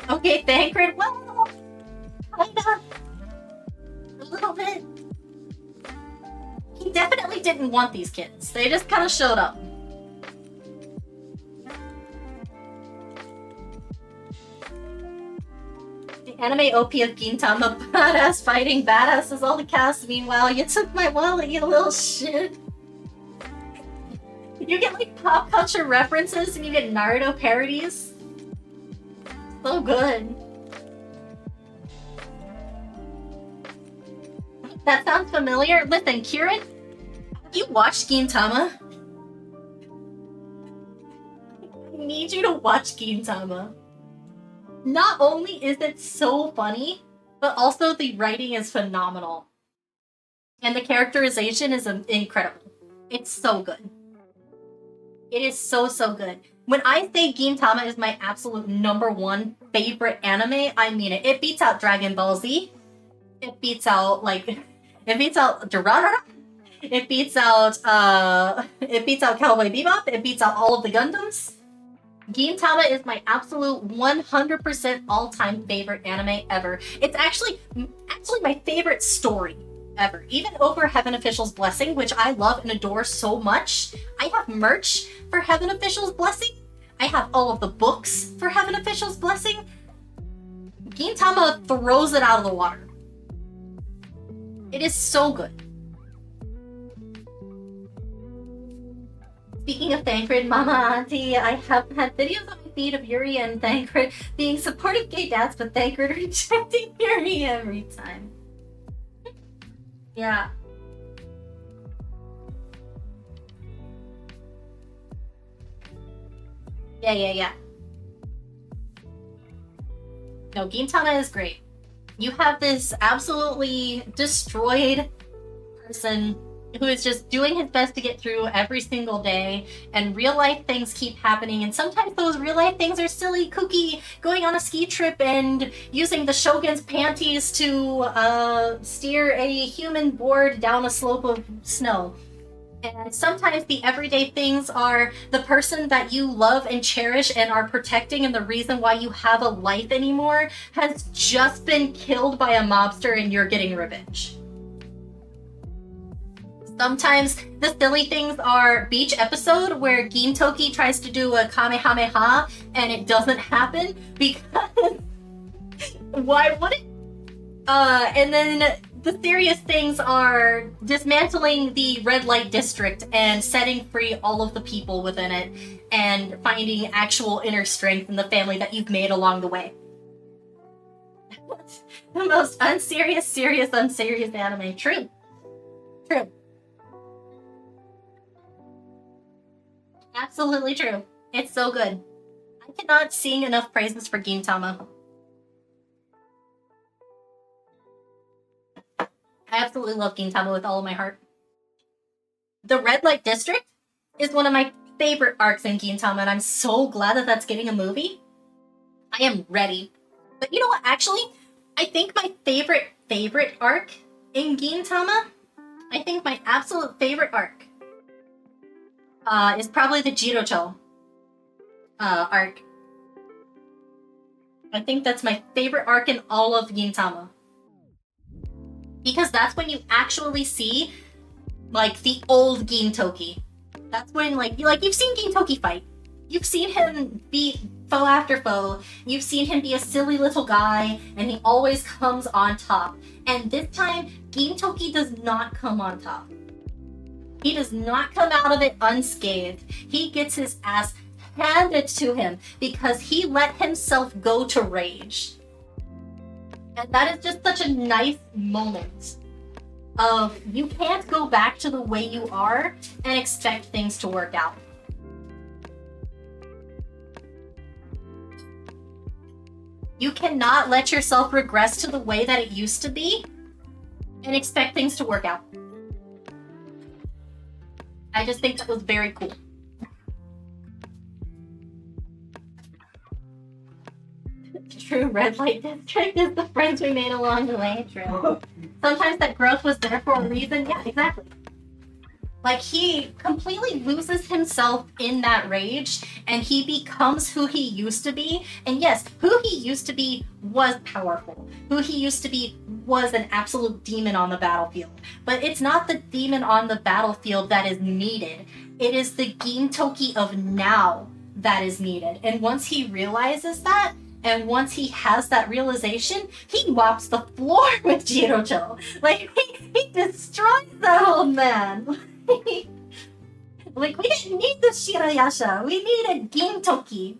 Okay, Thancred, well, kinda. A little bit. He definitely didn't want these kids. They just kind of showed up. The anime OP of Gintama, badass fighting badass is all the cast. Meanwhile, you took my wallet, you little shit. You get like pop culture references and you get Naruto parodies. So good. That sounds familiar. Listen, Kieran, have you watched Gintama? I need you to watch Gintama. Not only is it so funny, but also the writing is phenomenal. And the characterization is incredible. It's so good. It is so, so good. When I say Gintama is my absolute #1 favorite anime, I mean it. It beats out Dragon Ball Z. It beats out, like, it beats out Durarara. It beats out Cowboy Bebop. It beats out all of the Gundams. Gintama is my absolute 100% all-time favorite anime ever. It's actually my favorite story ever. Even over Heaven Official's Blessing, which I love and adore so much. I have merch for Heaven Official's Blessing. I have all of the books for Heaven Official's Blessing. Gintama throws it out of the water. It is so good. Speaking of Thancred, Mama Auntie, I have had videos on my feed of Yuri and Thancred being supportive gay dads, but Thancred rejecting Yuri every time. Yeah. Yeah. No, Gintama is great. You have this absolutely destroyed person who is just doing his best to get through every single day, and real life things keep happening, and sometimes those real life things are silly, kooky, going on a ski trip and using the shogun's panties to steer a human board down a slope of snow. And sometimes the everyday things are the person that you love and cherish and are protecting, and the reason why you have a life anymore has just been killed by a mobster and you're getting revenge. Sometimes the silly things are Beach episode where Gintoki tries to do a Kamehameha and it doesn't happen because why would it? And then the serious things are dismantling the red light district and setting free all of the people within it and finding actual inner strength in the family that you've made along the way. The most unserious anime. True. Absolutely true. It's so good. I cannot sing enough praises for Gintama. I absolutely love Gintama with all of my heart. The Red Light District is one of my favorite arcs in Gintama, and I'm so glad that that's getting a movie. I am ready. But you know what, actually? I think my favorite arc in Gintama, I think my absolute favorite arc is probably the Jirocho arc. I think that's my favorite arc in all of Gintama. Because that's when you actually see, like, the old Gintoki. That's when, like you've seen Gintoki fight. You've seen him beat foe after foe. You've seen him be a silly little guy, and he always comes on top. And this time, Gintoki does not come on top. He does not come out of it unscathed. He gets his ass handed to him because he let himself go to rage. And that is just such a nice moment of you can't go back to the way you are and expect things to work out. You cannot let yourself regress to the way that it used to be and expect things to work out. I just think that was very cool. True red light district is the friends we made along the way. True. Sometimes that growth was there for a reason. Yeah, exactly. Like, he completely loses himself in that rage and he becomes who he used to be. And yes, who he used to be was powerful. Who he used to be was an absolute demon on the battlefield. But it's not the demon on the battlefield that is needed. It is the Gintoki of now that is needed. And once he realizes that, and once he has that realization, he mops the floor with Jirojo. Like, he destroys that old man. Like, we didn't need the Shirayasha. We needed Gintoki.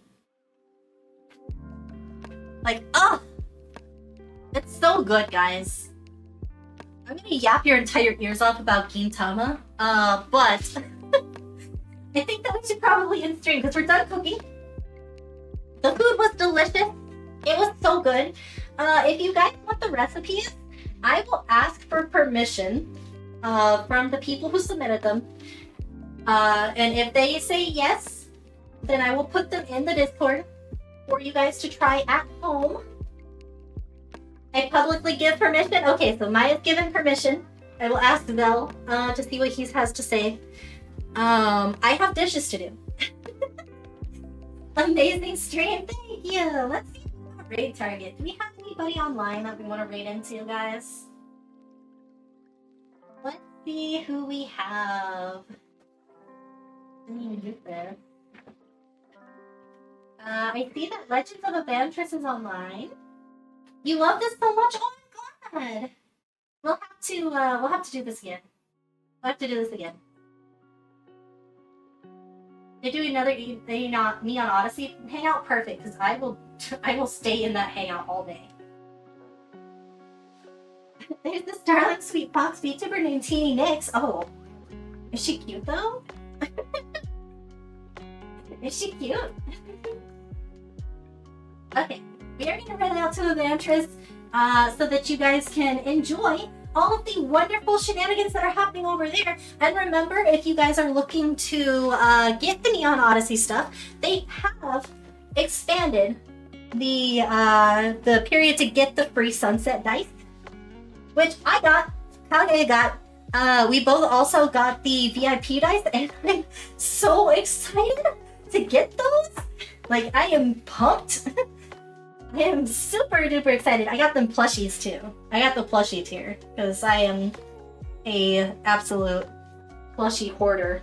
Like, oh, it's so good, guys. I'm gonna yap your entire ears off about Gintama, but I think that we should probably end stream because we're done cooking. The food was delicious. It was so good. If you guys want the recipes, I will ask for permission from the people who submitted them. And if they say yes, then I will put them in the Discord for you guys to try at home. I publicly give permission. Okay, so Maya's given permission. I will ask Zel to see what he has to say. I have dishes to do. Amazing stream, thank you. Let's see raid target. Do we have anybody online that we want to raid into, guys? Let's see who we have. I see that Legends of Evantris is online. You love this so much? Oh my god! We'll have to do this again. We'll have to do this again. They're doing another Neon Odyssey hangout. Perfect, because I will stay in that hangout all day. There's this darling sweet fox VTuber named Teeny Nix. Oh, is she cute though? Is she cute? Okay, we are gonna run out to Evantris so that you guys can enjoy all of the wonderful shenanigans that are happening over there. And remember, if you guys are looking to get the Neon Odyssey stuff, they have expanded the period to get the free sunset dice, which I got, Kage got. We both also got the VIP dice, and I'm so excited to get those. Like, I am pumped. I am super duper excited. I got them plushies too. I got the plushie tier because I am a absolute plushie hoarder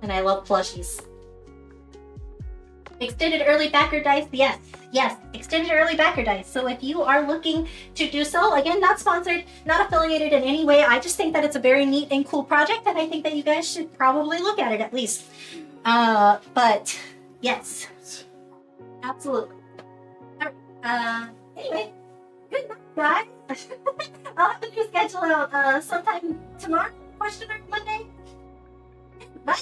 and I love plushies. Extended early backer dice, yes, extended early backer dice. So if you are looking to do so, again, not sponsored, not affiliated in any way, I just think that it's a very neat and cool project and I think that you guys should probably look at it at least. But yes, absolutely. Anyway, good night, guys. I'll have the new schedule out sometime tomorrow, Monday. Bye.